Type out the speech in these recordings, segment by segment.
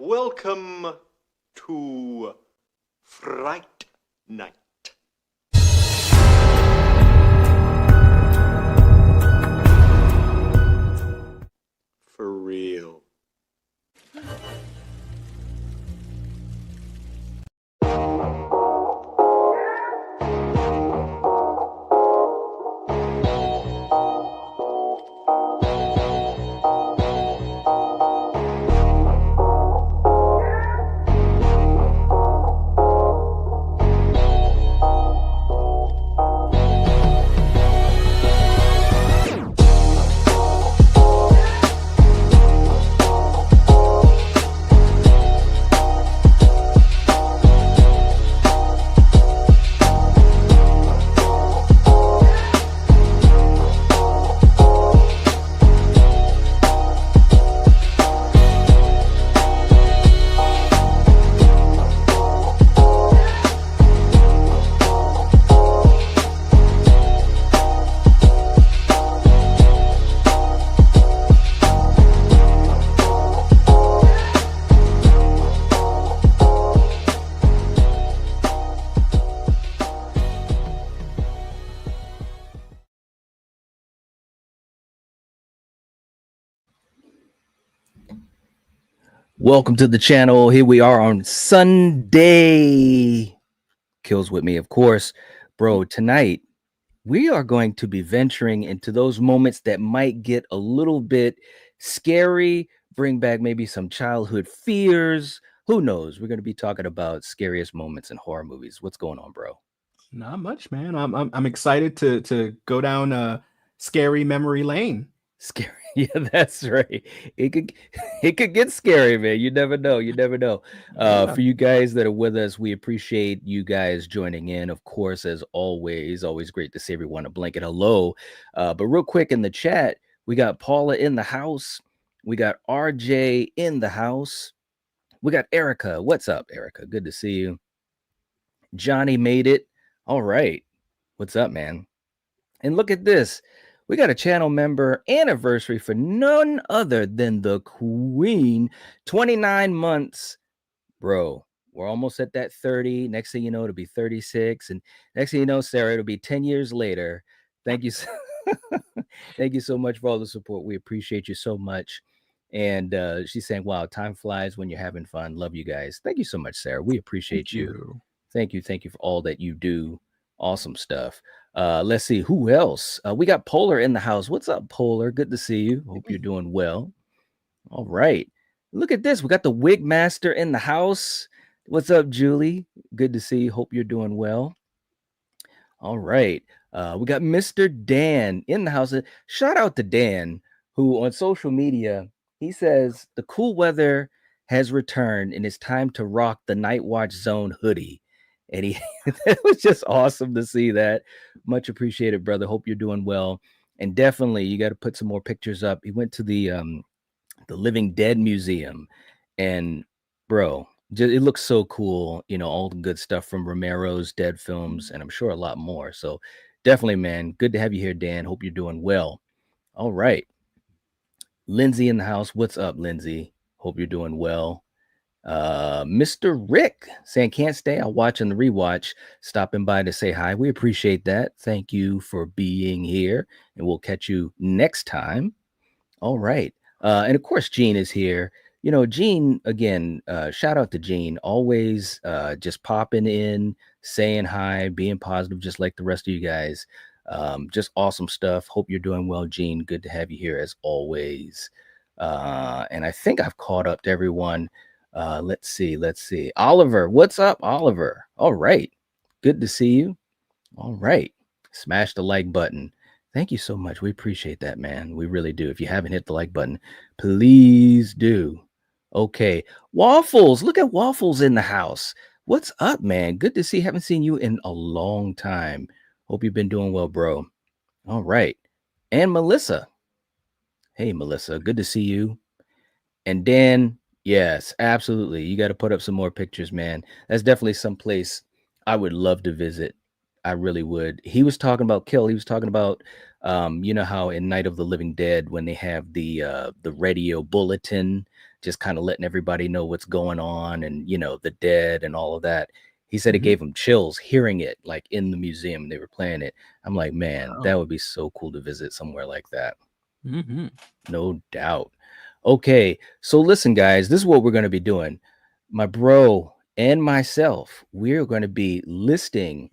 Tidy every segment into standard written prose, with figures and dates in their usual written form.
Welcome to Fright Night. For real. Welcome to the channel. Here we are on Sunday. Kills with me, of course. Bro, tonight we are going to be venturing into those moments that might get a little bit scary, bring back maybe some childhood fears. Who knows? We're going to be talking about scariest moments in horror movies. What's going on, bro? Not much, man. I'm excited to go down a scary memory lane. Scary. Yeah, that's right. It could get scary, man. You never know. You never know. Yeah. For you guys that are with us, we appreciate you guys joining in. Of course, as always great to see everyone. A blanket hello. But real quick in the chat, we got Paula in the house. We got RJ in the house. We got Erica. What's up, Erica? Good to see you. Johnny made it. All right. What's up, man? And look at this. We got a channel member anniversary for none other than the Queen. 29 months. Bro, we're almost at that 30. Next thing you know, it'll be 36. And next thing you know, Sarah, it'll be 10 years later. Thank you. Thank you so much for all the support. We appreciate you so much. And she's saying, wow, time flies when you're having fun. Love you guys. Thank you so much, Sarah. We appreciate you. Thank you. Thank you for all that you do. Awesome stuff. Let's see who else. We got Polar in the house. What's up, Polar? Good to see you. Hope you're doing well. All right. Look at this. We got the Wig Master in the house. What's up, Julie? Good to see you. Hope you're doing well. All right. We got Mr. Dan in the house. Shout out to Dan, who on social media, he says the cool weather has returned and it's time to rock the Night Watch Zone hoodie. And it was just awesome to see that. Much appreciated, brother. Hope you're doing well. And definitely, you got to put some more pictures up. He went to the Living Dead Museum, and bro, it looks so cool. You know, all the good stuff from Romero's Dead films, and I'm sure a lot more. So definitely, man, good to have you here, Dan. Hope you're doing well. All right, Lindsay in the house. What's up, Lindsay? Hope you're doing well. Mr. Rick saying can't stay. I'll watch on the rewatch. Stopping by to say hi. We appreciate that. Thank you for being here, and we'll catch you next time. All right. And of course, Gene is here. You know, Gene, again, shout out to Gene, always just popping in, saying hi, being positive, just like the rest of you guys. Just awesome stuff. Hope you're doing well, Gene. Good to have you here as always. And I think I've caught up to everyone. Let's see. Oliver, what's up, Oliver? All right. Good to see you. All right. Smash the like button. Thank you so much. We appreciate that, man. We really do. If you haven't hit the like button, please do. Okay. Waffles. Look at Waffles in the house. What's up, man? Good to see. Haven't seen you in a long time. Hope you've been doing well, bro. All right. And Melissa. Hey, Melissa. Good to see you. And Dan, yes, absolutely. You got to put up some more pictures, man. That's definitely some place I would love to visit. I really would. He was talking about Kill. He was talking about You know how in Night of the Living Dead, when they have the radio bulletin, just kind of letting everybody know what's going on, and you know, the dead and all of that. He said it Mhm. gave him chills hearing it, like in the museum they were playing it. I'm like, man, Wow. that would be so cool to visit somewhere like that. Mhm. No doubt. Okay, so listen, guys, this is what we're going to be doing. My bro and myself, we're going to be listing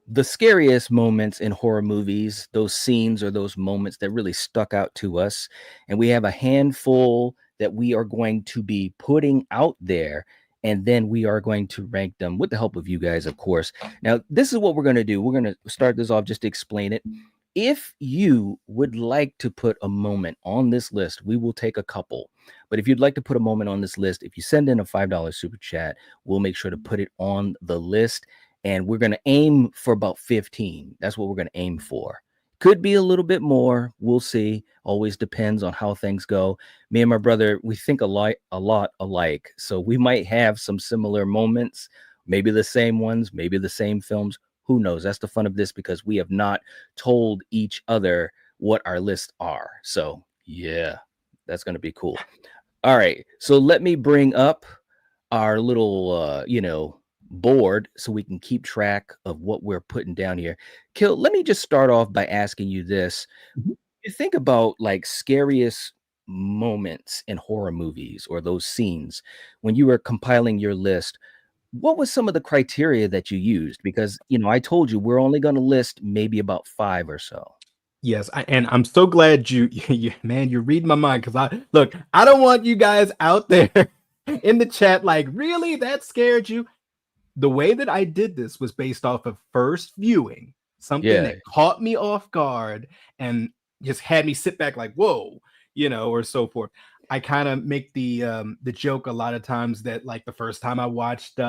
the scariest moments in horror movies, those scenes or those moments that really stuck out to us. And we have a handful that we are going to be putting out there. And then we are going to rank them with the help of you guys, of course. Now, this is what we're going to do. We're going to start this off just to explain it. If you would like to put a moment on this list, we will take a couple. But if you'd like to put a moment on this list, if you send in a $5 super chat, we'll make sure to put it on the list. And we're going to aim for about 15. That's what we're going to aim for. Could be a little bit more. We'll see. Always depends on how things go. Me and my brother, we think a lot alike. So we might have some similar moments, maybe the same ones, maybe the same films. Who knows? That's the fun of this, because we have not told each other what our lists are. So yeah, that's going to be cool. All right. So let me bring up our little, board so we can keep track of what we're putting down here. Kill, let me just start off by asking you this. Mhm. You think about like scariest moments in horror movies or those scenes when you were compiling your list. What was some of the criteria that you used? Because, I told you we're only going to list maybe about 5 or so. Yes, and I'm so glad man, you read my mind, because I don't want you guys out there in the chat like, really, that scared you? The way that I did this was based off of first viewing, something Yeah. that caught me off guard and just had me sit back like, whoa, or so forth. I kind of make the joke a lot of times that, like, the first time I watched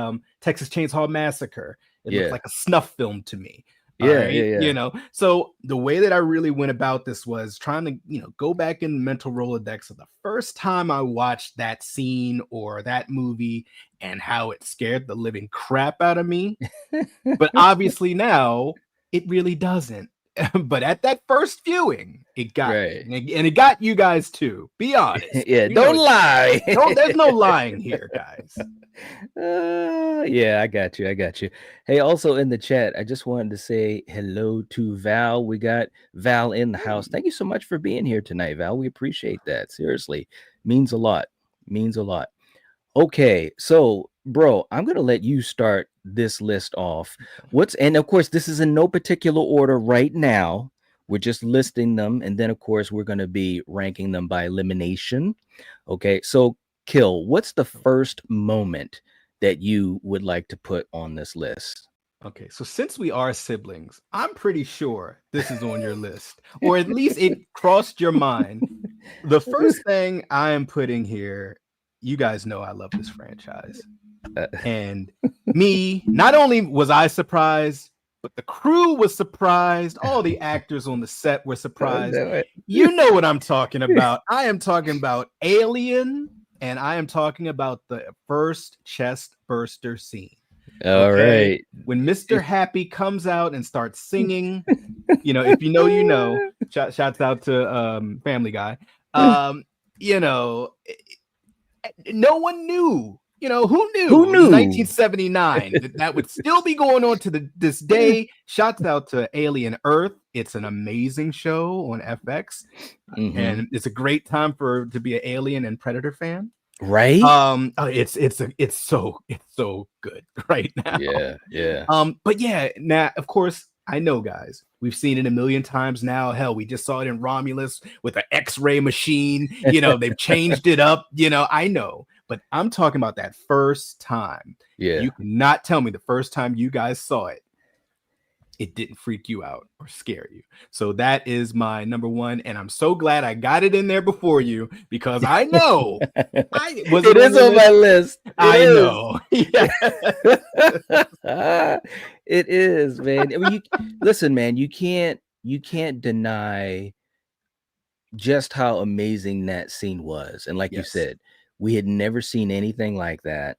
Texas Chainsaw Massacre, it looked Yeah. like a snuff film to me. All Yeah. right, Yeah. so the way that I really went about this was trying to, go back in mental Rolodex of the first time I watched that scene or that movie and how it scared the living crap out of me. But obviously now it really doesn't. But at that first viewing, it got me. Right. And it got you guys too. Be honest. Yeah. Don't lie. There's no lying here, guys. Yeah, I got you. I got you. Hey, also in the chat, I just wanted to say hello to Val. We got Val in the house. Thank you so much for being here tonight, Val. We appreciate that. Seriously, means a lot. Means a lot. Okay, so bro, I'm gonna let you start this list off. And of course, this is in no particular order right now. We're just listing them, and then of course we're gonna be ranking them by elimination. Okay, so Kill, what's the first moment that you would like to put on this list? Okay, so since we are siblings, I'm pretty sure this is on your list, or at least it crossed your mind. The first thing I am putting here, you guys know I love this franchise. And not only was I surprised, but the crew was surprised. All the actors on the set were surprised. You know what I'm talking about. I am talking about Alien, and I am talking about the first chest burster scene. All right. When Mr. Happy comes out and starts singing, if you know, you know. Shouts out to Family Guy. No one knew. Who knew? Who It was knew? 1979. That would still be going on to this day. Shouts out to Alien Earth. It's an amazing show on FX, and it's a great time to be an Alien and Predator fan. Right? It's so good right now. Yeah. But yeah, now of course I know, guys, we've seen it a million times now. Hell, we just saw it in Romulus with an X-ray machine. They've changed it up. I know, but I'm talking about that first time. Yeah. You cannot tell me the first time you guys saw it, it didn't freak you out or scare you. So that is my number one, and I'm so glad I got it in there before you, because I know it is on my list. I know. Yeah. It is, man. I mean, listen, man, you can't deny just how amazing that scene was. And like you said, we had never seen anything like that.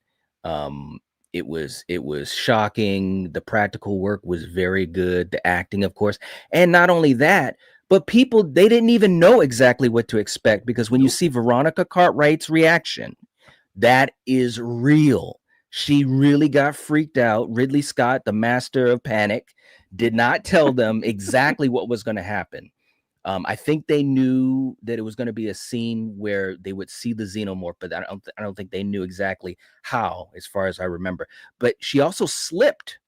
It was shocking. The practical work was very good. The acting, of course, and not only that, but people, they didn't even know exactly what to expect, because when you see Veronica Cartwright's reaction, that is real. She really got freaked out. Ridley Scott, the master of panic, did not tell them exactly what was going to happen. I think they knew that it was going to be a scene where they would see the xenomorph, but I don't think they knew exactly how, as far as I remember. But she also slipped.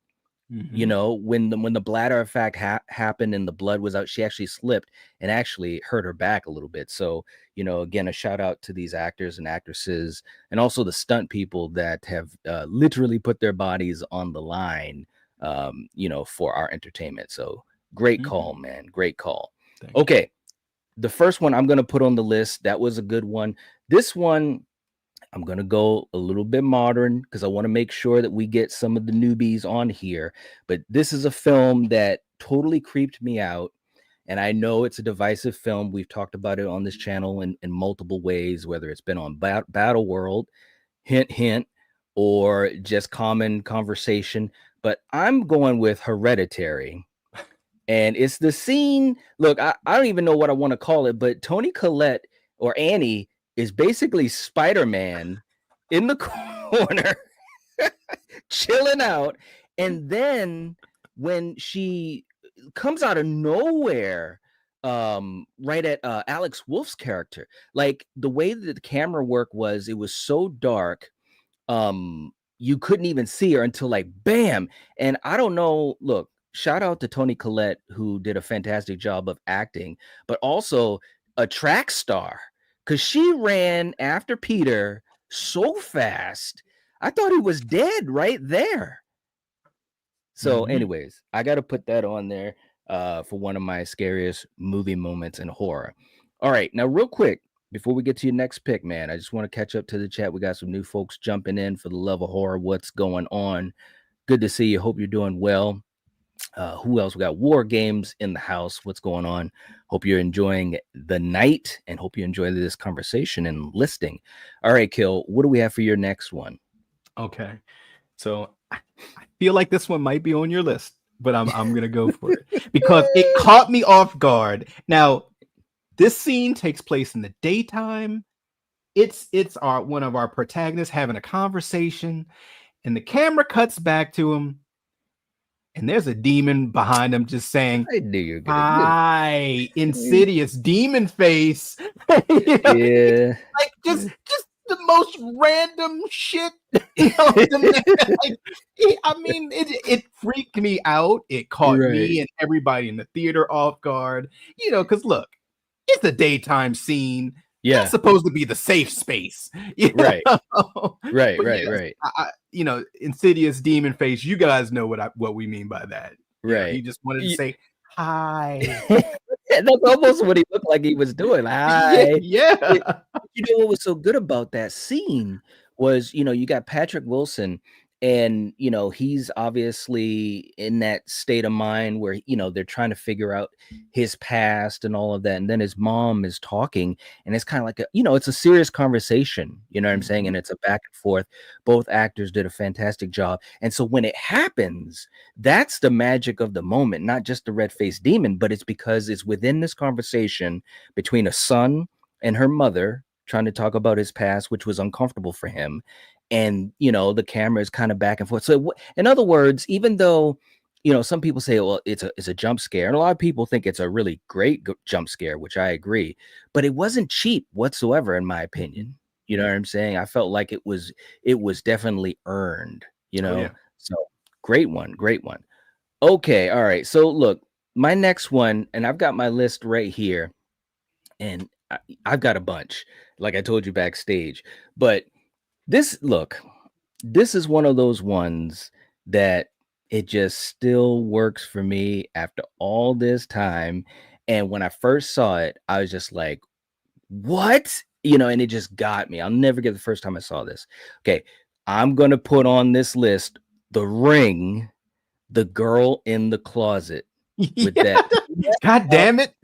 You know, when the bladder effect happened and the blood was out, she actually slipped and actually hurt her back a little bit. So, you know, again, a shout out to these actors and actresses, and also the stunt people that have literally put their bodies on the line, you know, for our entertainment. So great call, man. Great call. Okay. The first one I'm going to put on the list, that was a good one. This one, I'm going to go a little bit modern because I want to make sure that we get some of the newbies on here. But this is a film that totally creeped me out. And I know it's a divisive film. We've talked about it on this channel in multiple ways, whether it's been on Battle World, hint, hint, or just common conversation. But I'm going with Hereditary. And it's the scene. Look, I don't even know what I want to call it, but Toni Collette, or Annie, is basically Spider-Man in the corner, chilling out. And then when she comes out of nowhere, right at Alex Wolff's character, like the way that the camera work was, it was so dark. You couldn't even see her until like bam. And I don't know, look, shout out to Toni Collette, who did a fantastic job of acting, but also a track star, because she ran after Peter so fast. I thought he was dead right there. So anyways, I got to put that on there for one of my scariest movie moments in horror. All right, now real quick, before we get to your next pick, man, I just want to catch up to the chat. We got some new folks jumping in. For the love of horror, what's going on? Good to see you. Hope you're doing well. Who else? We got War Games in the house. What's going on? Hope you're enjoying the night, and hope you enjoy this conversation and listing. All right, Kill, what do we have for your next one? Okay, so I feel like this one might be on your list, but I'm gonna go for it because it caught me off guard. Now, this scene takes place in the daytime. It's one of our protagonists having a conversation, and the camera cuts back to him, and there's a demon behind him just saying, I knew you were gonna "Hi, Insidious demon face." Yeah. Like just the most random shit. I mean, it freaked me out. It caught me and everybody in the theater off guard. You know, because look, it's a daytime scene. Yeah, that's supposed to be the safe space. Right. Right. Right. You know, Insidious demon face. You guys know what we mean by that. You know, he just wanted to say hi. That's almost what he looked like he was doing. Hi. Yeah. You know what was so good about that scene was, you know, you got Patrick Wilson, and you know, he's obviously in that state of mind where, you know, they're trying to figure out his past and all of that, and then his mom is talking, and it's kind of like a, you know, it's a serious conversation, you know what I'm saying, and it's a back and forth. Both actors did a fantastic job, and so when it happens, that's the magic of the moment, not just the red-faced demon, but it's because it's within this conversation between a son and her mother trying to talk about his past, which was uncomfortable for him. And, you know, the camera is kind of back and forth. So in other words, even though, you know, some people say, well, it's a jump scare, and a lot of people think it's a really great jump scare, which I agree, but it wasn't cheap whatsoever, in my opinion. You know what I'm saying? I felt like it was definitely earned, you know? yeah. So great one. Okay. All right. So look, my next one, and I've got my list right here, and I've got a bunch, like I told you backstage, but this is one of those ones that it just still works for me after all this time. And when I first saw it, I was just like, what? You know, and it just got me. I'll never forget the first time I saw this. Okay, I'm going to put on this list The Ring, The Girl in the Closet. With that. God damn it.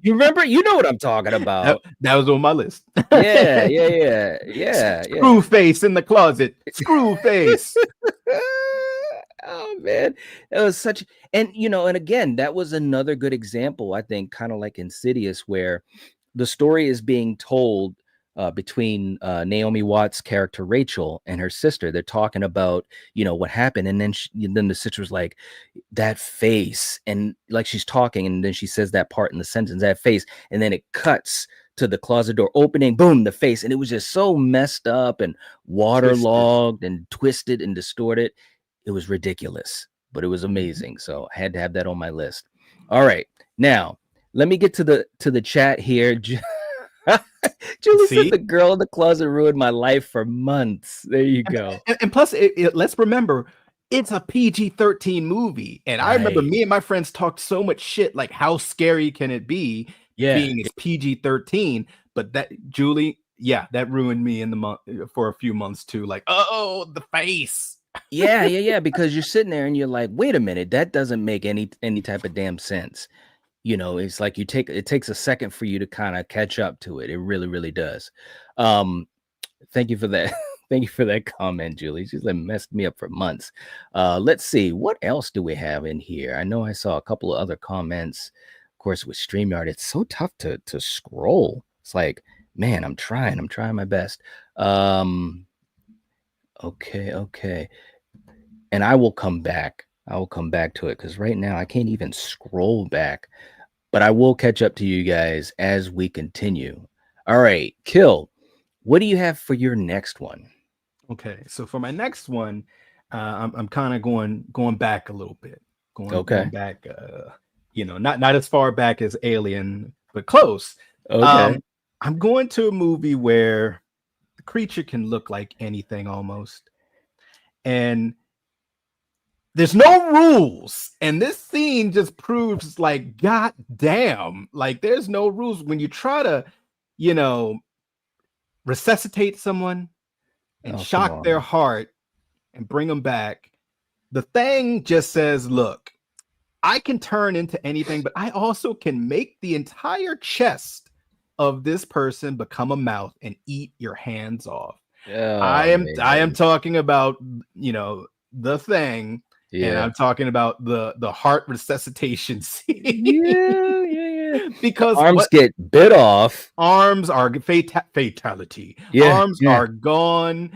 You remember? You know what I'm talking That, about. that was on my list. Yeah. Screw face in the closet. Screw face. Oh man, it was such, and and again, that was another good example, I think, kind of like Insidious, where the story is being told between Naomi Watts' character Rachel and her sister. They're talking about what happened, and then the sister's like, that face, and like she's talking, and then she says that part in the sentence, that face, and then it cuts to the closet door opening, boom, the face, and it was just so messed up and waterlogged and twisted and distorted. It was ridiculous, but it was amazing. So I had to have that on my list. All right, now let me get to the chat here. Julie said the girl in the closet ruined my life for months. There you go. And plus, let's remember, it's a PG-13 movie. And I remember me and my friends talked so much shit, like how scary can it be being it's PG-13? But that, Julie, that ruined me in the month for a few months too. Like, oh, the face. Yeah. Because you're sitting there and you're like, wait a minute, that doesn't make any type of damn sense. It's like it takes a second for you to kind of catch up to it. It really, really does. Thank you for that. Thank you for that comment, Julie. She's like messed me up for months. Let's see, what else do we have in here? I know I saw a couple of other comments. Of course, with StreamYard, it's so tough to scroll. It's like, man, I'm trying my best. Okay. And I will come back to it, because right now I can't even scroll back, but I will catch up to you guys as we continue. All right, Kill, what do you have for your next one? Okay, so for my next one, I'm kind of going back a little bit. Going back, not as far back as Alien, but close. Okay. I'm going to a movie where the creature can look like anything almost, and there's no rules. And this scene just proves, like, god damn, like there's no rules when you try to, resuscitate someone and shock their heart and bring them back. The thing just says, look, I can turn into anything, but I also can make the entire chest of this person become a mouth and eat your hands off. I am talking about, the thing. Yeah. And I'm talking about the heart resuscitation scene. Yeah. Because the arms get bit off. Arms are fatality. Yeah. Arms are gone.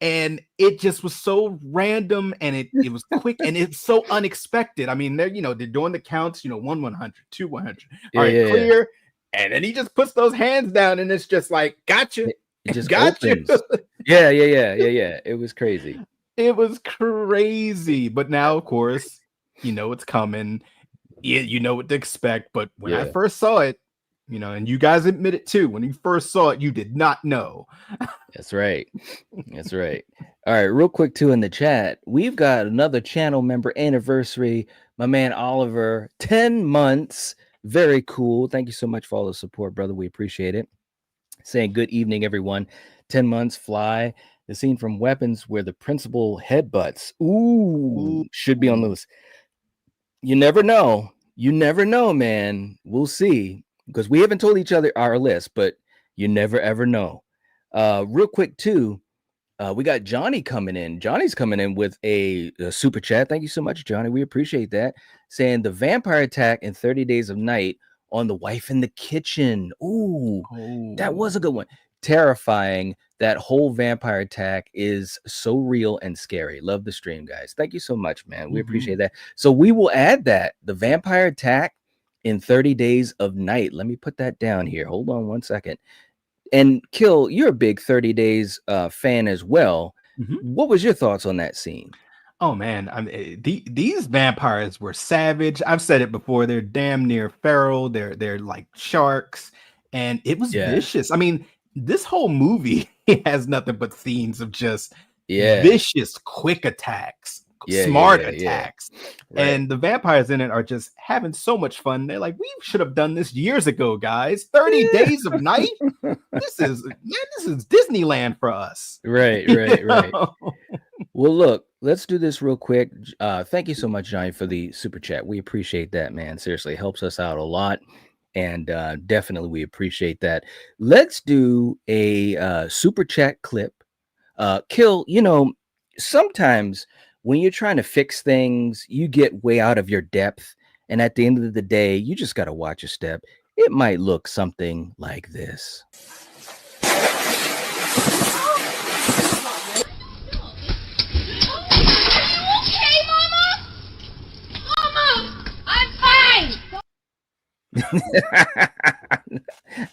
And it just was so random, and it was quick, and it's so unexpected. I mean, they're doing the counts, 1 100, 2 100. All right, clear. And then he just puts those hands down, and it's just like, gotcha. It just opens. Yeah. It was crazy. It was crazy. But now, of course, it's coming. You know what to expect. But when I first saw it, and you guys admit it too, when you first saw it, you did not know. That's right. All right, real quick too, in the chat, we've got another channel member anniversary. My man Oliver, 10 months. Very cool. Thank you so much for all the support, brother. We appreciate it. Saying good evening, everyone. 10 months fly. The scene from Weapons where the principal headbutts. Ooh, should be on the list. You never know. Man. We'll see, because we haven't told each other our list, but you never ever know. Real quick too, we got Johnny coming in. Johnny's coming in with a super chat. Thank you so much, Johnny. We appreciate that. Saying the vampire attack in 30 Days of Night on the wife in the kitchen. Ooh, that was a good one. Terrifying. That whole vampire attack is so real and scary. Love the stream, guys. Thank you so much, man. We appreciate that. So we will add that, the vampire attack in 30 Days of Night. Let me put that down here. Hold on one second. And Kill, you're a big 30 Days fan as well. What was your thoughts on that scene? Oh man, I mean, these vampires were savage. I've said it before. They're damn near feral. They're like sharks, and it was vicious. I mean, this whole movie has nothing but scenes of just vicious, quick attacks, smart attacks. Right. And the vampires in it are just having so much fun. They're like, we should have done this years ago, guys. 30 Days of Night. This is Disneyland for us. Right. Well, look, let's do this real quick. Thank you so much, Johnny, for the super chat. We appreciate that, man. Seriously, it helps us out a lot. And definitely we appreciate that. Let's do a super chat clip. Kill, sometimes when you're trying to fix things, you get way out of your depth. And at the end of the day, you just got to watch your step. It might look something like this. Okay, Mama? Mama, I'm fine.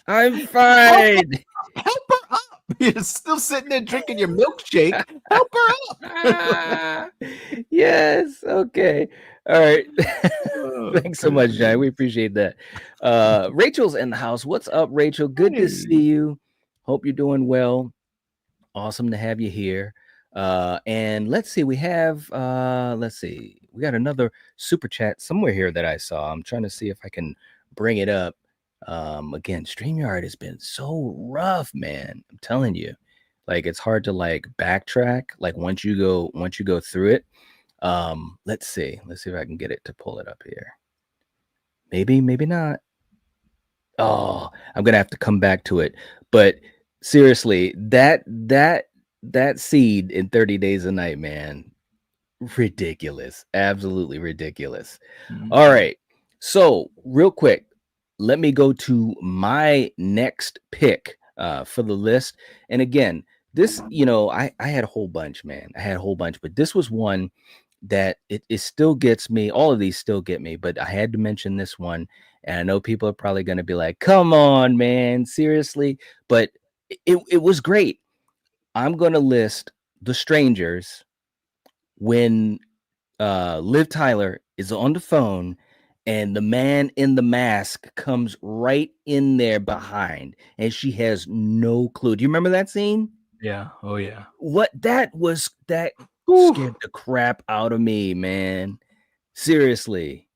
I'm fine. Help her up. You're still sitting there drinking your milkshake. Help her up. Yes. Okay. All right. Oh, Thanks so much, Jai. goodness. We appreciate that. Rachel's in the house. What's up, Rachel? Good to see Hey. you. Hope you're doing well. Awesome to have you here. And let's see, we got another super chat somewhere here that I saw. I'm trying to see if I can bring it up. Again, StreamYard has been so rough, man. I'm telling you. Like it's hard to like backtrack like once you go through it. Let's see if I can get it to pull it up here. Maybe not. Oh, I'm gonna have to come back to it. But seriously, that seed in 30 Days a Night, man, ridiculous. Absolutely ridiculous. All right. So real quick, let me go to my next pick for the list. And again, this, I had a whole bunch, man. I had a whole bunch, but this was one that it still gets me. All of these still get me, but I had to mention this one. And I know people are probably going to be like, come on, man, seriously. But it was great. I'm going to list The Strangers when Liv Tyler is on the phone and the man in the mask comes right in there behind and she has no clue. Do you remember that scene? Yeah. Oh, yeah. What that scared the crap out of me, man. Seriously,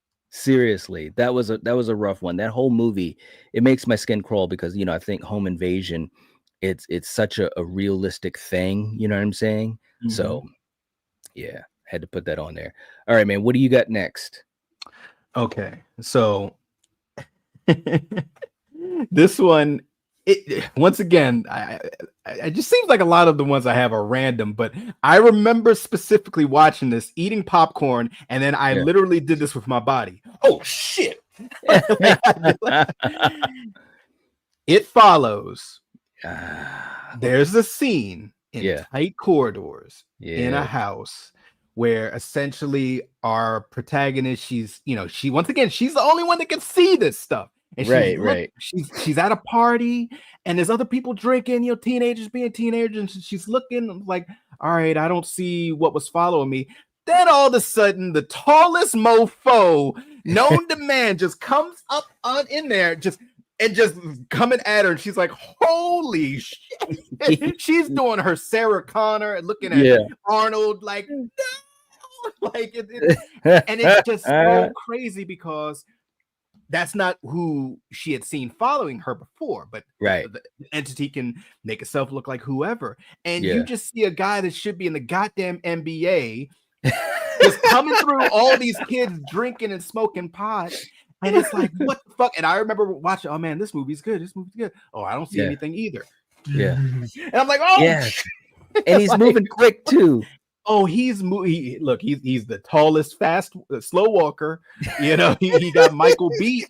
that was a rough one. That whole movie, it makes my skin crawl because I think home invasion, it's such a realistic thing. You know what I'm saying? So, yeah, had to put that on there. All right, man. What do you got next? Okay, so this one, once again, it just seems like a lot of the ones I have are random, but I remember specifically watching this, eating popcorn, and then I literally did this with my body. Oh shit! It Follows. There's a scene in tight corridors in a house where essentially our protagonist, she's the only one that can see this stuff. And she's at a party and there's other people drinking, teenagers being teenagers, and she's looking like, all right, I don't see what was following me. Then all of a sudden, the tallest mofo known to man just comes up in there, just coming at her, and she's like, holy shit. She's doing her Sarah Connor and looking at Arnold like, no! Like and it's just so crazy because that's not who she had seen following her before, but the entity can make itself look like whoever. And you just see a guy that should be in the goddamn NBA just coming through all these kids drinking and smoking pot. And it's like, what the fuck? And I remember watching, oh man, this movie's good. Oh, I don't see anything either. Yeah. And I'm like, oh, and he's moving quick too. Oh, he's the tallest, slow walker. He got Michael beat.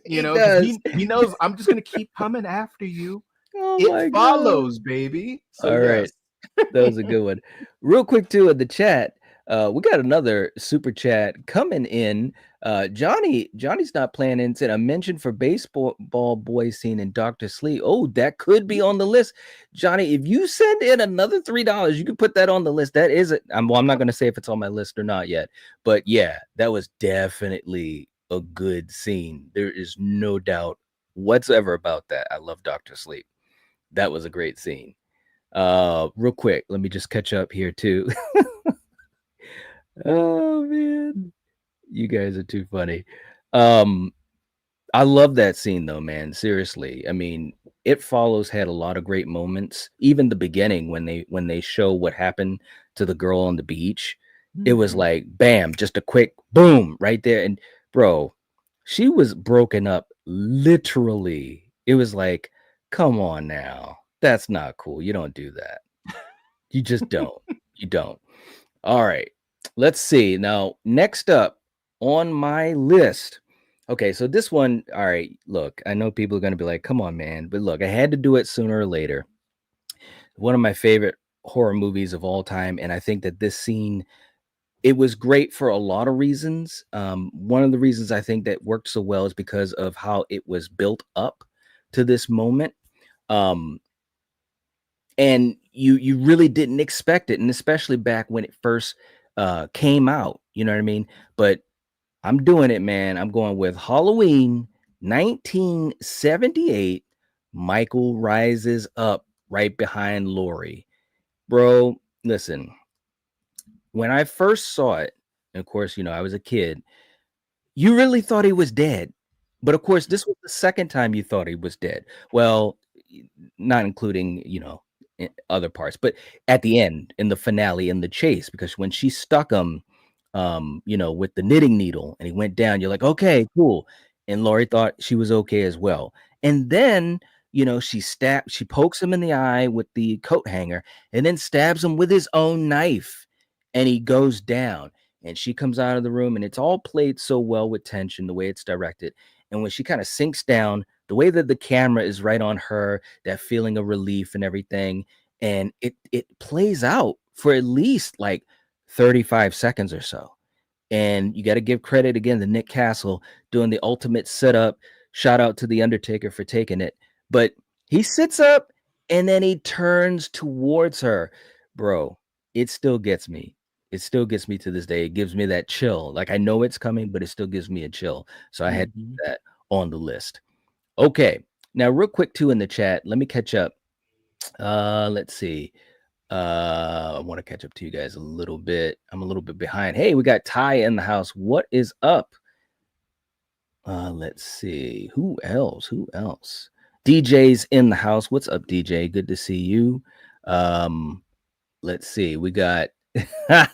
He knows I'm just gonna keep coming after you. It Follows, baby. So, all right, that was a good one. Real quick too in the chat, we got another super chat coming in. Johnny's not playing into a mention for baseball boy scene in Dr. Sleep. Oh, that could be on the list. Johnny, if you send in another $3, you can put that on the list. That is it. I'm not going to say if it's on my list or not yet, but yeah, that was definitely a good scene. There is no doubt whatsoever about that. I love Dr. Sleep. That was a great scene. Real quick, let me just catch up here too. Oh man, you guys are too funny. I love that scene though, man. Seriously. I mean, It Follows had a lot of great moments. Even the beginning when they show what happened to the girl on the beach, it was like bam, just a quick boom right there. And bro, she was broken up literally, it was like, come on now. That's not cool. You don't do that. You just don't. You don't. All right. Let's see. Now, next up on my list. Okay, so this one, all right, look, I know people are going to be like, come on, man. But look, I had to do it sooner or later. One of my favorite horror movies of all time. And I think that this scene, it was great for a lot of reasons. One of the reasons I think that worked so well is because of how it was built up to this moment. And you really didn't expect it, and especially back when it first came out, you know what I mean? But I'm doing it, man. I'm going with Halloween 1978. Michael rises up right behind Laurie. Bro, listen, when I first saw it, and of course, I was a kid, you really thought he was dead. But of course, this was the second time you thought he was dead. Well, not including, other parts, but at the end, in the finale, in the chase, because when she stuck him, with the knitting needle and he went down, you're like, okay, cool. And Laurie thought she was okay as well. And then, she pokes him in the eye with the coat hanger and then stabs him with his own knife and he goes down. And she comes out of the room and it's all played so well with tension, the way it's directed. And when she kind of sinks down, the way that the camera is right on her, that feeling of relief and everything, and it plays out for at least like 35 seconds or so. And you got to give credit again to Nick Castle doing the ultimate setup. Shout out to the Undertaker for taking it. But he sits up and then he turns towards her. Bro, it still gets me. It still gets me to this day. It gives me that chill. Like, I know it's coming, but it still gives me a chill. So I had that on the list. Okay. Now, real quick, too, in the chat, let me catch up. Let's see. I want to catch up to you guys a little bit. I'm a little bit behind. Hey, we got Ty in the house. What is up? Let's see. Who else? DJ's in the house. What's up, DJ? Good to see you. Let's see. We got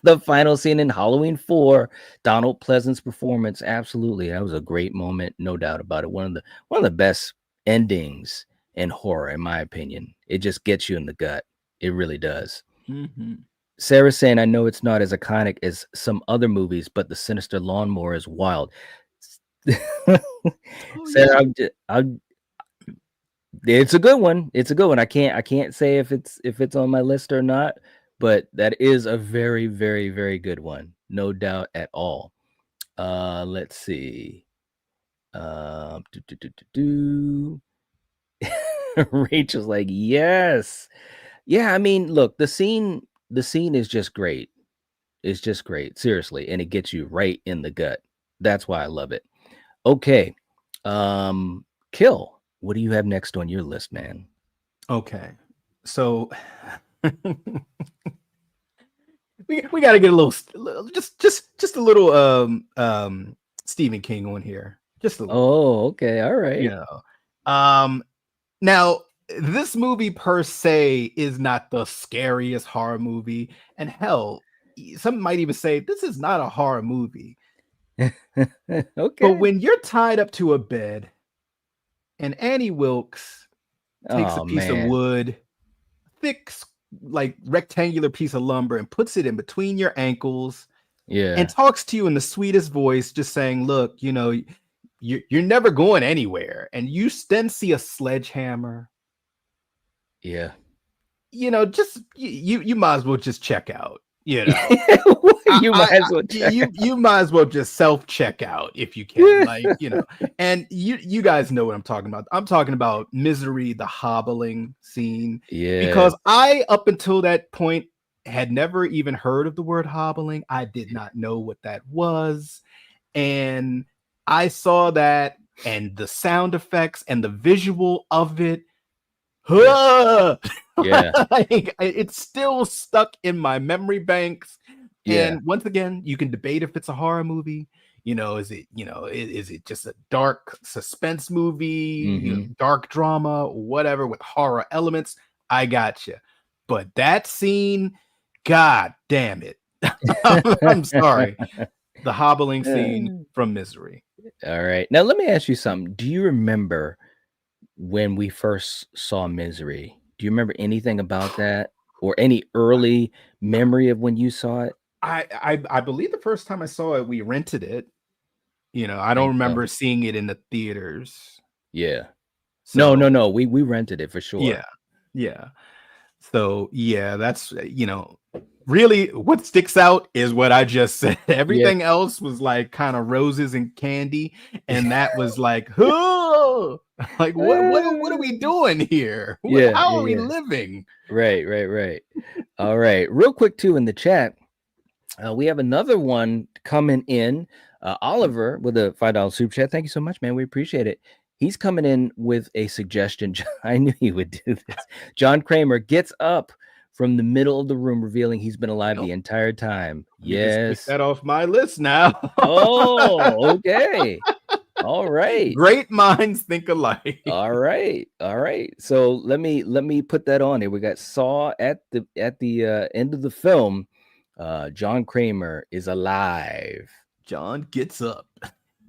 the final scene in Halloween 4, Donald Pleasant's performance. Absolutely. That was a great moment. No doubt about it. One of the best endings in horror, in my opinion. It just gets you in the gut. It really does. Sarah's saying, I know it's not as iconic as some other movies, but the Sinister Lawnmower is wild. Sarah, it's a good one. It's a good one. I can't say if it's on my list or not, but that is a very, very, very good one. No doubt at all. Let's see. Rachel's like, yes. Yeah, I mean, look, the scene is just great. It's just great, seriously, and it gets you right in the gut. That's why I love it. Okay. Kill. What do you have next on your list, man? Okay. So we got to get a little just a little Stephen King on here. Just a little. Oh, okay. All right. Now this movie per se is not the scariest horror movie, and hell, some might even say this is not a horror movie. Okay. But when you're tied up to a bed and Annie Wilkes takes a piece of wood, thick, like rectangular piece of lumber, and puts it in between your ankles, and talks to you in the sweetest voice, just saying, look, you're never going anywhere. And you then see a sledgehammer. Yeah. Just you might as well just check out. You might as well you might as well just self-check out if you can. And you guys know what I'm talking about. I'm talking about Misery, the hobbling scene. Yeah. Because I, up until that point, had never even heard of the word hobbling. I did not know what that was. And I saw that and the sound effects and the visual of it. Yeah. It's still stuck in my memory banks. And once again, you can debate if it's a horror movie. Is it just a dark suspense movie, dark drama, whatever, with horror elements? I got you. But that scene, god damn it. I'm sorry. The hobbling scene from Misery. All right. Now let me ask you something. Do you remember when we first saw Misery? Do you remember anything about that or any early memory of when you saw it? I believe the first time I saw it, we rented it. You know, I There don't you go. remember seeing it in the theaters. Yeah. No, So we rented it for sure. yeah, yeah. So yeah, that's you know, really what sticks out is what I just said. Yeah. Everything else was like kind of roses and candy, and that was like, oh, like what are we doing here? Yeah, How are we yeah. living? Right. All right. Real quick too in the chat, we have another one coming in. Oliver with a $5 super chat. Thank you so much, man. We appreciate it. He's coming in with a suggestion. I knew he would do this. John Kramer gets up from the middle of the room, revealing he's been alive the entire time. You just take Yes. that off my list now. Oh, okay. All right. Great minds think alike. All right. So let me put that on there. We got Saw at the end of the film. John Kramer is alive. John gets up.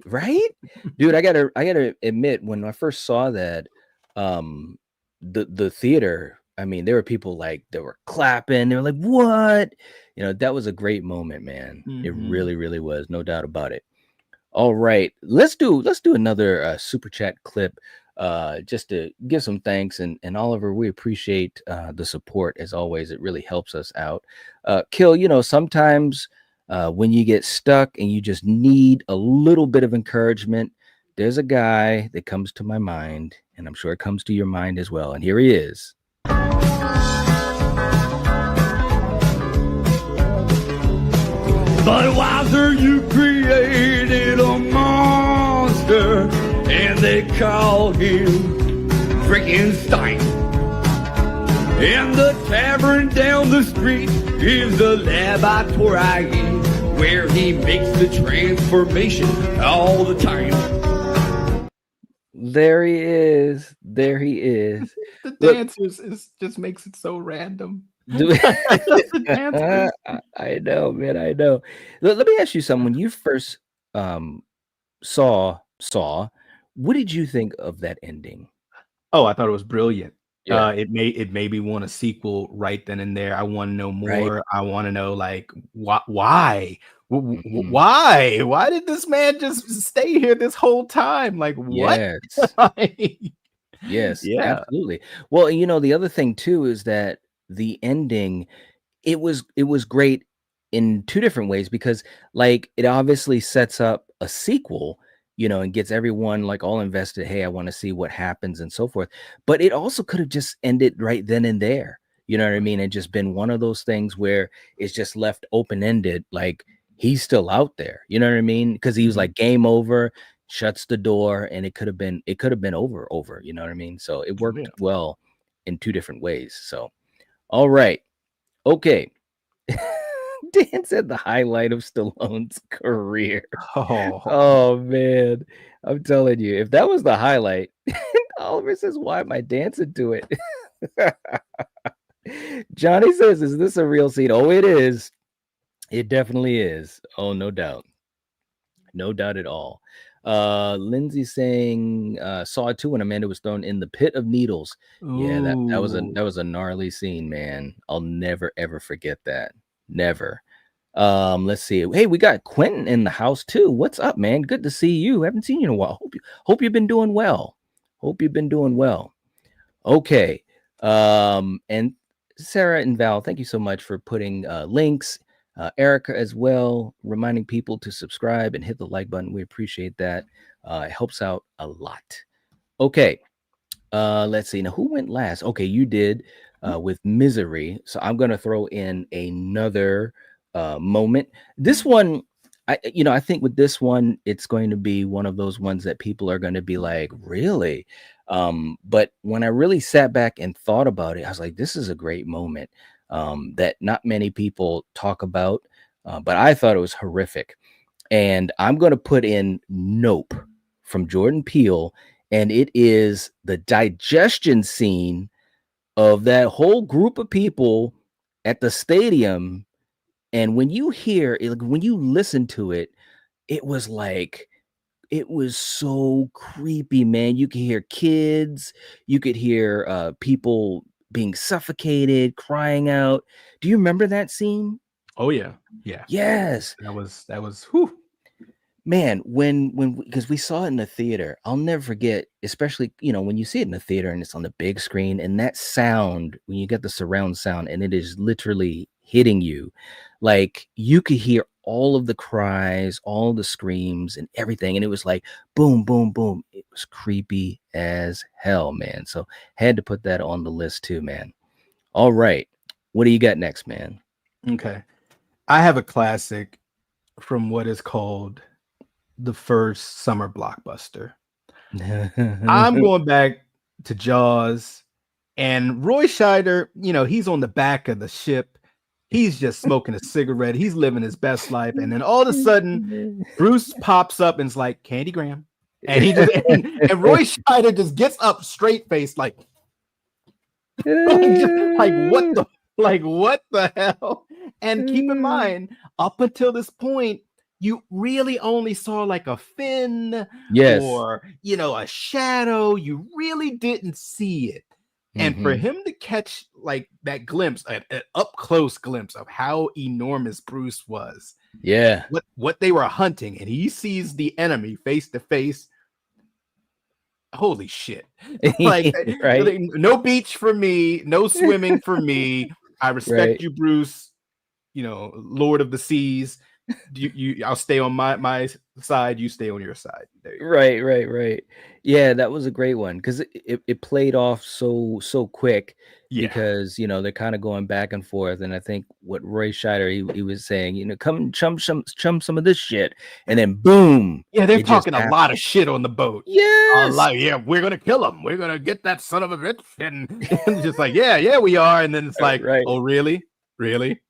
Right? Dude, I gotta admit, when I first saw that, the theater, I mean, there were people like they were clapping, they were like, what? You know, that was a great moment, man. It Mhm. really was, no doubt about it. All right, let's do another super chat clip, just to give some thanks. And Oliver, we appreciate the support as always. It really helps us out. Kill, you know, sometimes when you get stuck and you just need a little bit of encouragement, there's a guy that comes to my mind, and I'm sure it comes to your mind as well. And here he is. Budweiser, you created a monster, and they call him Frankenstein. And the tavern down the street is the laboratory where he makes the transformation all the time. There he is. The Look, dancers just makes it so random. do- The dancers. I know, man. I know. Let me ask you something. When you first saw what did you think of that ending? Oh, I thought it was brilliant. Yeah. It made me want a sequel right then and there. I want to know Right. more. I want to know like why? Mhm. Why did this man just stay here this whole time? Like what? Yes. Like, Yes, yeah. absolutely. Well, you know, the other thing too is that the ending, it was great in two different ways because like it obviously sets up a sequel, you know, and gets everyone like all invested. Hey, I want to see what happens and so forth. But it also could have just ended right then and there. You know what I mean? And just been one of those things where it's just left open-ended, like he's still out there. You know what I mean? Because he was Mhm. like game over, shuts the door, and it could have been over. You know what I mean? So it worked Yeah. well in two different ways. So all right. Okay. Dan said the highlight of Stallone's career. Oh, Oh man, I'm telling you, if that was the highlight, Oliver says, "Why am I dancing to it?" Johnny says, "Is this a real scene?" Oh, it is. It definitely is. Oh, no doubt, no doubt at all. Lindsay saying, "Saw it too when Amanda was thrown in the pit of needles." Yeah, that ooh. was a gnarly scene, man. I'll never ever forget that. Never. Let's see. Hey, we got Quentin in the house too. What's up, man? Good to see you. Haven't seen you in a while. Hope you've been doing well. Hope you've been doing well. Okay. And Sarah and Val, thank you so much for putting links. Erica as well, reminding people to subscribe and hit the like button. We appreciate that. It helps out a lot. Okay. Let's see. Now, who went last? Okay, you did with Misery. So I'm gonna throw in another moment. This one, I think with this one, it's going to be one of those ones that people are going to be like, really? But when I really sat back and thought about it, I was like, this is a great moment that not many people talk about, but I thought it was horrific. And I'm going to put in Nope from Jordan Peele, and it is the digestion scene of that whole group of people at the stadium. And when you hear it, like, when you listen to it, it was like It was so creepy, man. You could hear kids, you could hear people being suffocated, crying out. Do you remember that scene? Oh yeah. Yeah. Yes. That was whew. Man, when because we saw it in the theater, I'll never forget, especially, when you see it in the theater and it's on the big screen and that sound, when you get the surround sound and it is literally hitting you, like you could hear all of the cries, all the screams and everything. And it was like boom, boom, boom. It was creepy as hell, man. So had to put that on the list too, man. All right. What do you got next, man? Okay. I have a classic from what is called the first summer blockbuster. I'm going back to Jaws, and Roy Scheider, he's on the back of the ship. He's just smoking a cigarette. He's living his best life. And then all of a sudden, Bruce pops up and is like, Candy Graham. And he just and Roy Scheider just gets up straight faced, like what the hell? And keep in mind, up until this point, you really only saw like a fin, Yes. or a shadow. You really didn't see it. And for him to catch like that glimpse, an up close glimpse of how enormous Bruce was, Yeah, what they were hunting, and he sees the enemy face to face. Holy shit. Like, right. No beach for me, no swimming for me. I respect Right. you, Bruce, Lord of the Seas. I'll stay on my side, you stay on your side. There you go. Right. Yeah, that was a great one because it played off so quick. Yeah. Because they're kind of going back and forth, and I think what Roy Scheider he was saying, come chum some of this shit, and then boom. Yeah, they're it just talking a lot of shit on the boat. Yes. Yeah, we're gonna kill him. We're gonna get that son of a bitch, and just like yeah, we are. And then it's like, Right. Oh, really? Really,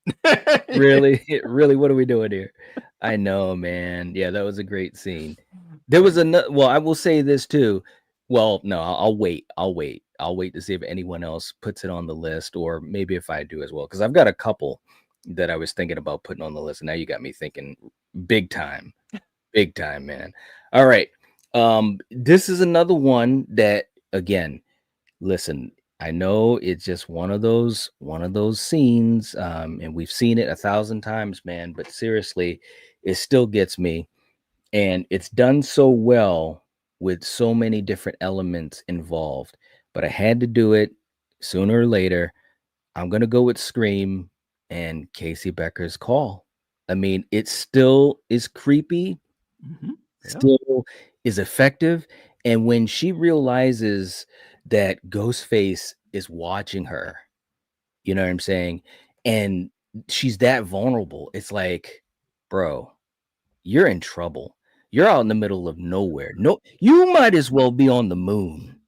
what are we doing here? I know, man. Yeah, that was a great scene. There was another. Well, I will say this too. Well, no, I'll wait to see if anyone else puts it on the list, or maybe if I do as well, because I've got a couple that I was thinking about putting on the list, and now you got me thinking big time, man. All right, this is another one that, again, listen, I know it's just one of those scenes, and we've seen it 1,000 times, man, but seriously, it still gets me, and it's done so well with so many different elements involved, but I had to do it sooner or later. I'm going to go with Scream and Casey Becker's Call. I mean, it still is creepy, still is effective. And when she realizes that Ghostface is watching her, you know what I'm saying? And she's that vulnerable. It's like, bro, you're in trouble. You're out in the middle of nowhere. No, you might as well be on the moon.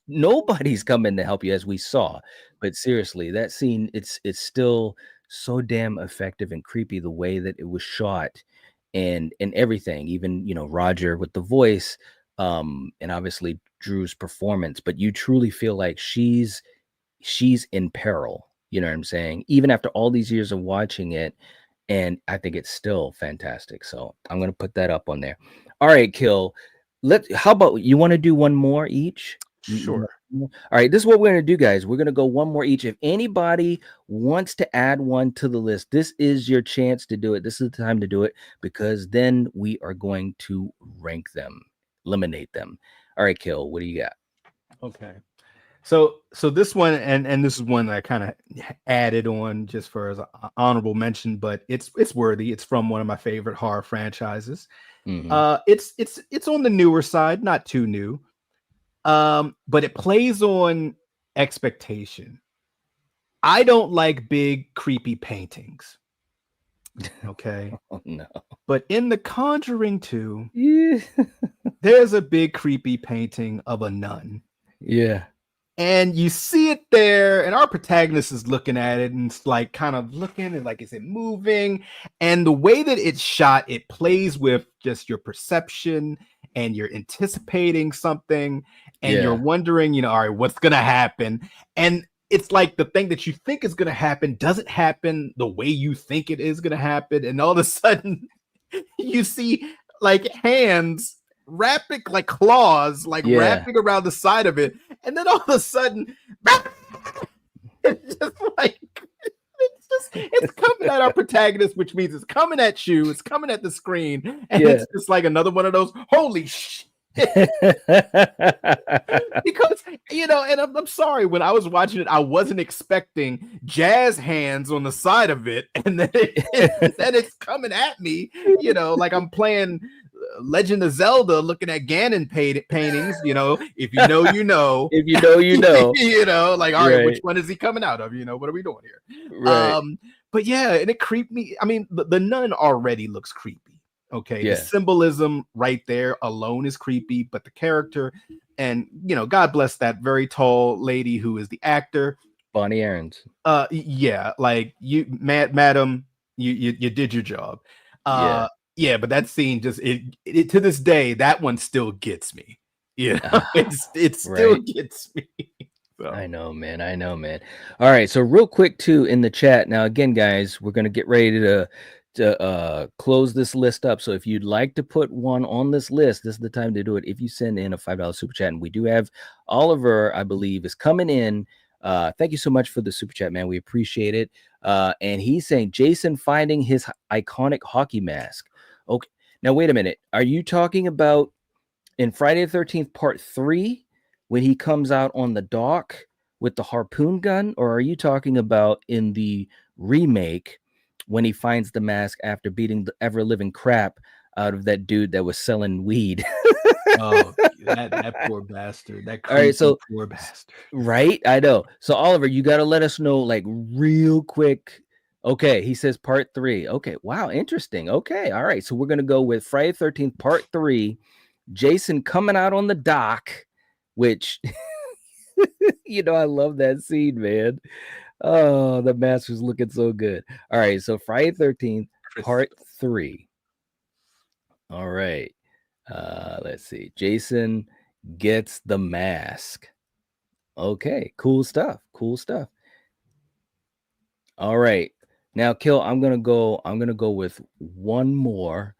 Nobody's coming to help you, as we saw. But seriously, that scene, it's still so damn effective and creepy, the way that it was shot and everything. Even, Roger with the voice, and obviously Drew's performance, but you truly feel like she's in peril. You know what I'm saying? Even after all these years of watching it, and I think it's still fantastic. So I'm going to put that up on there. All right, Kill. How about you want to do one more each? Sure. All right, this is what we're going to do, guys. We're going to go one more each. If anybody wants to add one to the list, this is your chance to do it. This is the time to do it, because then we are going to rank them, eliminate them. All right, Kill, what do you got? Okay. So this one, and this is one that I kind of added on just for as an honorable mention, but it's worthy. It's from one of my favorite horror franchises. It's on the newer side, not too new. But it plays on expectation. I don't like big creepy paintings. Okay. Oh no. But in The Conjuring 2, Yeah. there's a big creepy painting of a nun. Yeah. And you see it there, and our protagonist is looking at it, and it's like kind of looking and like, is it moving? And the way that it's shot, it plays with just your perception, and you're anticipating something, and you're wondering, all right, what's gonna happen? And it's like the thing that you think is gonna happen doesn't happen the way you think it is gonna happen, and all of a sudden you see like hands wrapping like claws, like Yeah. wrapping around the side of it, and then all of a sudden, it's just like it's coming at our protagonist, which means it's coming at you, it's coming at the screen, and Yeah. it's just like another one of those holy shit. Because and I'm sorry, when I was watching it, I wasn't expecting jazz hands on the side of it, and then it's coming at me, like I'm playing Legend of Zelda, looking at Ganon paintings. If you know, you know. If you know, you know. Like, all right, Right. which one is he coming out of? What are we doing here? Right. But yeah, and it creeped me. I mean, the nun already looks creepy. Okay, Yeah. the symbolism right there alone is creepy, but the character, and God bless that very tall lady who is the actor, Bonnie Aarons. Yeah, like you, madam, you did your job. Yeah. Yeah, but that scene just it to this day, that one still gets me. It still Right. gets me. So. I know, man. All right, so real quick too in the chat. Now again, guys, we're gonna get ready to close this list up. So if you'd like to put one on this list, this is the time to do it. If you send in a $5 super chat, and we do have Oliver, I believe, is coming in. Thank you so much for the super chat, man. We appreciate it. And he's saying Jason finding his iconic hockey mask. Okay, now wait a minute. Are you talking about in Friday the 13th Part 3 when he comes out on the dock with the harpoon gun, or are you talking about in the remake when he finds the mask after beating the ever-living crap out of that dude that was selling weed? Oh, that poor bastard. That All right, so poor bastard. Right? I know. So Oliver, you got to let us know like real quick. Okay, he says Part 3. Okay, wow, interesting. Okay, all right. So we're gonna go with Friday 13th Part 3. Jason coming out on the dock, which I love that scene, man. Oh, the mask was looking so good. All right, so Friday 13th Part 3. All right. Let's see. Jason gets the mask. Okay, cool stuff. All right. Now, Kill, I'm gonna go with one more,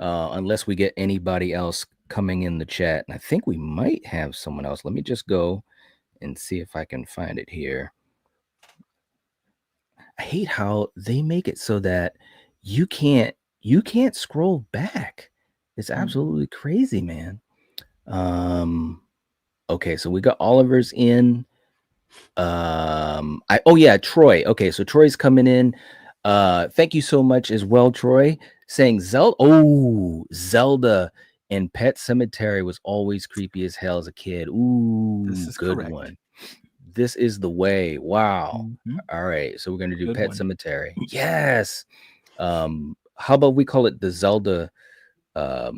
unless we get anybody else coming in the chat. And I think we might have someone else. Let me just go and see if I can find it here. I hate how they make it so that you can't scroll back. It's absolutely crazy, man. Okay, so we got Oliver's in. Troy. Okay, so Troy's coming in. Thank you so much as well, Troy. Saying Zelda and Pet Cemetery was always creepy as hell as a kid. Ooh, This is good correct. one. This is the way. Wow. Mhm. All right, so we're gonna do Good Pet one. Cemetery. Yes. How about we call it the Zelda? Because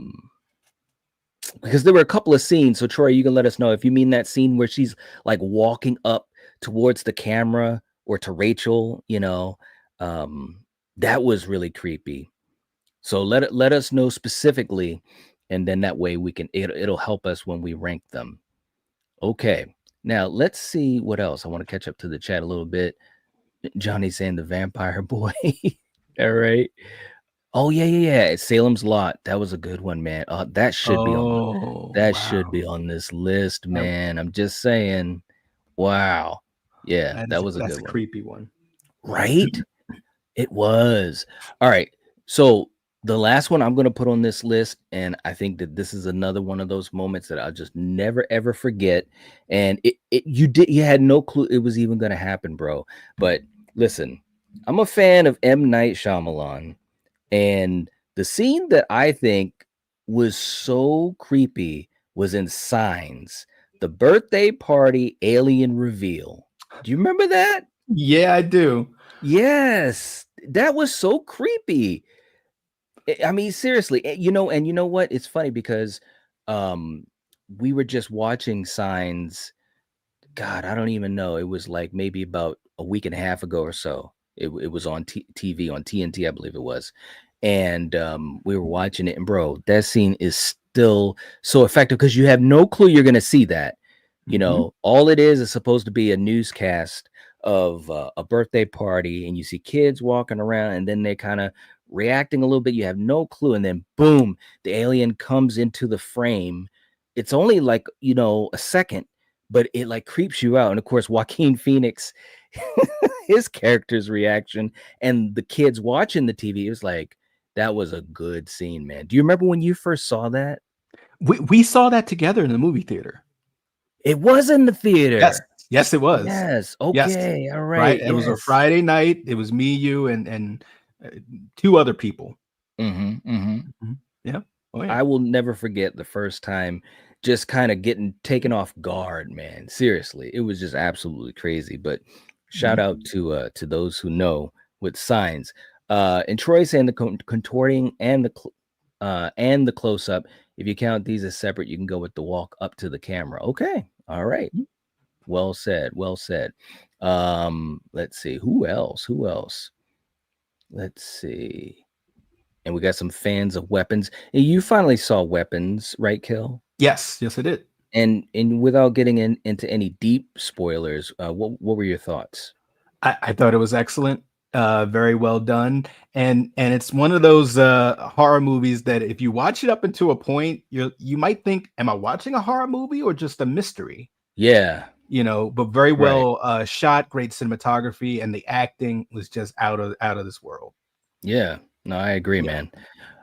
there were a couple of scenes. So Troy, you can let us know if you mean that scene where she's like walking up towards the camera or to Rachel. That was really creepy. So let us know specifically, and then that way we can it'll help us when we rank them. Okay, now let's see what else. I want to catch up to the chat a little bit. Johnny saying the vampire boy. All right. Oh yeah. Salem's Lot. That was a good one, man. That should be on. Should be on this list, man. I'm just saying. Wow. Yeah, that was a good one. Creepy one. Right? It was. All right. So the last one I'm going to put on this list, and I think that this is another one of those moments that I'll just never ever forget. And you had no clue it was even going to happen, bro. But listen, I'm a fan of M. Night Shyamalan, and the scene that I think was so creepy was in Signs, the birthday party alien reveal. Do you remember that? Yeah, I do. Yes, that was so creepy. I mean, seriously, and you know what? It's funny because we were just watching Signs. God, I don't even know. It was like maybe about a week and a half ago or so. It was on TV, on TNT, I believe it was. And we were watching it, and bro, that scene is still so effective because you have no clue you're going to see that. All it is supposed to be a newscast of a birthday party, and you see kids walking around, and then they kind of reacting a little bit. You have no clue. And then boom, the alien comes into the frame. It's only like, a second, but it like creeps you out. And of course, Joaquin Phoenix, his character's reaction and the kids watching the TV, it was like, that was a good scene, man. Do you remember when you first saw that? We saw that together in the movie theater. It was in the theater. Yes, it was. Yes. Yes. Okay. All right. Right. It was a Friday night. It was me, you, and two other people. Yeah. Oh, yeah. I will never forget the first time just kind of getting taken off guard, man. Seriously, it was just absolutely crazy. But shout out to those who know with signs. And Troy saying the contorting and the close up. If you count these as separate, you can go with the walk up to the camera. Okay. All right. Well said. Well said. Let's see. Who else? Let's see. And we got some fans of Weapons. And you finally saw Weapons, right, Kill? Yes, I did. And without getting into any deep spoilers, what were your thoughts? I thought it was excellent. Very well done. And it's one of those horror movies that if you watch it up until a point, you might think, am I watching a horror movie or just a mystery? Yeah. But very well shot, great cinematography, and the acting was just out of this world. Yeah. No, I agree, man.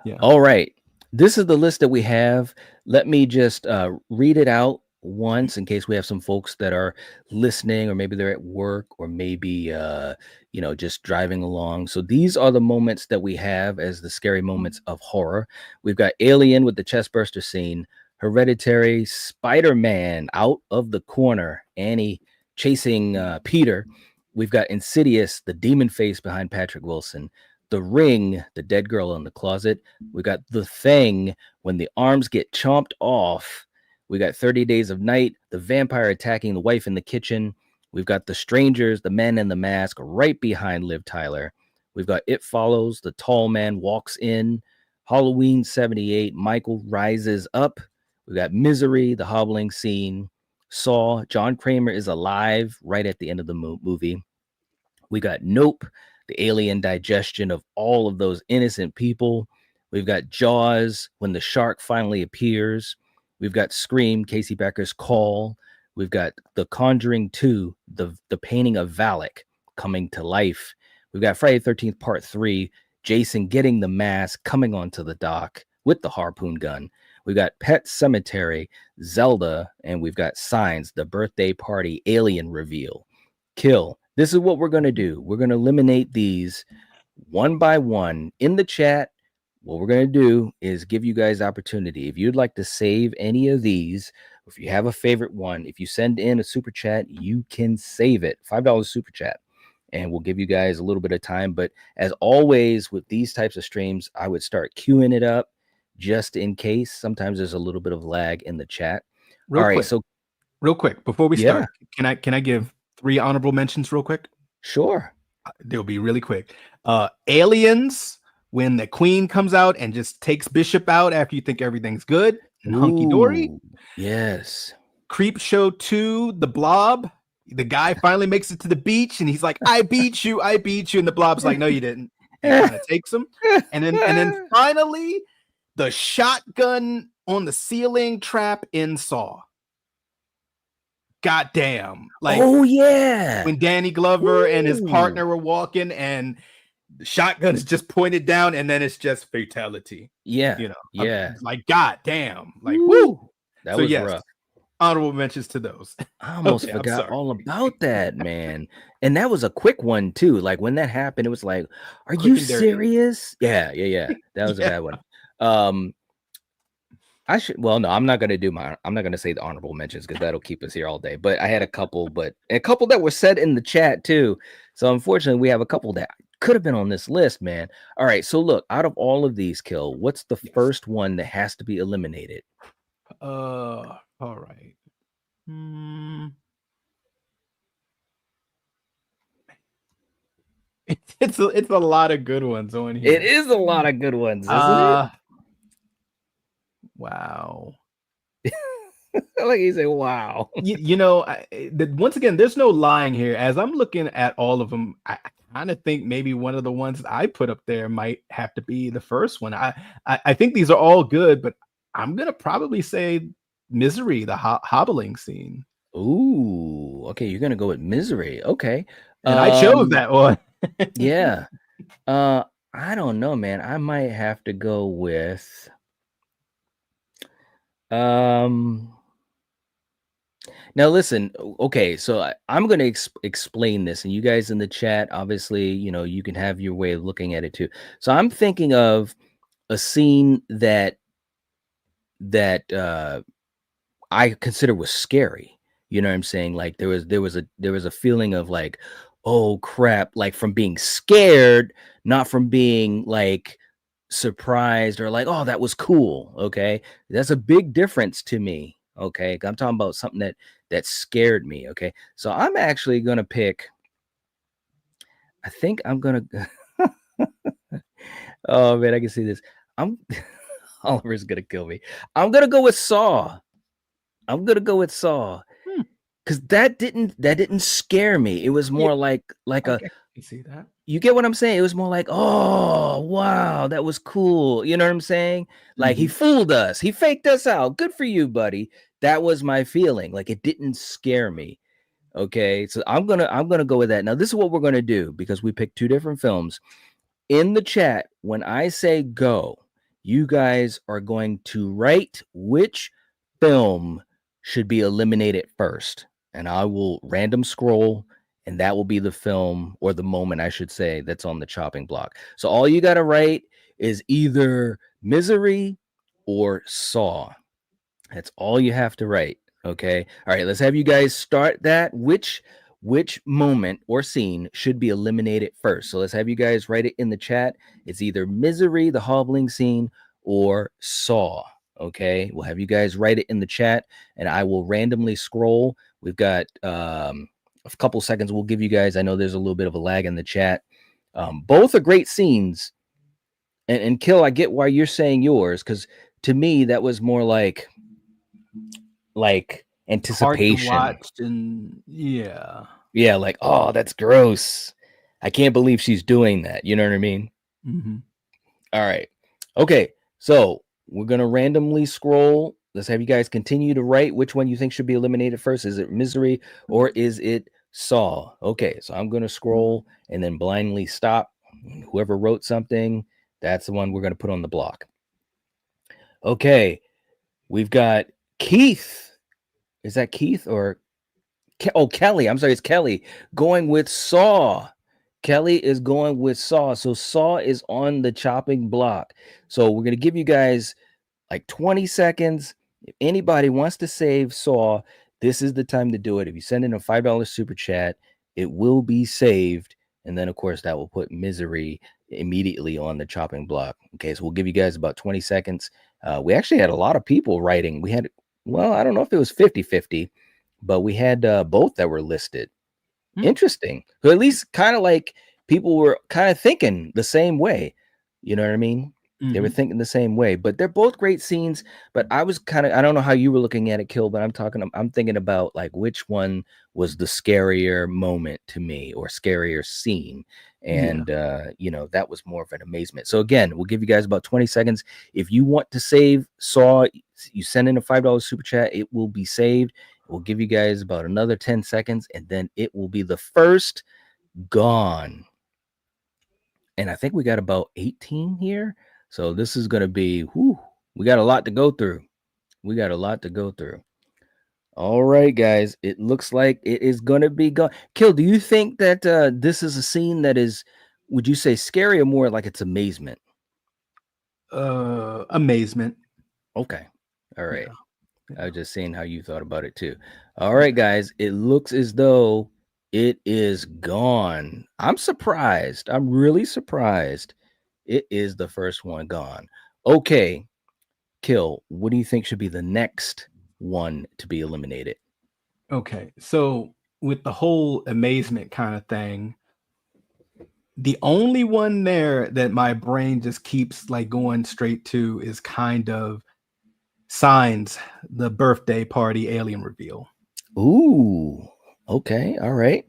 Yeah. All right. This is the list that we have. Let me just read it out once in case we have some folks that are listening, or maybe they're at work, or maybe just driving along. So these are the moments that we have as the scary moments of horror. We've got Alien with the chestburster scene, Hereditary, Spider-Man out of the corner, Annie chasing Peter. We've got Insidious, the demon face behind Patrick Wilson, The Ring, the dead girl in the closet. We got The Thing, when the arms get chomped off. We got 30 Days of Night, the vampire attacking the wife in the kitchen. We've got The Strangers, the man in the mask, right behind Liv Tyler. We've got It Follows, the tall man walks in. Halloween 78, Michael rises up. We got Misery, the hobbling scene. Saw, John Kramer is alive right at the end of the movie. We got Nope, the alien digestion of all of those innocent people. We've got Jaws, when the shark finally appears. We've got Scream, Casey Becker's Call. We've got The Conjuring 2, the painting of Valak coming to life. We've got Friday the 13th Part 3, Jason getting the mask, coming onto the dock with the harpoon gun. We've got Pet Cemetery, Zelda, and we've got Signs, the birthday party alien reveal. Kill. This is what we're going to do. We're going to eliminate these one by one in the chat. What we're going to do is give you guys opportunity. If you'd like to save any of these, if you have a favorite one, if you send in a super chat, you can save it. $5 super chat. And we'll give you guys a little bit of time. But as always, with these types of streams, I would start queuing it up just in case. Sometimes there's a little bit of lag in the chat. Real quick, before we start, can I give 3 honorable mentions real quick? Sure. They'll be really quick. Aliens, when the queen comes out and just takes Bishop out after you think everything's good and hunky-dory. Yes. Creep Show 2, The Blob. The guy finally makes it to the beach and he's like, I beat you. And the Blob's like, no, you didn't. And kind of takes him. And then finally, the shotgun on the ceiling trap in Saw. Goddamn. Like, oh, yeah. When Danny Glover and his partner were walking and the shotgun is just pointed down and then it's just fatality. Yeah. I'm like, God damn. Like, woo. That was rough. Honorable mentions to those. I almost forgot all about that, man. And that was a quick one too. Like when that happened, it was like, are you serious? Yeah. That was a bad one. I'm not gonna say the honorable mentions because that'll keep us here all day. But I had a couple that were said in the chat too. So unfortunately, we have a couple that could have been on this list, man. All right. So look, out of all of these, Kill, what's the first one that has to be eliminated? All right. It's a lot of good ones on here. It is a lot of good ones, isn't it? Wow. Like you say, wow. Once again, there's no lying here. As I'm looking at all of them, I kind of think maybe one of the ones I put up there might have to be the first one. I think these are all good, but I'm gonna probably say Misery, the hobbling scene. Ooh, okay, you're gonna go with Misery. Okay. And I chose that one. Yeah. I don't know, man. I might have to go with now listen, okay, so I'm going to explain this, and you guys in the chat, obviously, you can have your way of looking at it too. So I'm thinking of a scene that I consider was scary. You know what I'm saying? Like there was a feeling of like, oh crap, like from being scared, not from being like surprised or like, oh, that was cool. Okay. That's a big difference to me. Okay. I'm talking about something that scared me. Okay. So I'm actually gonna pick, I think I'm gonna oh man, I can see this. I'm Oliver's gonna kill me. I'm gonna go with Saw. I'm gonna go with Saw. Hmm. Because that didn't scare me. It was more like Okay, you see that? you get what I'm saying? It was more like, oh wow, that was cool. You know what I'm saying? Like he fooled us, he faked us out. Good for you, buddy. That was my feeling. Like it didn't scare me. Okay, so I'm gonna go with that. Now, this is what we're gonna do because we picked two different films. In the chat, when I say go, you guys are going to write which film should be eliminated first. And I will random scroll, and that will be the film or the moment, I should say, that's on the chopping block. So all you got to write is either Misery or Saw. That's all you have to write. Okay. All right. Let's have you guys start that. Which moment or scene should be eliminated first? So let's have you guys write it in the chat. It's either Misery, the hobbling scene, or Saw. Okay. We'll have you guys write it in the chat, and I will randomly scroll. We've got a couple seconds. We'll give you guys. I know there's a little bit of a lag in the chat. Both are great scenes. And Kill, I get why you're saying yours, because to me that was more like anticipation. Hard to watch and yeah, like, oh, that's gross. I can't believe she's doing that. You know what I mean? All right. Okay. So we're gonna randomly scroll. Let's have you guys continue to write which one you think should be eliminated first. Is it Misery or is it Saw? Okay, so I'm gonna scroll and then blindly stop. Whoever wrote something, that's the one we're gonna put on the block. Okay, we've got Keith. Is that Keith or Kelly? I'm sorry, it's Kelly going with Saw. Kelly is going with Saw. So Saw is on the chopping block. So we're going to give you guys like 20 seconds. If anybody wants to save Saw, this is the time to do it. If you send in a $5 super chat, it will be saved. And then, of course, that will put Misery immediately on the chopping block. Okay, so we'll give you guys about 20 seconds. We actually had a lot of people writing. We had, well, I don't know if it was 50-50, but we had both that were listed. Interesting. So at least kind of like people were kind of thinking the same way. You know what I mean? They were thinking the same way, but they're both great scenes. But I was kind of, I don't know how you were looking at it, Kill, but I'm thinking about like which one was the scarier moment to me or scarier scene. And, that was more of an amazement. So again, we'll give you guys about 20 seconds. If you want to save Saw, you send in a $5 super chat, it will be saved. We'll give you guys about another 10 seconds, and then it will be the first gone. And I think we got about 18 here. So this is going to be, we got a lot to go through. All right, guys. It looks like it is going to be gone. Kill, do you think that this is a scene that is, would you say scary or more like it's amazement? Amazement. Okay. All right. Yeah. I was just seeing how you thought about it too. All right, guys. It looks as though it is gone. I'm surprised. I'm really surprised. It is the first one gone. Okay. Kill, what do you think should be the next one to be eliminated? Okay. So with the whole amazement kind of thing, the only one there that my brain just keeps like going straight to is kind of Signs, the birthday party alien reveal. Ooh, okay, all right.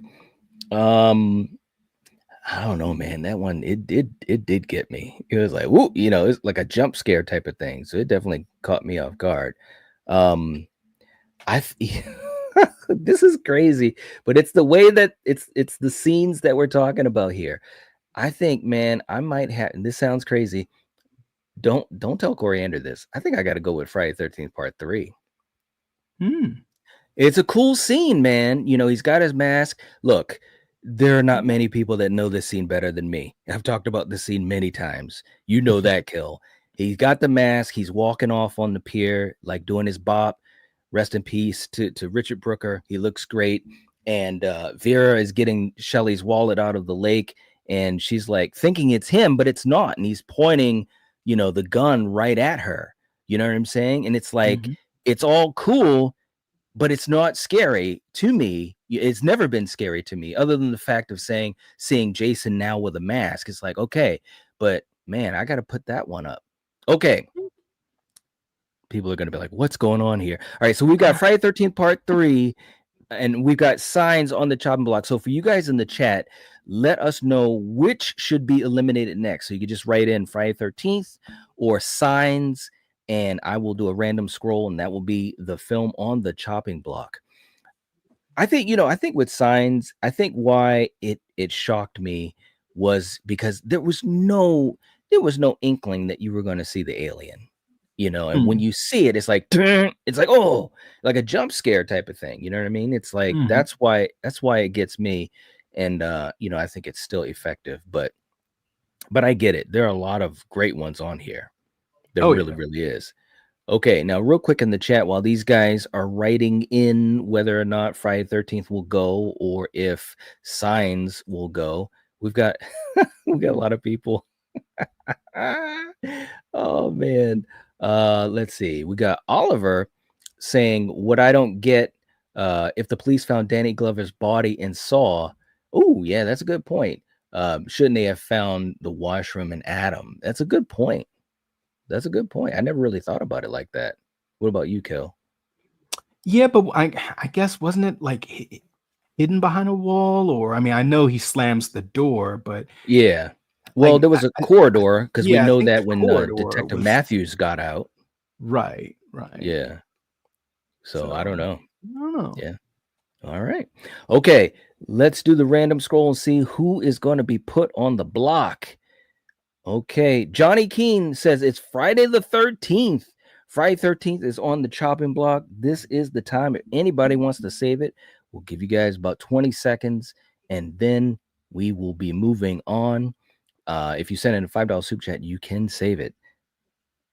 I don't know, man. That one, it did get me. It was like, whoop, it's like a jump scare type of thing. So it definitely caught me off guard. I this is crazy, but it's the way that it's the scenes that we're talking about here. I think, man, I might have. And this sounds crazy. Don't tell Coriander this. I think I got to go with Friday 13th Part 3. It's a cool scene, man. He's got his mask. Look, there are not many people that know this scene better than me. I've talked about this scene many times. You know that, Kill. He's got the mask. He's walking off on the pier, like doing his bop. Rest in peace to Richard Brooker. He looks great. And Vera is getting Shelly's wallet out of the lake. And she's like thinking it's him, but it's not. And he's pointing, the gun right at her. You know what I'm saying? And it's like, it's all cool, but it's not scary to me. It's never been scary to me, other than the fact of seeing Jason now with a mask. It's like, okay, but man, I got to put that one up. Okay. People are going to be like, what's going on here? All right. So we got Friday 13th Part 3, and we've got Signs on the chopping block. So for you guys in the chat, let us know which should be eliminated next. So you can just write in Friday 13th or Signs, and I will do a random scroll, and that will be the film on the chopping block. I think, I think with Signs, I think why it shocked me was because there was no inkling that you were going to see the alien, and when you see it, it's like, oh, like a jump scare type of thing. You know what I mean? It's like, that's why it gets me. And, I think it's still effective, but I get it. There are a lot of great ones on here. There really is. Okay, now real quick in the chat, while these guys are writing in whether or not Friday 13th will go or if Signs will go, we've got a lot of people. Oh man. Let's see. We got Oliver saying, what I don't get, if the police found Danny Glover's body in Saw. Oh, yeah, that's a good point. Shouldn't they have found the washroom and Adam? That's a good point. That's a good point. I never really thought about it like that. What about you, Kel? Yeah, but I guess, wasn't it like hidden behind a wall? Or, I mean, I know he slams the door, but yeah. Well, like, there was a corridor, because we I know think that the when Detective was Matthews got out. right. Yeah. So I don't know. I don't know. Yeah. All right. Okay. Let's do the random scroll and see who is going to be put on the block. Okay. Johnny Keene says it's Friday the 13th. Friday 13th is on the chopping block. This is the time. If anybody wants to save it, we'll give you guys about 20 seconds, and then we will be moving on. If you send in a $5 super chat, you can save it.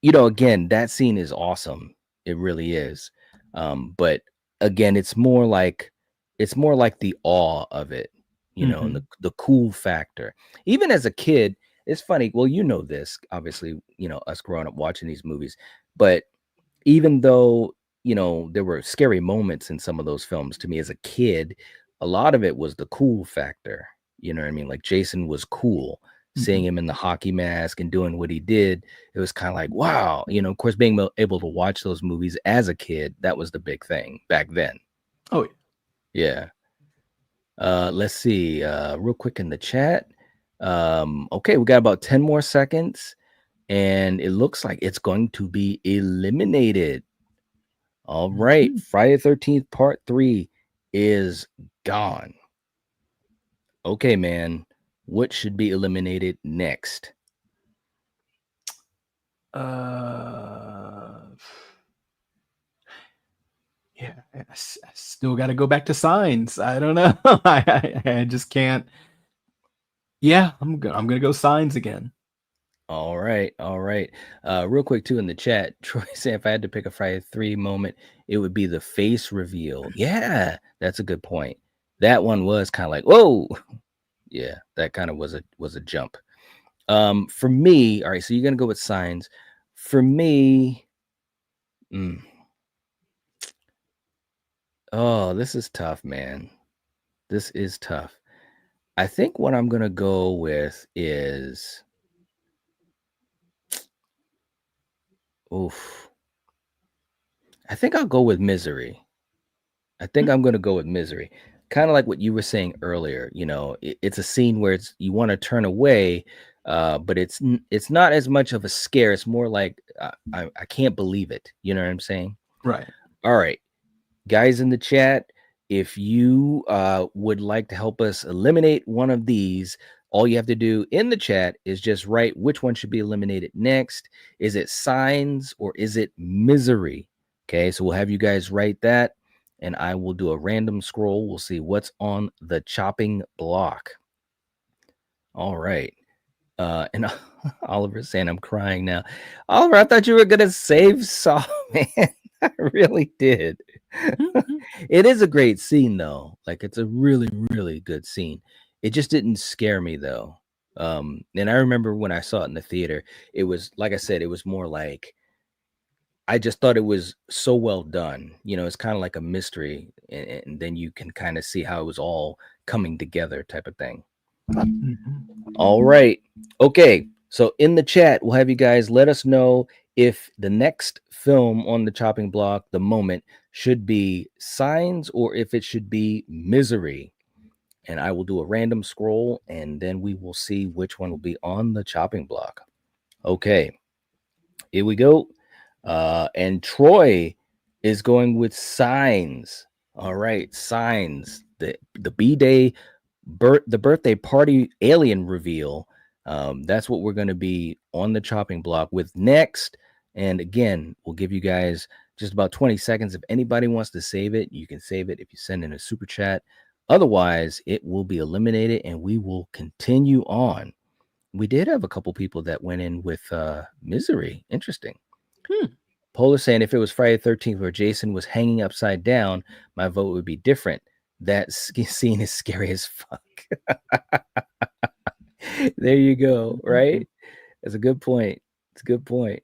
Again, that scene is awesome. It really is. But again, it's more like the awe of it, and the cool factor. Even as a kid, it's funny. Well, this, obviously, us growing up watching these movies, but even though, there were scary moments in some of those films, to me as a kid, a lot of it was the cool factor. You know what I mean? Like, Jason was cool. Seeing him in the hockey mask and doing what he did, it was kind of like, wow. Of course, being able to watch those movies as a kid, that was the big thing back then. Oh, yeah. Let's see. Real quick in the chat. Okay, we got about 10 more seconds, and it looks like it's going to be eliminated. All right. Friday 13th Part 3 is gone. Okay, man. What should be eliminated next? Yeah, I still got to go back to Signs. I don't know. I just can't. Yeah, I'm gonna go Signs again. All right. Real quick too in the chat, Troy said if I had to pick a Friday 3 moment, it would be the face reveal. Yeah, that's a good point. That one was kind of like, whoa. Yeah, that kind of was a jump. For me, all right, so you're gonna go with Signs. For me, oh, this is tough, man. This is tough. I think what I'm gonna go with is, I think I'll go with Misery. I think I'm gonna go with Misery. kind of like what you were saying earlier. You know, it's a scene where you want to turn away, but it's not as much of a scare. It's more like I can't believe it. You know what I'm saying? Right. All right, guys in the chat, if you would like to help us eliminate one of these, all you have to do in the chat is just write which one should be eliminated next. Is it Signs or is it Misery? Okay, so we'll have you guys write that, and I will do a random scroll. We'll see what's on the chopping block. All right. And Oliver saying, I'm crying now. Oliver, I thought you were going to save Saw, man. I really did. It is a great scene, though. Like, it's a really, really good scene. It just didn't scare me, though. And I remember when I saw it in the theater, it was, like I said, it was more like, I just thought it was so well done. You know, it's kind of like a mystery, and then you can kind of see how it was all coming together type of thing. All right. Okay. So in the chat, we'll have you guys let us know if the next film on the chopping block, The Moment, should be Signs or if it should be Misery. And I will do a random scroll, and then we will see which one will be on the chopping block. Okay. Here we go. And Troy is going with Signs. All right. Signs. The B-Day the birthday party alien reveal. That's what we're going to be on the chopping block with next. And again, we'll give you guys just about 20 seconds. If anybody wants to save it, you can save it if you send in a super chat. Otherwise, it will be eliminated and we will continue on. We did have a couple people that went in with Misery. Interesting. Polar saying if it was Friday the 13th where Jason was hanging upside down, my vote would be different. That scene is scary as fuck. There you go, right? That's a good point. It's a good point.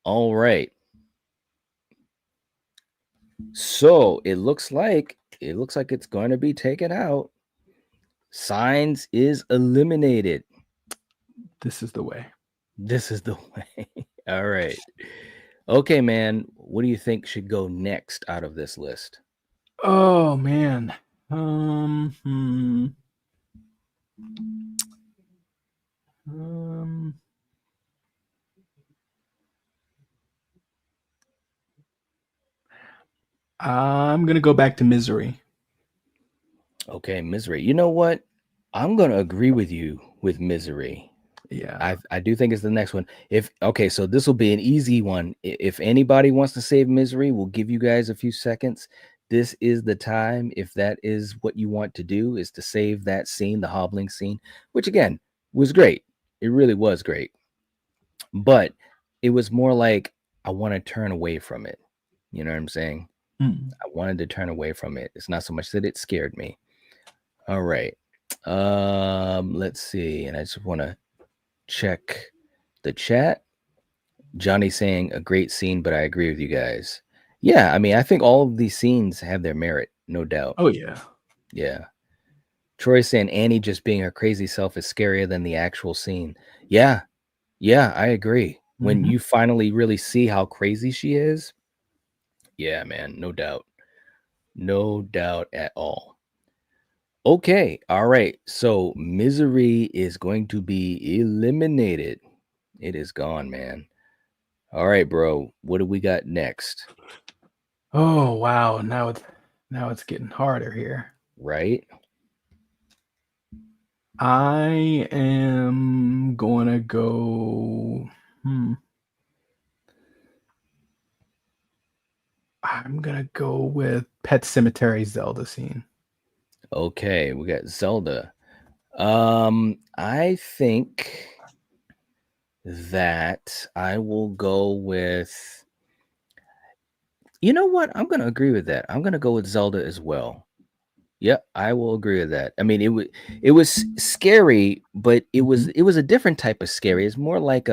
All right. So it looks like it's going to be taken out. Signs is eliminated. This is the way. This is the way. All right. Okay, man. What do you think should go next out of this list? Oh man. I'm gonna go back to Misery. Okay, Misery. You know what? I'm gonna agree with you with Misery. Yeah. I do think it's the next one. So this will be an easy one. If anybody wants to save Misery, we'll give you guys a few seconds. This is the time. If that is what you want to do, is to save that scene, the hobbling scene, which again was great. It really was great. But it was more like I want to turn away from it. You know what I'm saying? I wanted to turn away from it. It's not so much that it scared me. All right. Let's see. And I just want to check the chat. Johnny saying a great scene, but I agree with you guys. Yeah, I mean, I think all of these scenes have their merit, no doubt. Oh yeah. Yeah. Troy saying Annie just being her crazy self is scarier than the actual scene. Yeah. Yeah, I agree. When you finally really see how crazy she is. Yeah, man, no doubt. No doubt at all. Okay, all right. So Misery is going to be eliminated. It is gone, man. All right, bro. What do we got next? Oh wow. Now it's getting harder here. Right? I am gonna go. I'm gonna go with Pet Cemetery Zelda scene. Okay, we got Zelda. I think that I will go with. You know what? I'm gonna agree with that. I'm gonna go with Zelda as well. Yep, I will agree with that. I mean, it was scary, but it was a different type of scary. It's more like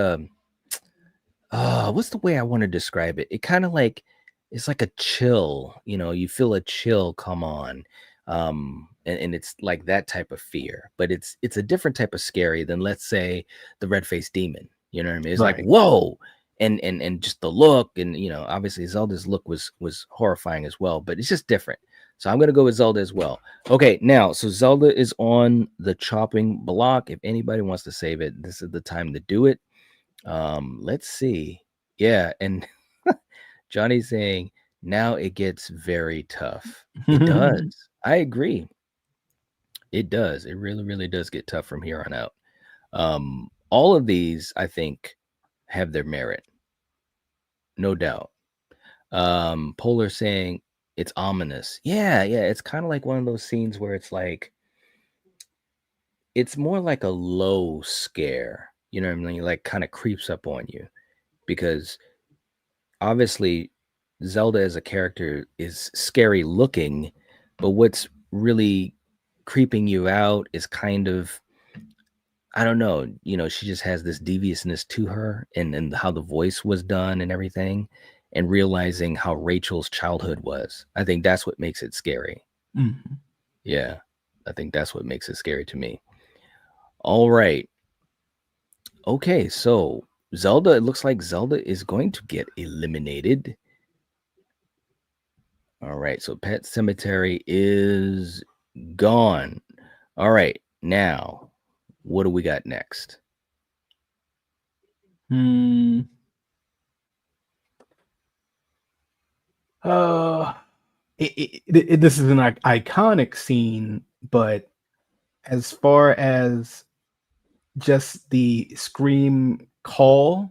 what's the way I want to describe it? It kind of like it's like a chill, you know, you feel a chill come on. And it's like that type of fear, but it's a different type of scary than, let's say, the red-faced demon. You know what I mean? It's like, whoa, and just the look, and you know, obviously Zelda's look was horrifying as well, but it's just different. So I'm going to go with Zelda as well. Okay, now, so Zelda is on the chopping block. If anybody wants to save it, this is the time to do it. Let's see. Yeah, and Johnny's saying, now it gets very tough. It does. I agree. It does. It really, really does get tough from here on out. All of these, I think, have their merit. No doubt. Polar saying it's ominous. Yeah, it's kind of like one of those scenes where it's like it's more like a low scare, you know what I mean? Like kind of creeps up on you, because obviously Zelda as a character is scary looking, but what's really creeping you out is kind of, I don't know, she just has this deviousness to her, and how the voice was done and everything, and realizing how Rachel's childhood was. I think that's what makes it scary. Mm-hmm. Yeah, I think that's what makes it scary to me. All right. Okay, so Zelda, it looks like Zelda is going to get eliminated. All right, so Pet Cemetery is gone. All right, now, what do we got next? This is an iconic scene, but as far as just the scream call,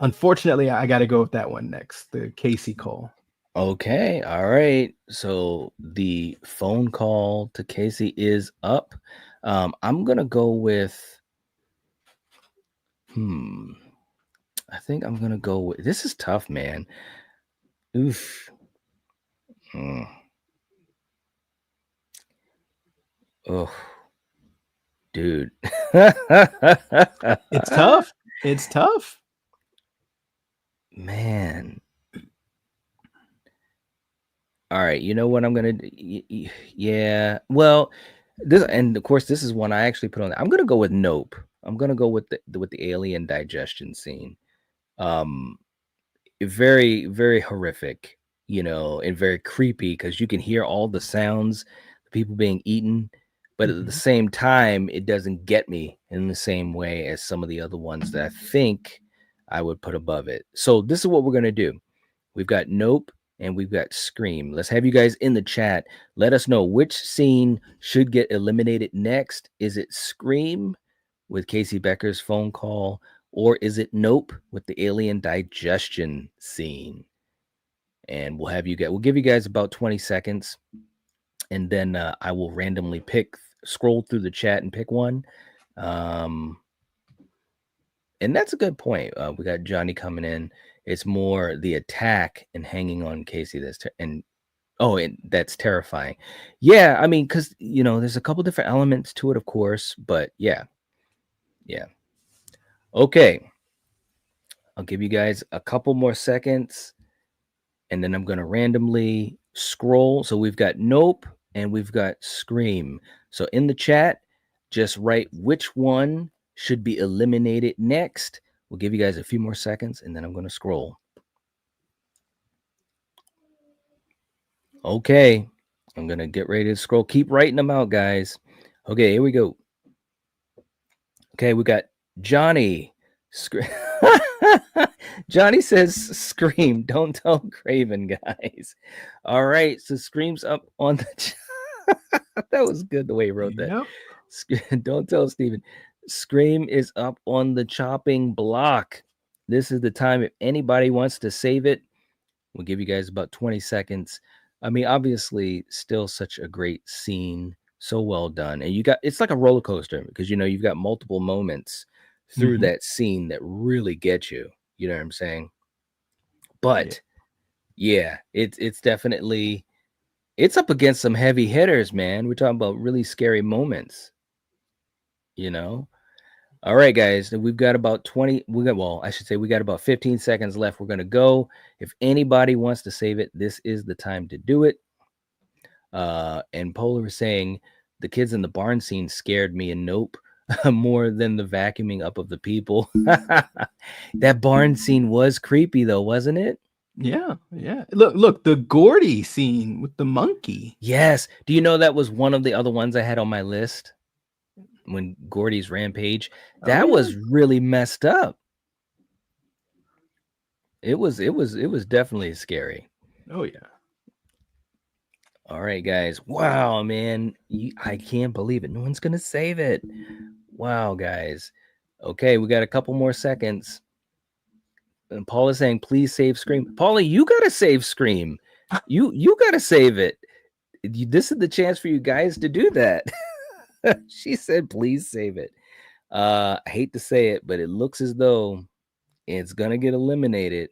unfortunately, I got to go with that one next, the Casey call. Okay, all right. So the phone call to Casey is up. I'm gonna go with. I think I'm gonna go with. This is tough, man. Oof. Oh, dude. It's tough. It's tough. Man. All right, you know what I'm gonna do? Yeah. Well, this, and of course this is one I actually put on. I'm gonna go with Nope. I'm gonna go with the alien digestion scene. Very, very horrific, and very creepy, because you can hear all the sounds, the people being eaten, but at the same time, it doesn't get me in the same way as some of the other ones that I think I would put above it. So this is what we're gonna do. We've got Nope and we've got Scream. Let's have you guys in the chat. Let us know which scene should get eliminated next. Is it Scream with Casey Becker's phone call, or is it Nope with the alien digestion scene? And we'll give you guys about 20 seconds, and then I will randomly scroll through the chat and pick one. And that's a good point. We got Johnny coming in. It's more the attack and hanging on Casey that's terrifying. Yeah, I mean, because there's a couple different elements to it, of course, but yeah. Okay, I'll give you guys a couple more seconds, and then I'm going to randomly scroll. So we've got Nope and we've got Scream. So in the chat, just write which one should be eliminated next. We'll give you guys a few more seconds, and then I'm going to scroll. Okay, I'm going to get ready to scroll. Keep writing them out, guys. Okay, here we go. Okay, we got Johnny. Johnny says Scream. Don't tell Craven, guys. All right, so Scream's up on the that was good the way he wrote that. Yep. Don't tell Steven. Scream is up on the chopping block. This is the time. If anybody wants to save it, we'll give you guys about 20 seconds. I mean, obviously, still such a great scene. So well done. And it's like a roller coaster, because, you've got multiple moments through that scene that really get you. You know what I'm saying? But yeah, it's definitely, it's up against some heavy hitters, man. We're talking about really scary moments. All right, guys, we got about 15 seconds left. We're going to go. If anybody wants to save it, this is the time to do it. And Polar was saying the kids in the barn scene scared me and Nope more than the vacuuming up of the people. That barn scene was creepy though, wasn't it? Yeah, yeah. Look, the Gordy scene with the monkey. Yes. Do you know that was one of the other ones I had on my list? When Gordy's rampage, Oh that yeah. was really messed up. It was definitely scary. Oh yeah. All right, guys. Wow, man. I can't believe it. No one's going to save it. Wow, guys. Okay, we got a couple more seconds. And Paul is saying, please save Scream. Paulie, you got to save Scream. You got to save it. This is the chance for you guys to do that. She said, please save it. I hate to say it, but it looks as though it's going to get eliminated.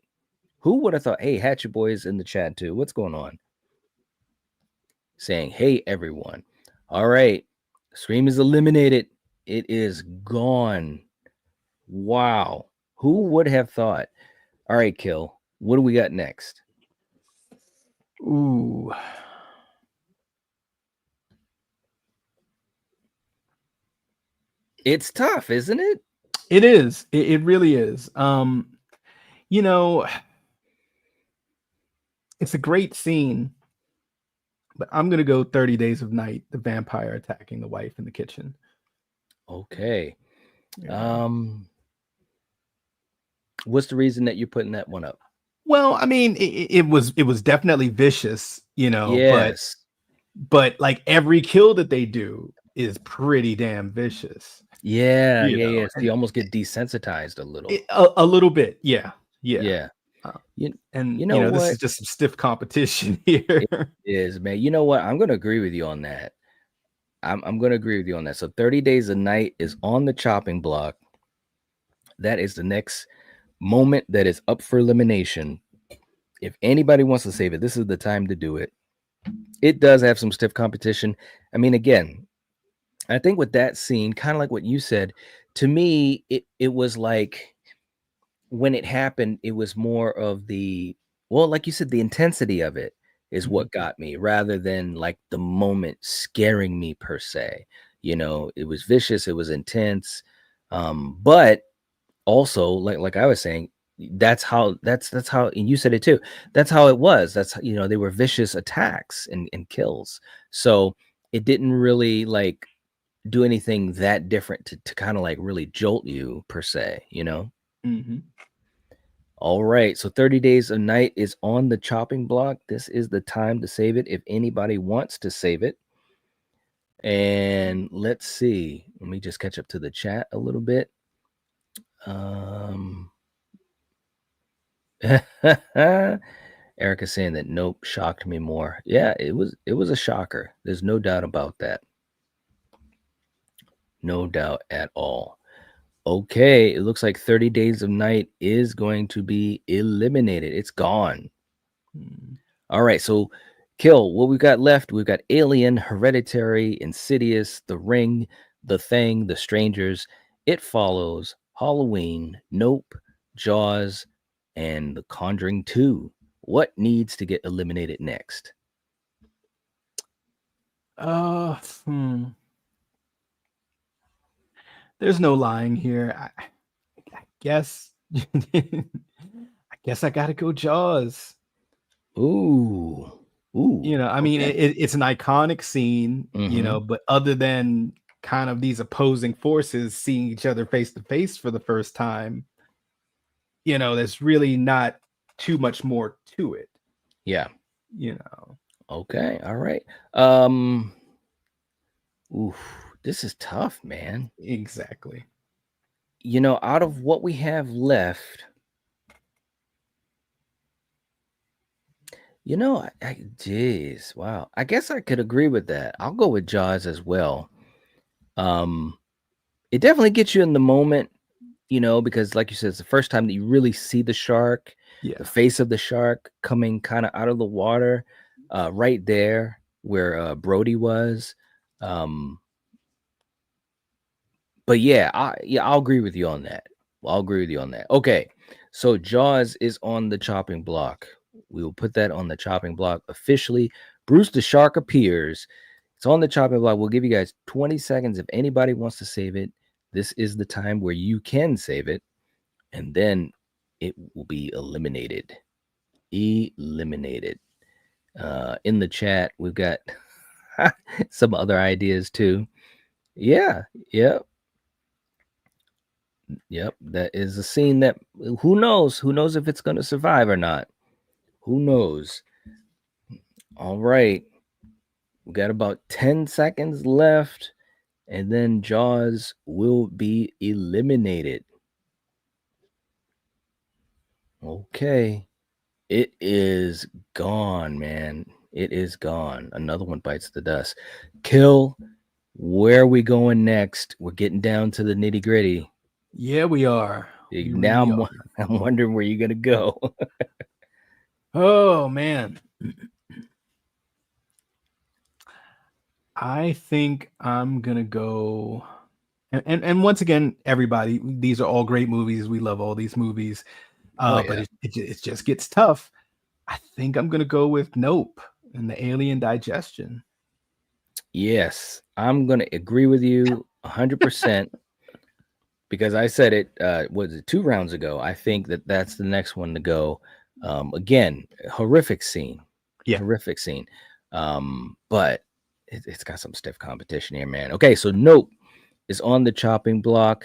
Who would have thought? Hey, Hatchet Boys in the chat too. What's going on? Saying, hey, everyone. All right. Scream is eliminated. It is gone. Wow. Who would have thought? All right, Kill. What do we got next? Ooh. It's tough, isn't it? It is. It really is. You know, it's a great scene, but I'm gonna go 30 Days of Night, the vampire attacking the wife in the kitchen. Okay. Yeah. What's the reason that you're putting that one up? Well, I mean, it was definitely vicious, you know, Yes. but like every kill that they do is pretty damn vicious. Yeah. You Yeah. know, Yeah. So you and almost get desensitized a little. a little bit. Yeah. Yeah. Yeah. And you know this what? is just some stiff competition here. It is, man. You know what? I'm going to agree with you on that. I'm going to agree with you on that. So 30 Days a Night is on the chopping block. That is the next moment that is up for elimination. If anybody wants to save it, this is the time to do it. It does have some stiff competition. I mean, again, I think with that scene, kind of like what you said, to me, it was like when it happened, it was more of the, well, like you said, the intensity of it is what got me rather than like the moment scaring me per se. You know, it was vicious, it was intense. But also, like I was saying, that's how, and you said it too. That's how it was. That's, you know, they were vicious attacks and kills. So it didn't really like do anything that different to kind of like really jolt you per se, you know? Mm-hmm. All right, so 30 Days a Night is on the chopping block. This is the time to save it if anybody wants to save it. And let's see. Let me just catch up to the chat a little bit. Erica's saying that nope, shocked me more. Yeah, it was a shocker. There's no doubt about that. No doubt at all. Okay, it looks like 30 Days of Night is going to be eliminated. It's gone. All right, so Kill, what we've got left, we've got Alien, Hereditary, Insidious, The Ring, The Thing, The Strangers, It Follows, Halloween, Nope, Jaws, and The Conjuring 2. What needs to get eliminated next? There's no lying here. I guess I guess I gotta go Jaws. Ooh. You know, I mean, it's an iconic scene, you know, but other than kind of these opposing forces seeing each other face to face for the first time, you know, there's really not too much more to it. Yeah. You know. Okay. All right. Oof, this is tough, man. Exactly. You know, out of what we have left, you know, geez, wow. I guess I could agree with that. I'll go with Jaws as well. It definitely gets you in the moment, you know, because like you said, it's the first time that you really see the shark, the face of the shark coming kind of out of the water, right there where Brody was. But yeah, I'll agree with you on that. I'll agree with you on that. Okay, so Jaws is on the chopping block. We will put that on the chopping block officially. Bruce the Shark appears. It's on the chopping block. We'll give you guys 20 seconds if anybody wants to save it. This is the time where you can save it, and then it will be eliminated. eliminated. In the chat, we've got some other ideas too. Yeah, yep. That is a scene that who knows if it's going to survive or not. Who knows? All right. We got about 10 seconds left, and then Jaws will be eliminated. Okay. It is gone, man. It is gone. Another one bites the dust. Kill, where are we going next? We're getting down to the nitty gritty. Yeah, we are. Now I'm wondering where you're going to go. Oh, man. I think I'm going to go. And once again, everybody, these are all great movies. We love all these movies. But it just gets tough. I think I'm going to go with Nope and the Alien Digestion. Yes, I'm going to agree with you 100% because I said it, was it 2 rounds ago? I think that's the next one to go. Again, horrific scene. Yeah. Horrific scene. But it's got some stiff competition here, man. Okay, so Nope is on the chopping block.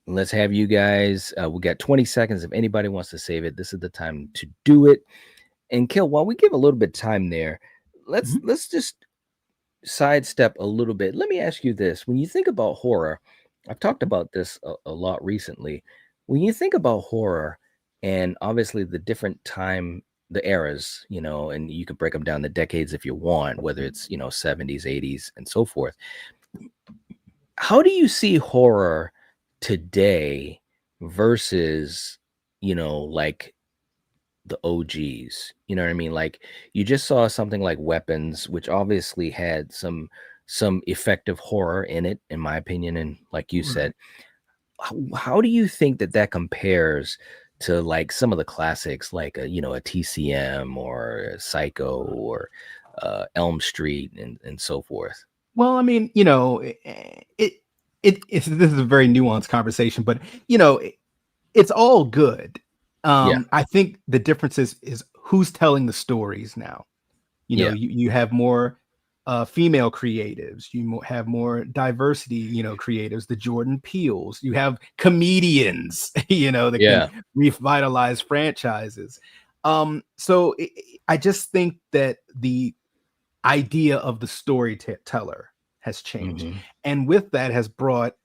Let's have you guys. We got 20 seconds. If anybody wants to save it, this is the time to do it. And Kill, while we give a little bit of time there, let's just sidestep a little bit. Let me ask you this. When you think about horror, I've talked about this a lot recently. When you think about horror and obviously the different time, the eras, and you can break them down the decades if you want, whether it's, 70s, 80s, and so forth. How do you see horror today versus, like the OGs? You know what I mean? Like you just saw something like Weapons, which obviously had some effective horror in it, in my opinion. And like you said, how do you think that compares to like some of the classics, like a TCM or Psycho or Elm Street and so forth? Well, I mean, this is a very nuanced conversation, but it's all good. I think the difference is who's telling the stories now. You have more female creatives, you have more diversity, creatives, the Jordan Peels, you have comedians, that can revitalize franchises. So I just think that the idea of the storyteller has changed, and with that has brought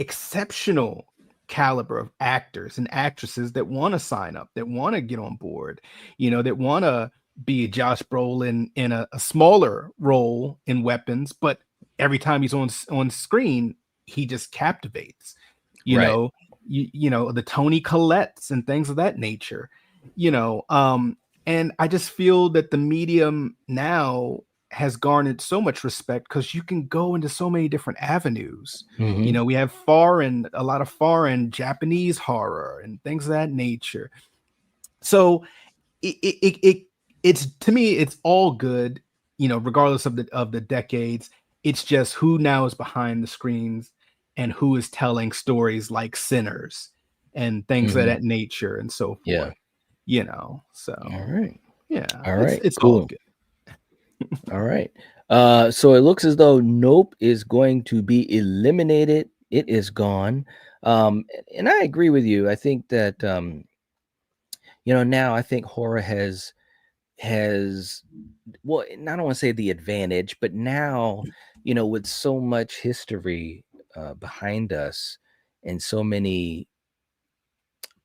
exceptional caliber of actors and actresses that want to sign up, that want to get on board, that want to be Josh Brolin in a smaller role in Weapons, but every time he's on screen, he just captivates. The Toni Collettes and things of that nature. And I just feel that the medium now has garnered so much respect because you can go into so many different avenues. We have a lot of foreign Japanese horror and things of that nature. So it's to me, it's all good, regardless of the decades. It's just who now is behind the screens and who is telling stories like Sinners and things of that nature and so forth. So all right. Yeah. All right. It's cool. all good. All right. So it looks as though Nope is going to be eliminated. It is gone. And I agree with you. I think that now I think horror has well, I don't want to say the advantage, but now, with so much history behind us and so many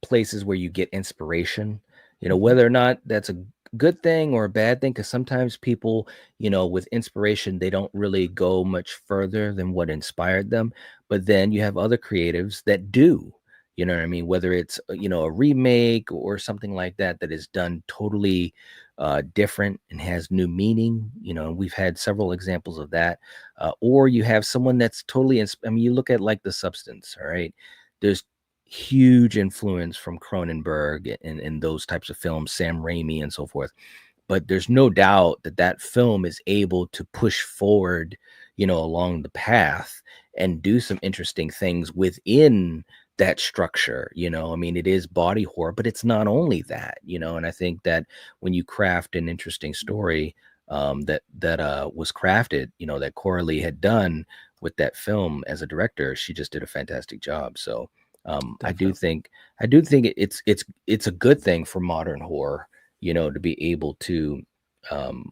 places where you get inspiration, whether or not that's a good thing or a bad thing, because sometimes people, with inspiration, they don't really go much further than what inspired them. But then you have other creatives that do, you know what I mean? Whether it's, a remake or something like that is done totally different and has new meaning, and we've had several examples of that. Or you have someone that's totally, you look at like The Substance, all right? There's huge influence from Cronenberg and those types of films, Sam Raimi and so forth. But there's no doubt that film is able to push forward, along the path and do some interesting things within that structure, you know. I mean, it is body horror, but it's not only that, you know. And I think that when you craft an interesting story, that was crafted, you know, that Coralie had done with that film as a director, she just did a fantastic job. So I do Definitely. think it's a good thing for modern horror, you know, to be able to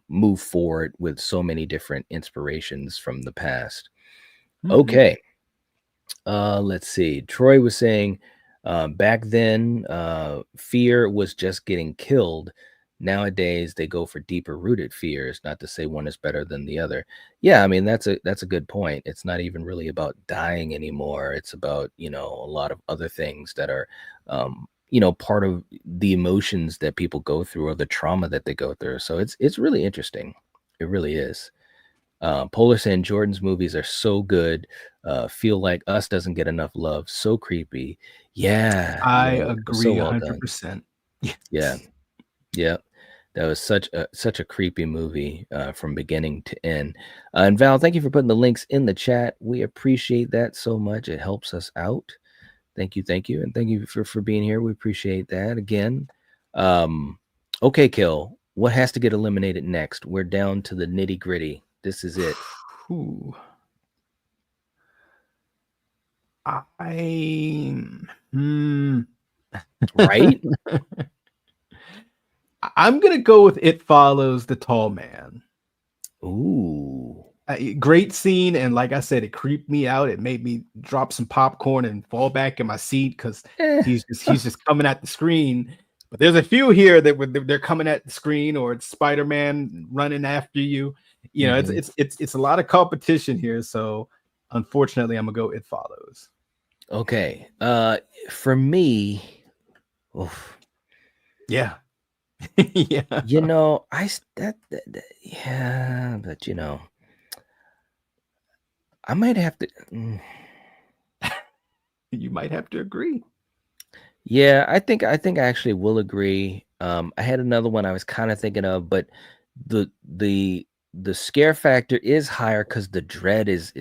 move forward with so many different inspirations from the past. Mhm. Okay. Let's see. Troy was saying back then, fear was just getting killed. Nowadays, they go for deeper rooted fears. Not to say one is better than the other. Yeah, I mean that's a good point. It's not even really about dying anymore. It's about, you know, a lot of other things that are, you know, part of the emotions that people go through or the trauma that they go through. So it's really interesting. It really is. Polar saying Jordan's movies are so good. Feel like Us doesn't get enough love. So creepy. Yeah, I you know, it was so agree well done. 100%. Yeah, yeah. That was such a creepy movie from beginning to end. And Val, thank you for putting the links in the chat. We appreciate that so much. It helps us out. Thank you, and thank you for being here. We appreciate that again. Okay, Kill. What has to get eliminated next? We're down to the nitty gritty. This is it. Ooh. I Right? I'm gonna go with It Follows the Tall Man. Ooh. Great scene, and like I said, it creeped me out. It made me drop some popcorn and fall back in my seat because Eh, he's just coming at the screen. But there's a few here that they're coming at the screen, or it's Spider-Man running after you. You know, mhm. it's a lot of competition here. So unfortunately, I'm gonna go It Follows. Okay. For me, oof, Yeah. Yeah. you know, yeah, but you know, I might have to. You might have to agree. Yeah, I think I actually will agree. I had another one I was kind of thinking of, but the the the scare factor is higher because the dread is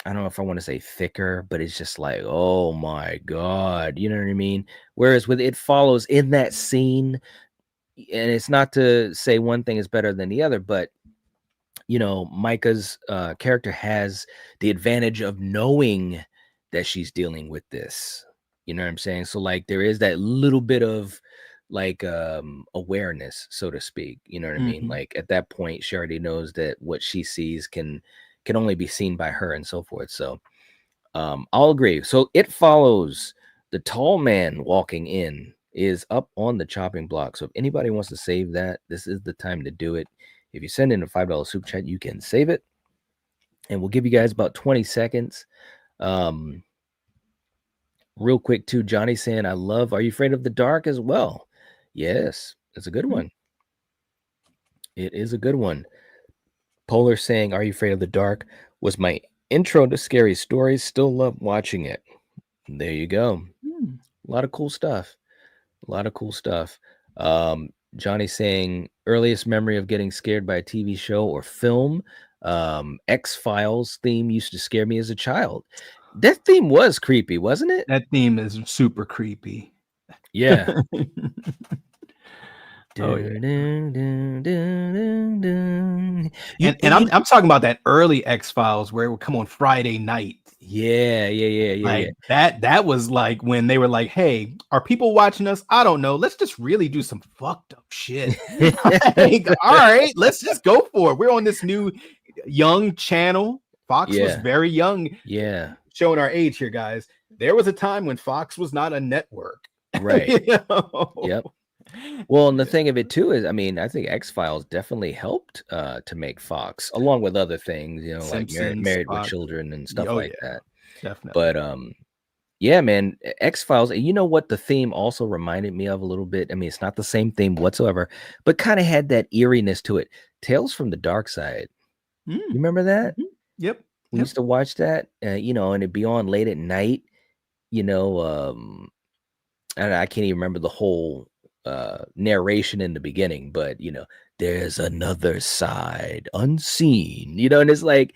I don't know if I want to say thicker, but it's just like, oh my God, you know what I mean? Whereas with It Follows in that scene, and it's not to say one thing is better than the other, but you know, Micah's character has the advantage of knowing that she's dealing with this. You know what I'm saying? So like there is that little bit of like awareness, so to speak. You know what I mean? Mhm. Like at that point, she already knows that what she sees can only be seen by her and so forth. So I'll agree. So It Follows the tall man walking in is up on the chopping block. So if anybody wants to save that, this is the time to do it. If you send in a $5 super chat, you can save it. And we'll give you guys about 20 seconds. Um, real quick, too, Johnny saying, I love Are You Afraid of the Dark as well? Yes, it's a good one. It is a good one. Polar saying, Are You Afraid of the Dark was my intro to scary stories. Still love watching it. There you go. Mm. A lot of cool stuff. A lot of cool stuff. Johnny saying earliest memory of getting scared by a TV show or film. X-Files theme used to scare me as a child. That theme was creepy, wasn't it? That theme is super creepy. Yeah. Oh yeah. Dun, dun, dun, dun, dun. And I'm talking about that early X-Files where it would come on Friday night. Yeah. Like that was like when they were like, "Hey, are people watching us? I don't know. Let's just really do some fucked up shit." Like, all right, let's just go for it. We're on this new young channel. Fox was Yeah. very young. Yeah. Showing our age here, guys. There was a time when Fox was not a network. Right. You know? Yep. Well, and the thing of it too is, I mean, I think X-Files definitely helped to make Fox, along with other things, you know, like Simpsons, Married with Fox. Children and stuff Oh like yeah, that. definitely. But yeah, man, X-Files, you know what the theme also reminded me of a little bit? I mean, it's not the same theme whatsoever, but kind of had that eeriness to it. Tales from the Dark Side. You remember that? Mhm. Yep. We used to watch that, you know, and it'd be on late at night, you know, and I can't even remember the whole narration in the beginning, but you know, there's another side unseen, you know, and it's like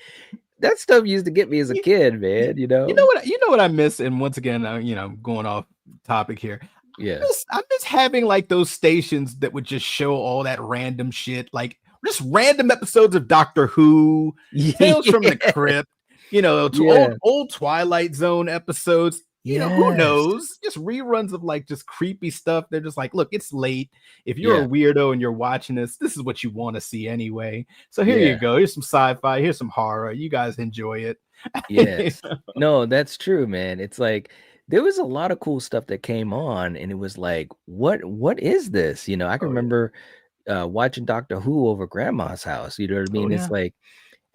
that stuff used to get me as a kid, man. You know what I miss, and once again, I'm going off topic here. Yeah. I miss having like those stations that would just show all that random shit, like just random episodes of Doctor Who, Tales from the Crypt, to old Twilight Zone episodes. Who knows? Just reruns of like just creepy stuff. They're just like, look, it's late. If you're a weirdo and you're watching this is what you want to see anyway. So here you go. Here's some sci-fi. Here's some horror. You guys enjoy it. Yes. No, that's true, man. It's like there was a lot of cool stuff that came on, and it was like, what is this? I can remember watching Doctor Who over grandma's house. You know what I mean? It's like,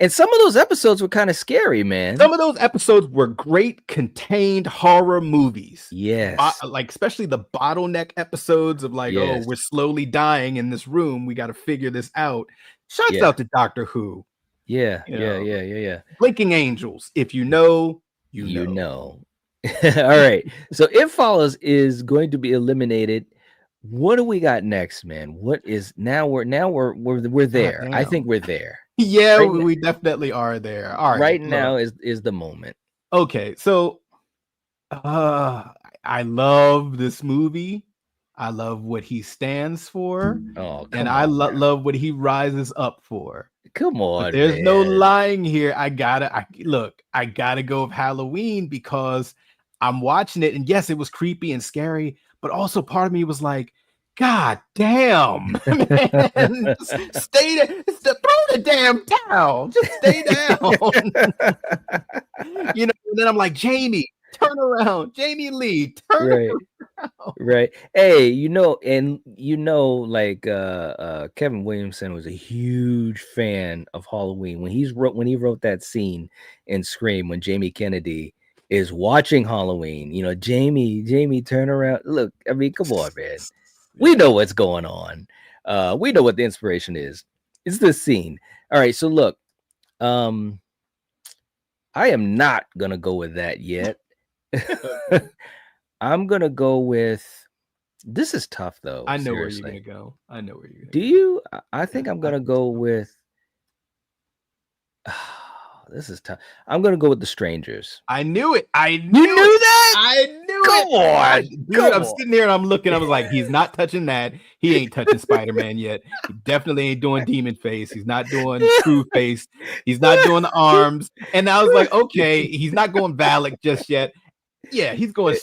and some of those episodes were kind of scary, man. Some of those episodes were great contained horror movies. Yes. Like especially the bottleneck episodes of like, oh, we're slowly dying in this room. We got to figure this out. Shouts out to Doctor Who. Yeah. Blinking Angels. If you know, you know. All right. So It Follows is going to be eliminated. What do we got next, man? What is now? We're there. I think we're there. Yeah, we definitely are there. All right. Right now is the moment. Okay, so I love this movie. I love what he stands for. And I love what he rises up for. Come on. But there's no lying here. I gotta go with Halloween because I'm watching it, and yes, it was creepy and scary, but also part of me was like, God damn, man. Just stay there. Throw the damn towel. Just stay down. And then I'm like, Jamie, turn around. Jamie Lee, turn around. Right. Hey, like Kevin Williamson was a huge fan of Halloween. When he wrote that scene in Scream when Jamie Kennedy is watching Halloween, Jamie, turn around. Look, I mean, come on, man. We know what's going on. We know what the inspiration is. It's this scene. All right, so look, I am not gonna go with that yet. I'm gonna go with. This is tough though. I know where you're gonna go. Do you? I think I'm gonna go with. This is tough. I'm gonna go with The Strangers. I knew it. You knew that? I knew it. Come on. Dude, I'm sitting there and I'm looking. I was like, he's not touching that. He ain't touching Spider-Man yet. He definitely ain't doing Demon Face. He's not doing Screw Face. He's not doing the arms. And I was like, okay, he's not going Valak just yet. Yeah, he's going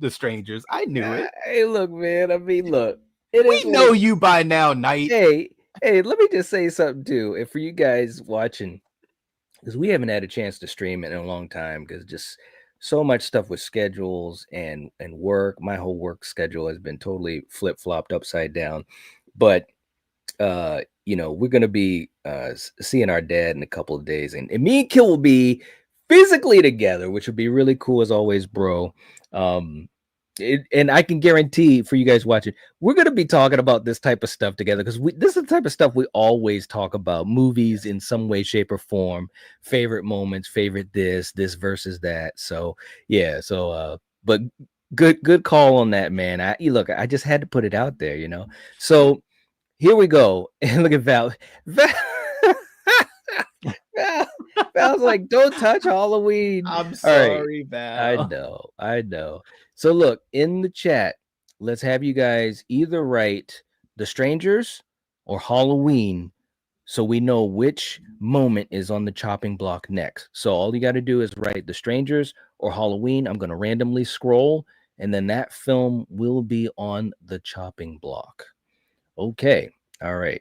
The Strangers. I knew it. Hey, look, man. I mean, look. We know you by now, Knight. Hey, let me just say something too. And for you guys watching, because we haven't had a chance to stream it in a long time because just so much stuff with schedules and work. My whole work schedule has been totally flip-flopped upside down. But we're gonna be seeing our dad in a couple of days, and me and Kill will be physically together, which would be really cool as always, bro. And I can guarantee for you guys watching, we're going to be talking about this type of stuff together because this is the type of stuff we always talk about. Movies in some way, shape, or form, favorite moments, favorite this versus that. So yeah, but good call on that, man. I just had to put it out there, So here we go. And look at Val. Val's like, don't touch Halloween. I'm sorry, Val. I know. So look, in the chat, let's have you guys either write The Strangers or Halloween so we know which moment is on the chopping block next. So all you got to do is write The Strangers or Halloween. I'm going to randomly scroll, and then that film will be on the chopping block. Okay. All right.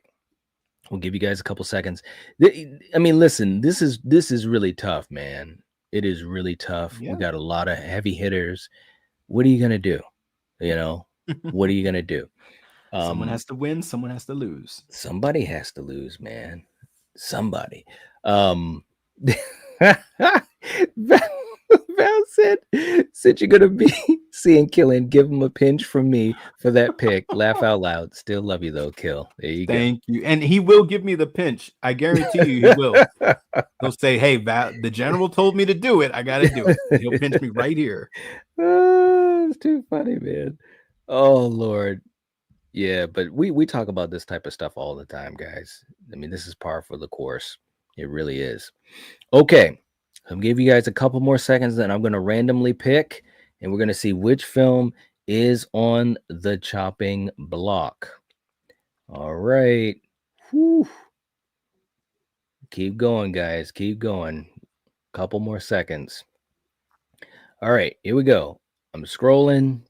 We'll give you guys a couple seconds. I mean, listen, this is really tough, man. It is really tough. Yeah. We got a lot of heavy hitters. What are you going to do? What are you going to do? Someone has to win. Someone has to lose. Somebody has to lose, man. Somebody. Val said, since you're going to be seeing Killing, give him a pinch from me for that pick. Laugh out loud. Still love you, though, Kill. There you go. Thank you. And he will give me the pinch. I guarantee you he will. He'll say, hey, Val, the general told me to do it. I got to do it. He'll pinch me right here. It's too funny, man. Oh, Lord. Yeah, but we talk about this type of stuff all the time, guys. I mean, this is par for the course. It really is. Okay. I'm gonna give you guys a couple more seconds, then I'm going to randomly pick, and we're going to see which film is on the chopping block. All right. Whew. Keep going, guys. Keep going. Couple more seconds. All right, here we go. I'm scrolling,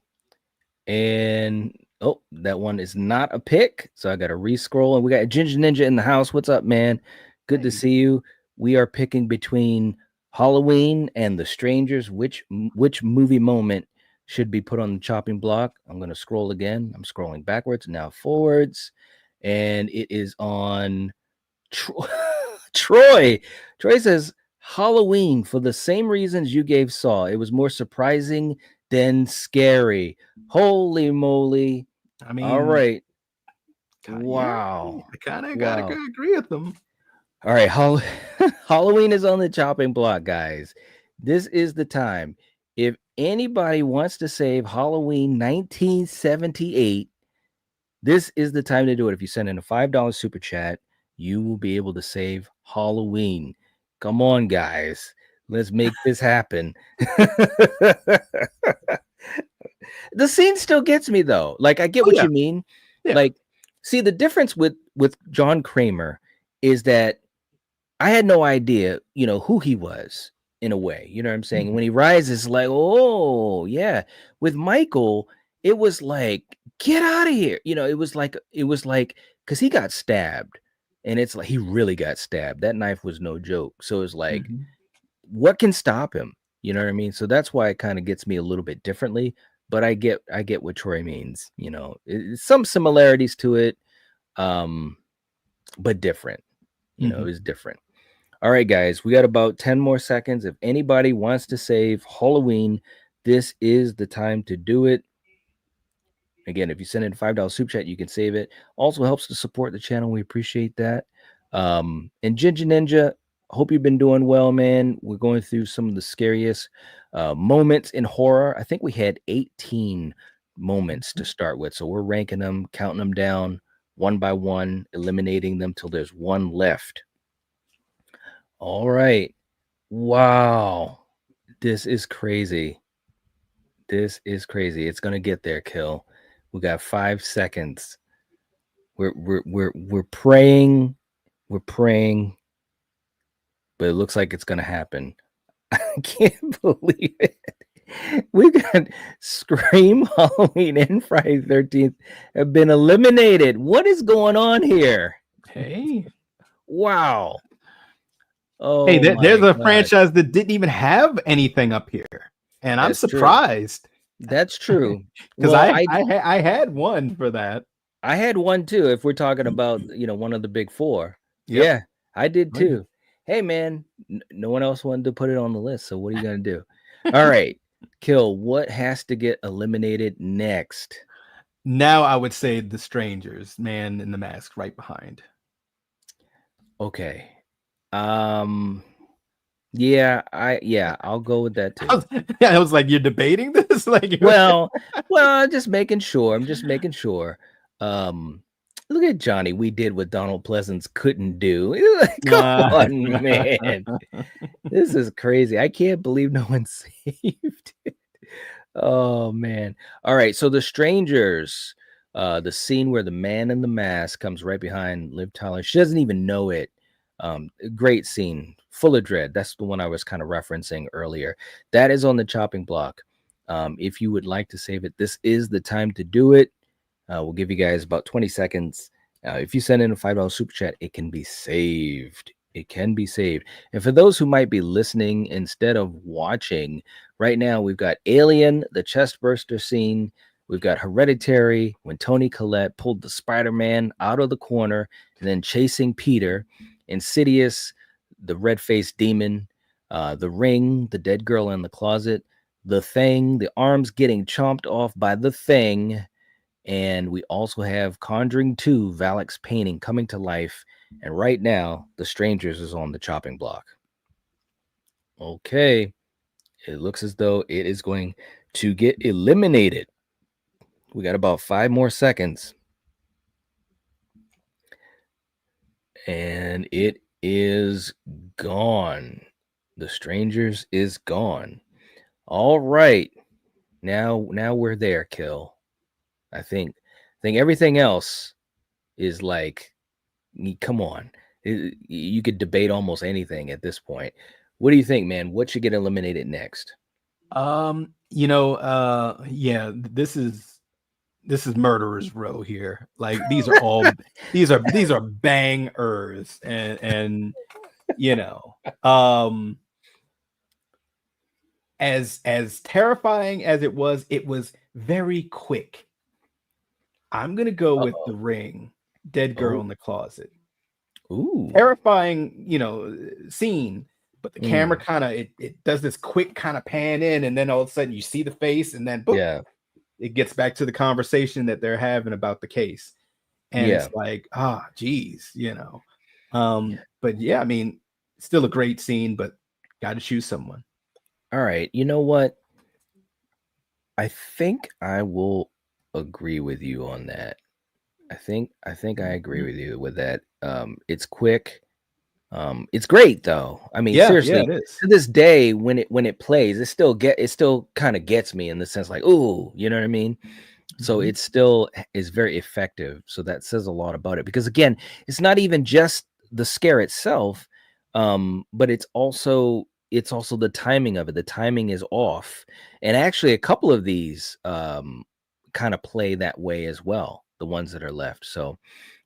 and oh, that one is not a pick, so I got to re-scroll. And we got Ginger Ninja in the house. What's up, man? Good to see you. We are picking between Halloween and The Strangers. Which movie moment should be put on the chopping block? I'm going to scroll again. I'm scrolling backwards, now forwards, and it is on Troy. Troy says Halloween for the same reasons you gave Saw. It was more surprising than scary. Holy moly. I mean, all right. Wow. I kind of gotta agree with them. All right. Halloween is on the chopping block, guys. This is the time. If anybody wants to save Halloween 1978, this is the time to do it. If you send in a $5 super chat, you will be able to save Halloween. Come on, guys. Let's make this happen. The scene still gets me, though. Like, I get what you mean. Yeah. Like, see, the difference with John Kramer is that I had no idea, who he was in a way. You know what I'm saying? Mm-hmm. When he rises, like, oh, yeah. With Michael, it was like, get out of here. It was like, because he got stabbed. And it's like he really got stabbed. That knife was no joke. So it's like, what can stop him? You know what I mean? So that's why it kind of gets me a little bit differently. But I get what Troy means. Some similarities to it, but different. It was different. All right, guys, we got about 10 more seconds. If anybody wants to save Halloween, this is the time to do it. Again, if you send in a $5 super chat, you can save it. Also helps to support the channel. We appreciate that. And Ginger Ninja, hope you've been doing well, man. We're going through some of the scariest moments in horror. I think we had 18 moments to start with. So we're ranking them, counting them down one by one, eliminating them till there's one left. All right. Wow. This is crazy. This is crazy. It's going to get there, Kill. We got 5 seconds. We're praying. We're praying. But it looks like it's gonna happen. I can't believe it. We got Scream, Halloween, and Friday the 13th have been eliminated. What is going on here? Hey. Wow. Oh, hey, there's a franchise that didn't even have anything up here. And I'm surprised. True. That's true. Because I had one for that. I had one too. If we're talking about, one of the big four. Yep. Yeah, I did too. Hey, man, no one else wanted to put it on the list. So what are you going to do? All right, Kill, what has to get eliminated next? Now I would say The Strangers, Man in the Mask right behind. Okay. Yeah, I'll go with that too. I was like, you're debating this? Like, well, I'm just making sure. Look at Johnny. We did what Donald Pleasance couldn't do. Come on, man. This is crazy. I can't believe no one saved it. Oh, man. All right. So The Strangers, the scene where the man in the mask comes right behind Liv Tyler. She doesn't even know it. Great scene, full of dread. That's the one I was kind of referencing earlier. That is on the chopping block. If you would like to save it, this is the time to do it. We'll give you guys about 20 seconds. If you send in a $5 super chat, it can be saved. It can be saved. And for those who might be listening instead of watching, right now we've got Alien, the chest burster scene. We've got Hereditary, when Toni Collette pulled the Spider-Man out of the corner and then chasing Peter. Insidious, the red-faced demon. The Ring, the dead girl in the closet. The Thing, the arms getting chomped off by the Thing. And we also have Conjuring 2, Valak's painting coming to life. And right now, The Strangers is on the chopping block. Okay. It looks as though it is going to get eliminated. We got about 5 more seconds. And it is gone. The Strangers is gone. All right. Now we're there, Kill. I think everything else is like, come on. You could debate almost anything at this point. What do you think, man? What should get eliminated next? Yeah, this is murderer's row here. Like these are all these are bangers, and as terrifying as it was very quick. I'm gonna go with The Ring, Dead Girl in the Closet. Ooh, Terrifying, scene, but the camera kind of it does this quick kind of pan in, and then all of a sudden you see the face, and then boom, yeah, it gets back to the conversation that they're having about the case, and it's like, geez, But yeah, I mean, still a great scene, but got to choose someone. All right, you know what? I think I will agree with you on that. I think I agree with you with that. It's quick. It's great though. I mean, seriously, it is. to this day, when it plays, it still kind of gets me in the sense like, ooh, you know what I mean? So it still is very effective. So that says a lot about it, because again, it's not even just the scare itself, but it's also the timing of it. The timing is off, and actually a couple of these kind of play that way as well, the ones that are left. So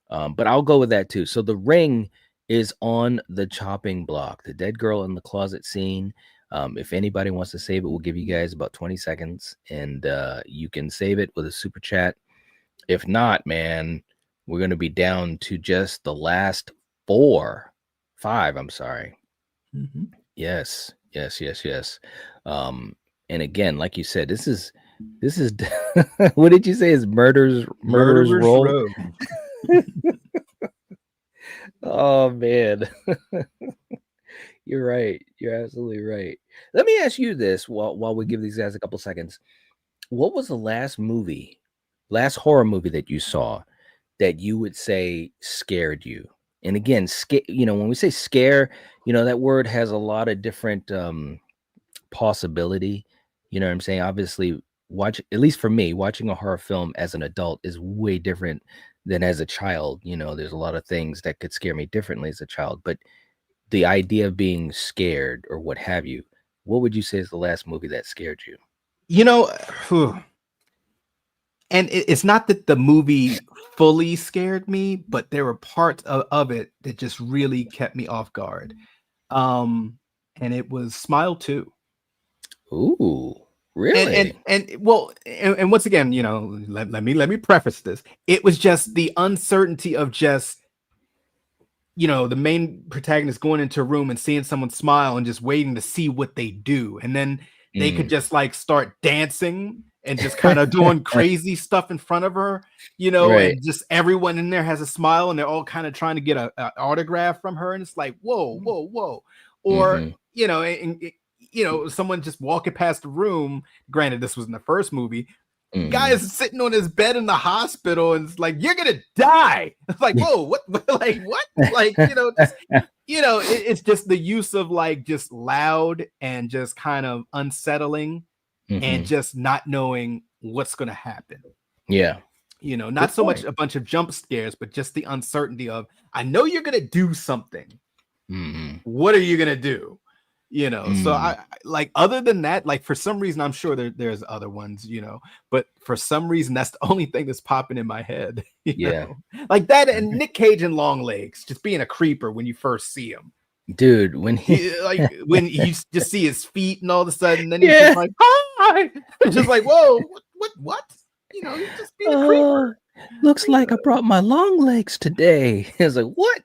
but I'll go with that too. So The Ring is on the chopping block. The Dead Girl in the Closet scene. If anybody wants to save it, we'll give you guys about 20 seconds, and you can save it with a super chat. If not, man, we're going to be down to just the last five. I'm sorry. Yes. And again, like you said, this is what did you say is murderer's row? Oh man. You're right. You're absolutely right. Let me ask you this while we give these guys a couple seconds. What was the last horror movie that you saw that you would say scared you? And again, when we say scare, that word has a lot of different possibility. You know what I'm saying? Obviously, at least for me, watching a horror film as an adult is way different than as a child. There's a lot of things that could scare me differently as a child, but the idea of being scared or what have you, what would you say is the last movie that scared you? And it's not that the movie fully scared me, but there were parts of it that just really kept me off guard. And it was Smile 2. Ooh, really? And once again, let me preface this. It was just the uncertainty of just, the main protagonist going into a room and seeing someone smile and just waiting to see what they do. And then they could just like start dancing and just kind of doing crazy stuff in front of her, Right. and just everyone in there has a smile and they're all kind of trying to get an autograph from her. And it's like, whoa. Or, someone just walking past the room. Granted, this was in the first movie. Guy is sitting on his bed in the hospital and it's like, you're gonna die. It's like, whoa, what? Like what? Like, it's just the use of like just loud and just kind of unsettling and just not knowing what's gonna happen. Yeah. Not so much a bunch of jump scares, but just the uncertainty of, I know you're gonna do something. What are you gonna do? So I like, other than that, like for some reason, I'm sure there's other ones, but for some reason, that's the only thing that's popping in my head. You know? Like that, and Nick Cage and Long Legs just being a creeper when you first see him. Dude, when when you just see his feet and all of a sudden, then he's just like, hi, it's just like, whoa, what? He's just being a creeper. Looks like I brought my long legs today. It's like, what?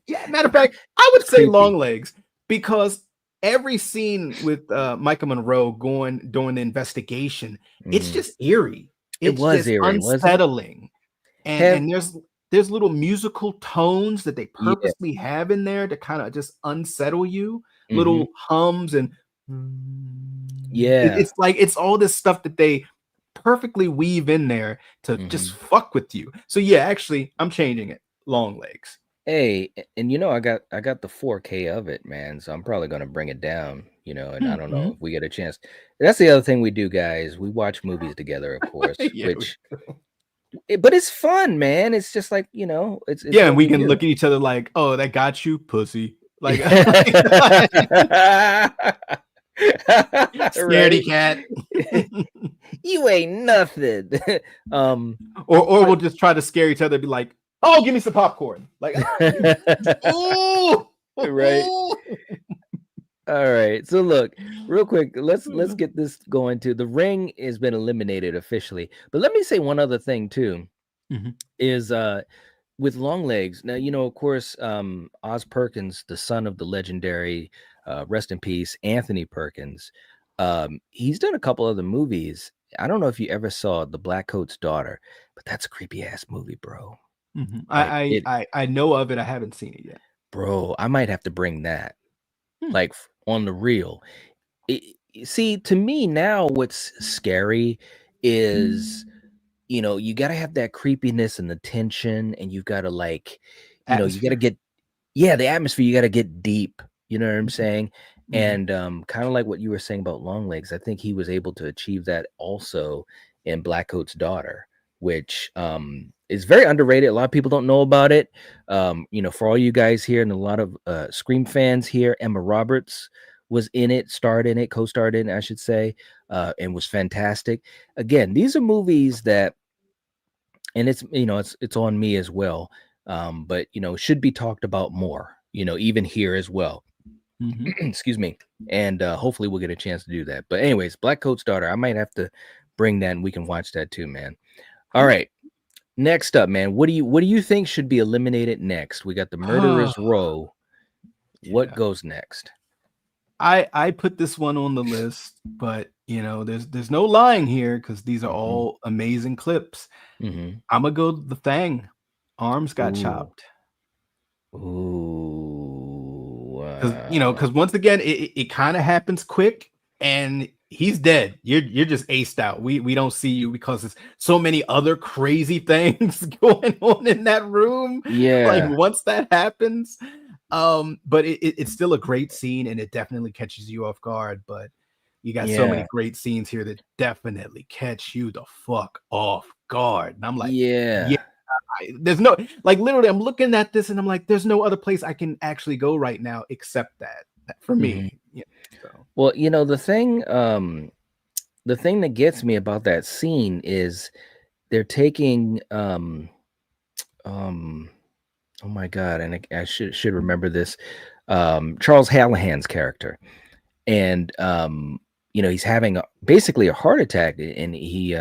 Yeah, matter of fact, I would say Long Legs, because every scene with Micah Monroe doing the investigation, it's just eerie. It's just eerie, unsettling. And there's little musical tones that they purposely have in there to kind of just unsettle you. Little hums and it's like, it's all this stuff that they perfectly weave in there to just fuck with you. So yeah, actually, I'm changing it. Long Legs. Hey, and I got the 4K of it, man. So I'm probably gonna bring it down, and I don't know Mm-hmm. if we get a chance. That's the other thing we do, guys. We watch movies together, of course, Yeah, but it's fun, man. It's just like, it's yeah, and what we we can do. look at each other like, oh, that got you, pussy. Like, scaredy Right? cat. You ain't nothing. um Or but we'll just try to scare each other, be like, oh, give me some popcorn. Like, ooh. right. All right. So look, real quick, let's get this going too. The Ring has been eliminated officially. But let me say one other thing too Mhm. is with long legs. Now, of course, Oz Perkins, the son of the legendary rest in peace, Anthony Perkins. He's done a couple other movies. I don't know if you ever saw The Black Coat's Daughter, but that's a creepy ass movie, bro. Mhm. Like it, I know of it. I haven't seen it yet. bro. I might have to bring that, Hmm. like on the real. See, to me now, what's scary is, you got to have that creepiness and the tension, and you got to you got to Atmosphere. get, yeah, the atmosphere. You got to get deep. You know what I'm saying? Mhm. And kind of like what you were saying about Longlegs, I think he was able to achieve that also in Blackcoat's Daughter, which is very underrated. A lot of people don't know about it. For all you guys here and a lot of Scream fans here, Emma Roberts was in it, starred in it, co-starred in it, I should say, and was fantastic. Again, these are movies that, and it's on me as well, but should be talked about more, even here as well. Mhm. Excuse me. And hopefully we'll get a chance to do that. But anyways, Black Coat's Daughter, I might have to bring that and we can watch that too, man. All right. Next up, man, what do you think should be eliminated next? We got the Murderer's Row. What Yeah. goes next? I put this one on the list, but there's no lying here because these are all amazing clips. Mm-hmm. I'm gonna go the Thing. Arms got Ooh. chopped. Ooh. Because once again, it kind of happens quick, and he's dead. You're just aced out. We don't see you because there's so many other crazy things going on in that room. Like Yeah. once that happens, but it's still a great scene, and it definitely catches you off guard. But you got so many Yeah. great scenes here that definitely catch you the fuck off guard. And I'm like, Yeah. yeah, there's no, like, literally, I'm looking at this and I'm like, there's no other place I can actually go right now except that for Mhm. me. Yeah. So. Well, the thing that gets me about that scene is they're taking oh my god, and I should remember this, Charles Hallahan's character, and he's having basically a heart attack, and he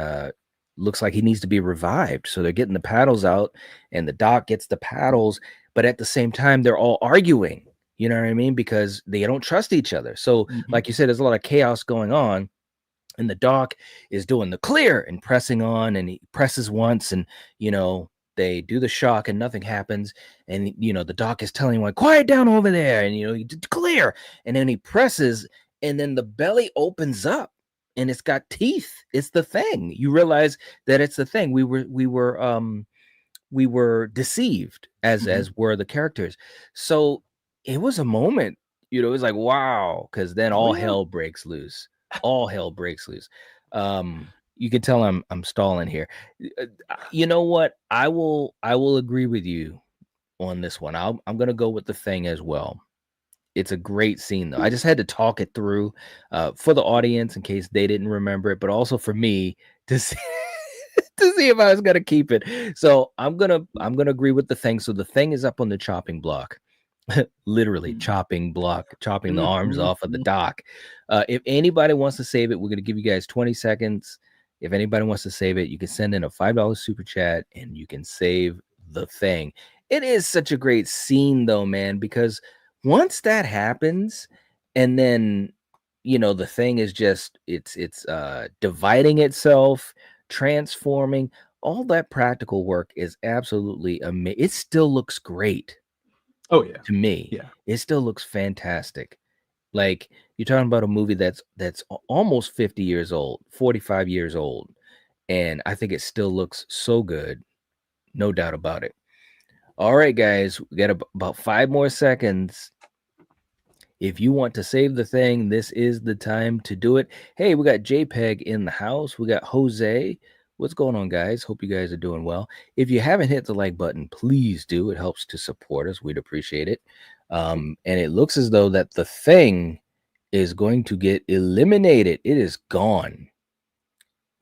looks like he needs to be revived. So they're getting the paddles out, and the doc gets the paddles, but at the same time they're all arguing. You know what I mean? Because they don't trust each other. So, Mhm. like you said, there's a lot of chaos going on. And the doc is doing the clear and pressing on, and he presses once, and they do the shock and nothing happens. And the doc is telling him, like, quiet down over there, and he did clear, and then he presses, and then the belly opens up and it's got teeth. It's the Thing. You realize that it's the Thing. We were deceived, as were the characters. So it was a moment, it was like, wow, because then Oh all yeah. hell breaks loose. All hell breaks loose. You can tell I'm stalling here. You know what? I will agree with you on this one. I'm gonna go with the Thing as well. It's a great scene though. I just had to talk it through for the audience in case they didn't remember it, but also for me to see to see if I was gonna keep it. So I'm gonna agree with the Thing. So the Thing is up on the chopping block. Literally chopping the arms off of the dock. If anybody wants to save it, we're gonna give you guys 20 seconds. If anybody wants to save it, you can send in a $5 super chat and you can save the Thing. It is such a great scene though, man, because once that happens, and then the Thing is just it's dividing itself, transforming. All that practical work is absolutely amazing. It still looks great Oh yeah. to me. Yeah. It still looks fantastic. Like, you're talking about a movie that's almost 50 years old, 45 years old, and I think it still looks so good. No doubt about it. All right, guys, we got about 5 more seconds. If you want to save the thing, this is the time to do it. Hey, we got JPEG in the house. We got Jose. What's going on, guys? Hope you guys are doing well. If you haven't hit the like button, please do. It helps to support us. We'd appreciate it. And it looks as though that the thing is going to get eliminated. It is gone.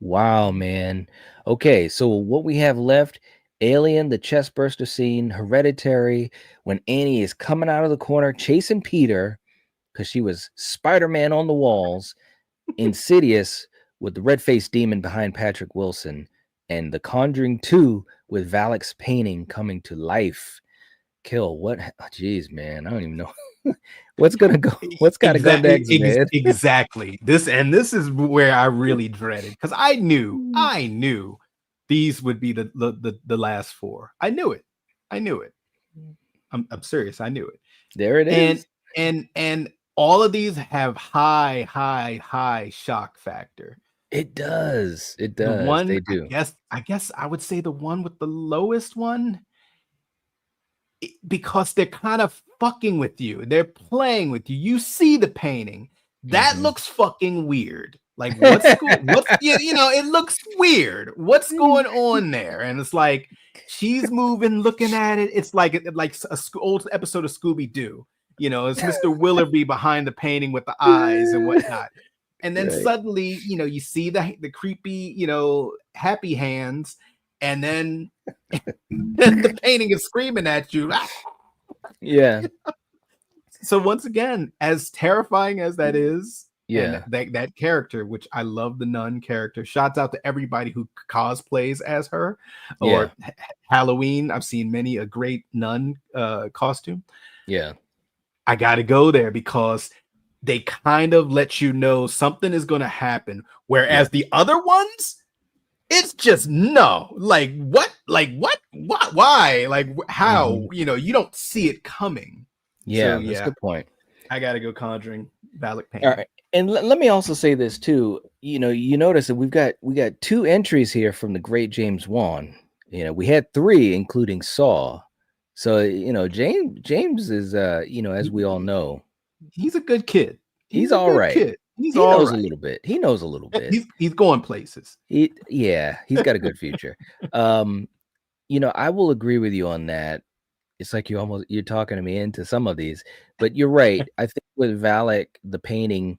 Wow, man. Okay, so what we have left, Alien, the chest burster scene, Hereditary, when Annie is coming out of the corner chasing Peter because she was Spider-Man on the walls, Insidious with the red-faced demon behind Patrick Wilson, and The Conjuring 2 with Valak's painting coming to life. Kill, what? Jeez, man, I don't even know. What's gonna go? What's gotta go next, man? Exactly. This is where I really dreaded, because I knew these would be the last 4. I knew it. I'm serious. I knew it. There it is. And all of these have high shock factor. It does. It The does. one, They do. I guess I would say the one with the lowest one, because they're kind of fucking with you. They're playing with you. You see the painting. That looks fucking weird. Like what's it looks weird. What's going on there? And it's like she's moving, looking at it. It's like a old episode of Scooby-Doo. It's Mr. Willoughby behind the painting with the eyes and whatnot. And then suddenly, you see the creepy, happy hands, and then the painting is screaming at you. Yeah. So once again, as terrifying as that is, Yeah. that character, which I love, the nun character. Shouts out to everybody who cosplays as her, or Halloween. I've seen many a great nun costume. Yeah. I got to go there because they kind of let you know something is going to happen. Whereas the other ones, it's just no. Like what? Why? Like how? You don't see it coming. Yeah, that's a good point. I got to go Conjuring, Valak Pain. All right. And let me also say this too. You notice that we got 2 entries here from the great James Wan. We had 3, including Saw. So James is as we all know, he's a good kid. He's all right. Kid. He knows a little bit. He knows a little bit. He's going places. He's got a good future. I will agree with you on that. It's like you're talking to me into some of these, but you're right. I think with Valak, the painting,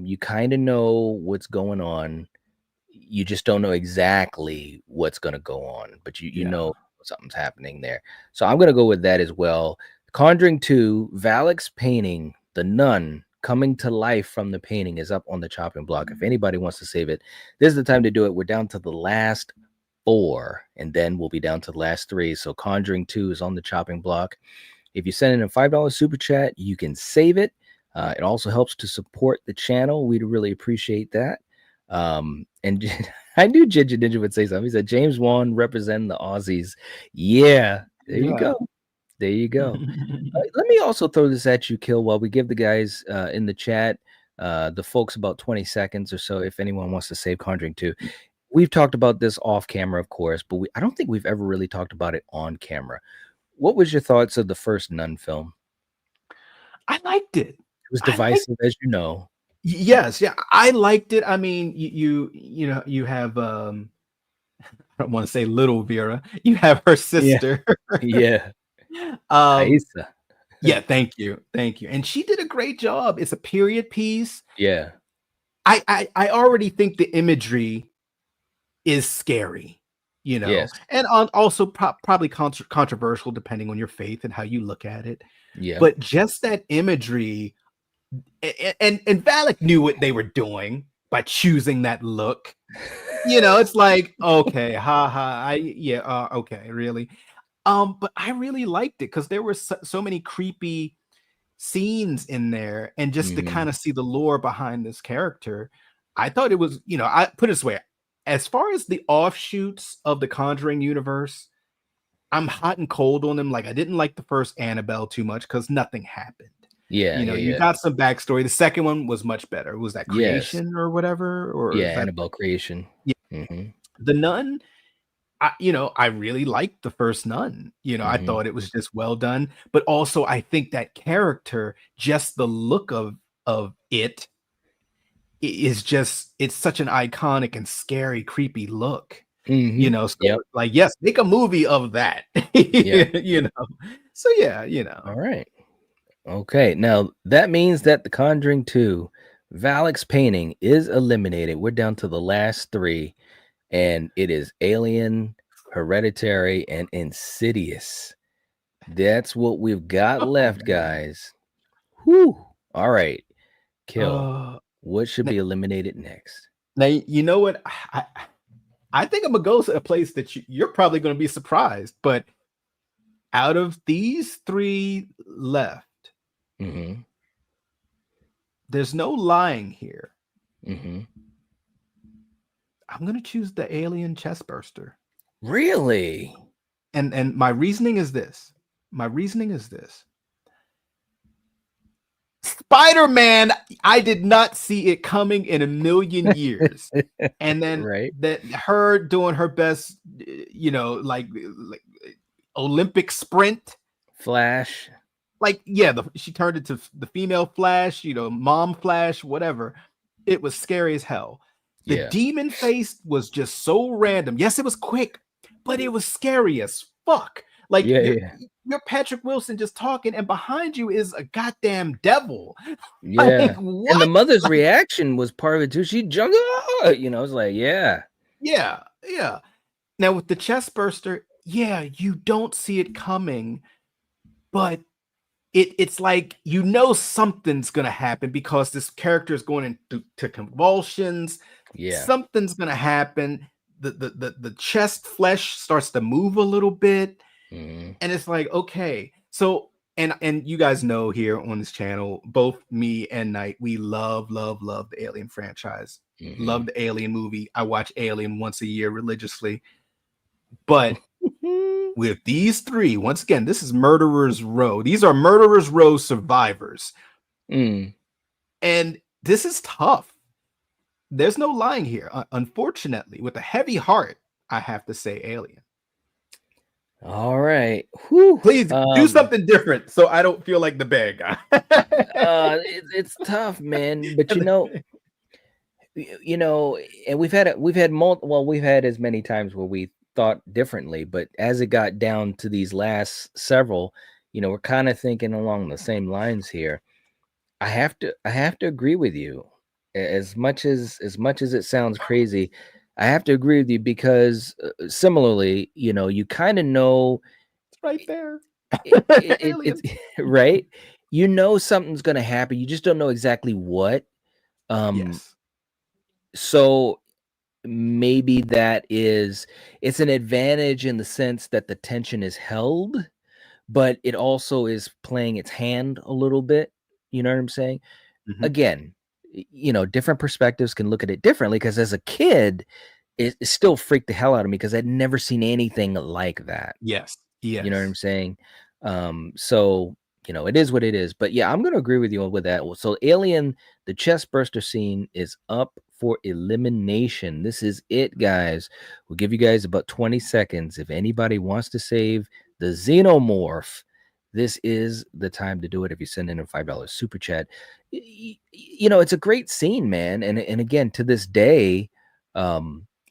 you kind of know what's going on. You just don't know exactly what's going to go on, but you know something's happening there. So I'm going to go with that as well. Conjuring 2, Valak's painting, the nun coming to life from the painting, is up on the chopping block. If anybody wants to save it, this is the time to do it. We're down to the last 4, and then we'll be down to the last 3. So Conjuring 2 is on the chopping block. If you send in a $5 super chat, you can save it. It also helps to support the channel. We'd really appreciate that. And I knew Ginger Ninja would say something. He said, James Wan representing the Aussies. Yeah, there you go. There you go. Let me also throw this at you, Kill, while we give the guys in the chat, the folks, about 20 seconds or so, if anyone wants to save Conjuring 2. We've talked about this off camera, of course, but I don't think we've ever really talked about it on camera. What was your thoughts of the first Nun film? I liked it. It was divisive, as you know. Yes, I liked it. I mean, you have I don't want to say little Vera. You have her sister. Yeah. Aisa. Yeah, thank you. And she did a great job. It's a period piece. Yeah. I already think the imagery is scary, Yes. and also probably controversial depending on your faith and how you look at it. Yeah. But just that imagery, and Valak knew what they were doing by choosing that look. It's like, okay, okay, really. But I really liked it because there were so many creepy scenes in there, and just to kind of see the lore behind this character, I thought it was, I put it this way, as far as the offshoots of the Conjuring universe, I'm hot and cold on them. Like, I didn't like the first Annabelle too much because nothing happened. You got some backstory. The second one was much better. Was that Creation or whatever? Or Annabelle Creation. Yeah. The Nun, I really liked the first Nun. I Mhm. thought it was just well done, but also I think that character, just the look of it is just, it's such an iconic and scary, creepy look. Mhm. So Yep. like, yes, make a movie of that. Yeah. So yeah. All right. Okay. Now that means that The Conjuring 2, Valak's painting is eliminated. We're down to the last three, and it is Alien, Hereditary, and Insidious. That's what we've got Oh left, man. guys. Whew. All right. Kill. Uh, What should n- be eliminated next? now you know what? I think I'm gonna go to a place that you're probably gonna be surprised, but out of these three left, Mm-hmm. there's no lying here. Mm-hmm. I'm gonna choose the Alien chestburster. Really? And my reasoning is this. My reasoning is this. Spider-Man, I did not see it coming in a million years. And then Right. that her doing her best, like Olympic sprint. Flash. Like, yeah, she turned into the female Flash, mom Flash, whatever. It was scary as hell. The Yeah. demon face was just so random. Yes, it was quick, but it was scary as fuck. Like, Yeah. you're Patrick Wilson just talking, and behind you is a goddamn devil. Yeah. Like, And the what? mother's reaction was part of it too. She jumped, it's like, yeah. Yeah. Now with the chest burster, yeah, you don't see it coming, but it's like something's gonna happen because this character is going into convulsions. Yeah. Something's gonna happen. The chest flesh starts to move a little bit, Mm-hmm. and it's like, okay, so and you guys know here on this channel, both me and Knight, we love the Alien franchise. Mm-hmm. Love the Alien movie. I watch Alien once a year religiously, but with these three, once again, this is Murderers Row. These are Murderers Row survivors. Mm. And this is tough. There's no lying here. Unfortunately, with a heavy heart, I have to say Alien. All right. Whew. Please do something different so I don't feel like the bad guy. It's tough, man. But and we've had as many times where we thought differently, but as it got down to these last several, we're kind of thinking along the same lines here. I have to agree with you. As much as it sounds crazy, I have to agree with you because similarly, you kind of know It's right there. it's right. Something's going to happen. You just don't know exactly what. Yes. So maybe it's an advantage in the sense that the tension is held, but it also is playing its hand a little bit. You know what I'm saying? Mhm. Again, different perspectives can look at it differently because as a kid, it still freaked the hell out of me because I'd never seen anything like that. Yes. You know what I'm saying? So, it is what it is. But yeah, I'm going to agree with you with that. So Alien, the chest burster scene is up for elimination. This is it, guys. We'll give you guys about 20 seconds. If anybody wants to save the xenomorph, this is the time to do it. If you send in a $5 super chat, it's a great scene, man. And again, to this day,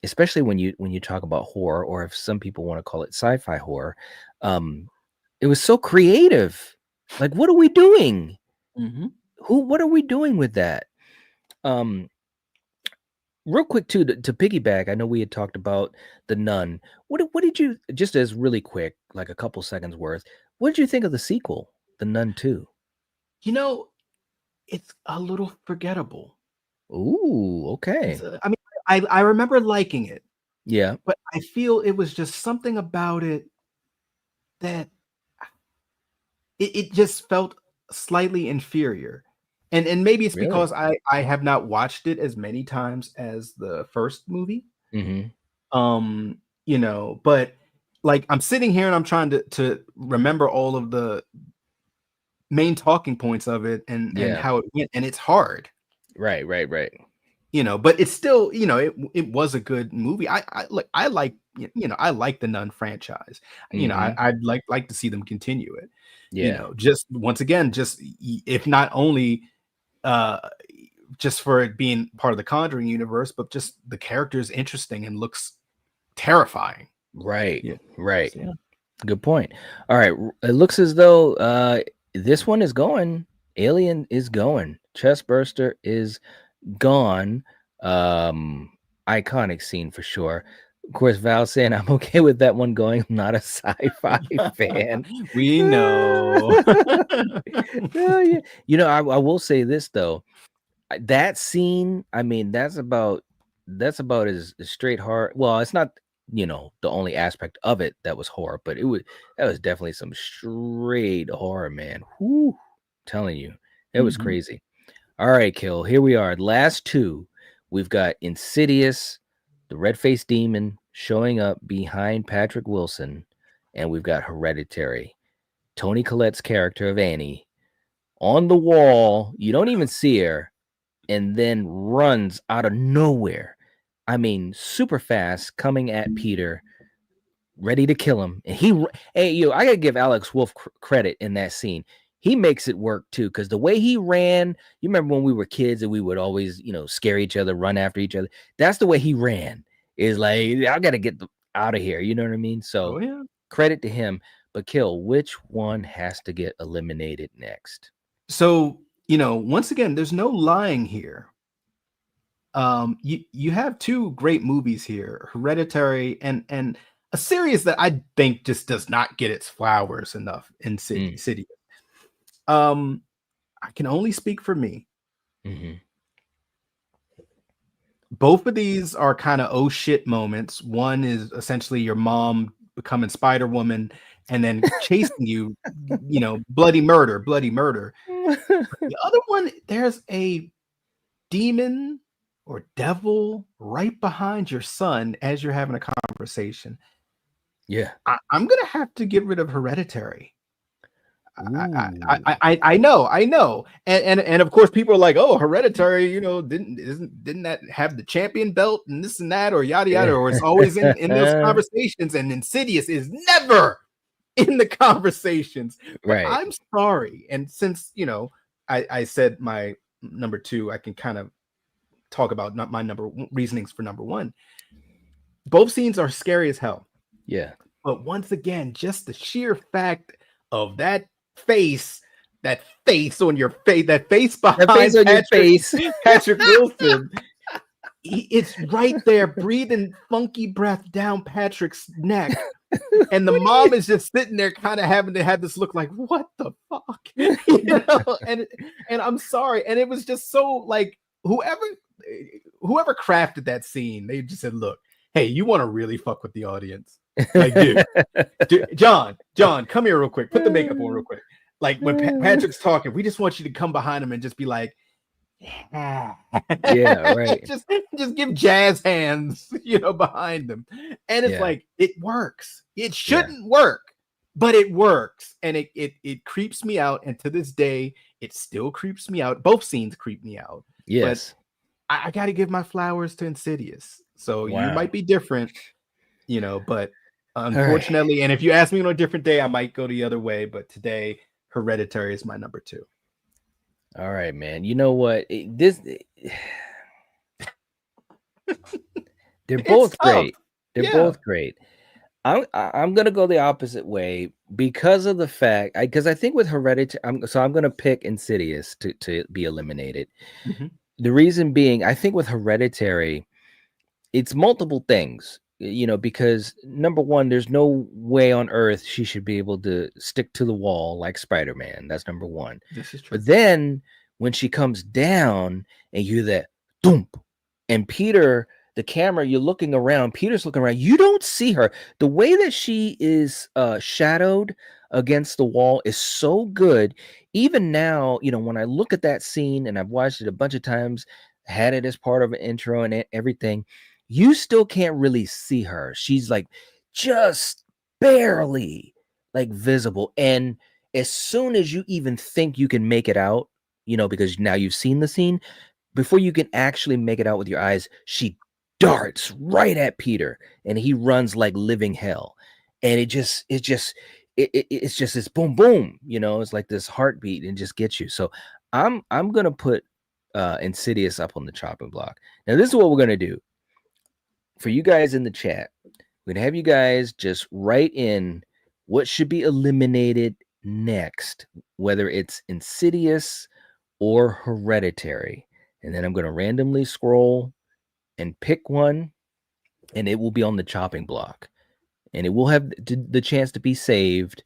especially when you talk about horror, or if some people want to call it sci-fi horror, it was so creative. Like, what are we doing? Mm-hmm. What are we doing with that? Real quick too, to piggyback, I know we had talked about The Nun. What did you, just as really quick, like a couple seconds worth, what did you think of the sequel, The Nun 2? It's a little forgettable. Ooh, okay. I remember liking it. Yeah. But I feel it was just something about it that it just felt slightly inferior. And maybe it's Really? because I have not watched it as many times as the first movie. Mm-hmm. But like I'm sitting here and I'm trying to remember all of the main talking points of it and how it went, and it's hard. Right. but it's still, it was a good movie. I like I like the Nun franchise. I'd like to see them continue it. Yeah. Just once again, just if not only just for it being part of the Conjuring universe, but just the character is interesting and looks terrifying. Right. Yeah. Right. So, yeah. Good point. All right. It looks as though this one is going. Alien is going. Chestburster is gone. Iconic scene for sure. Of course, Val saying I'm okay with that one going. I'm not a sci-fi fan. We know. Oh, yeah. I will say this though. That scene, I mean, that's about as straight horror. Well, it's not, the only aspect of it that was horror, but that was definitely some straight horror, man. Whoo, telling you, it was crazy. All right, Kill. Here we are. Last two. We've got Insidious, the red-faced demon showing up behind Patrick Wilson, and we've got Hereditary. Toni Collette's character of Annie on the wall. You don't even see her, and then runs out of nowhere. I mean, super fast, coming at Peter, ready to kill him. And I gotta give Alex Wolff credit in that scene. He makes it work too, because the way he ran, you remember when we were kids and we would always, scare each other, run after each other. That's the way he ran. Is like, I gotta get out of here. You know what I mean? So credit to him. But Kill, which one has to get eliminated next? So, once again, there's no lying here. You have two great movies here, Hereditary and a series that I think just does not get its flowers enough, Insidious. I can only speak for me. Both of these are kind of oh shit moments. One is essentially your mom becoming Spider-Woman and then chasing you, bloody murder. The other one, there's a demon or devil right behind your son as you're having a conversation. Yeah. I'm going to have to get rid of Hereditary. I know. And of course people are like, oh, Hereditary, didn't that have the champion belt and this and that or yada yada, or it's always in those conversations, and Insidious is never in the conversations. Right. I'm sorry. And since, I said my number two, I can kind of talk about not my reasonings for number one. Both scenes are scary as hell. Yeah. But once again, just the sheer fact of that face on your face, that face behind Patrick Wilson. It's right there, breathing funky breath down Patrick's neck. And the mom is just sitting there kind of having to have this look like, what the fuck? And I'm sorry. And it was just so like, whoever crafted that scene, they just said, look, hey, you want to really fuck with the audience? Like, dude, John, come here real quick. Put the makeup on real quick. Like when Patrick's talking, we just want you to come behind him and just be like, yeah, right. just give jazz hands, behind them. And it's like, it works. It shouldn't work, but it works. And it creeps me out. And to this day, it still creeps me out. Both scenes creep me out. Yes. But I got to give my flowers to Insidious. So you might be different, but unfortunately, and if you ask me on a different day, I might go the other way. But today, Hereditary is my number two. All right, man. You know what? They're both great. They're both great. I'm gonna go the opposite way because of the fact, because I think with Hereditary, I'm gonna pick Insidious to be eliminated. The reason being, I think with Hereditary, it's multiple things. Because number one, there's no way on earth she should be able to stick to the wall like Spider-Man. That's number one. This is true. But then when she comes down and you hear that thump, and Peter, the camera, you're looking around, Peter's looking around, you don't see her. The way that she is shadowed against the wall is so good. Even now, when I look at that scene, and I've watched it a bunch of times, had it as part of an intro and everything, you still can't really see her. She's like just barely like visible. And as soon as you even think you can make it out, because now you've seen the scene, before you can actually make it out with your eyes, she darts right at Peter, and he runs like living hell. And it's just this boom boom, it's like this heartbeat and just gets you. So I'm gonna put Insidious up on the chopping block. Now this is what we're gonna do for you guys in the chat. We're gonna have you guys just write in what should be eliminated next, whether it's Insidious or Hereditary. And then I'm going to randomly scroll and pick one, and it will be on the chopping block. And it will have the chance to be saved,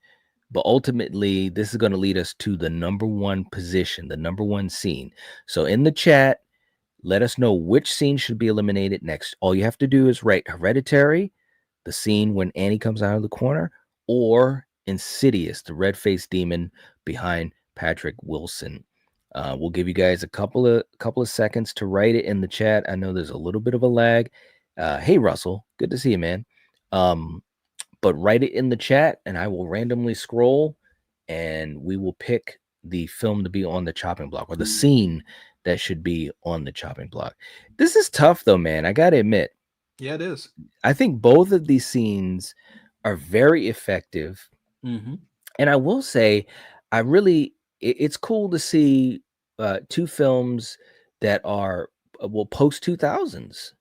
but ultimately, this is going to lead us to the number one position, the number one scene. So in the chat, let us know which scene should be eliminated next. All you have to do is write Hereditary, the scene when Annie comes out of the corner, or Insidious, the red-faced demon behind Patrick Wilson. We'll give you guys a couple of seconds to write it in the chat. I know there's a little bit of a lag. Hey, Russell, good to see you, man. But write it in the chat, and I will randomly scroll, and we will pick the film to be on the chopping block, or the scene that should be on the chopping block. This is tough, though, man. I gotta admit. Yeah, it is. I think both of these scenes are very effective. Mm-hmm. And I will say, it's cool to see two films that are, post 2000s.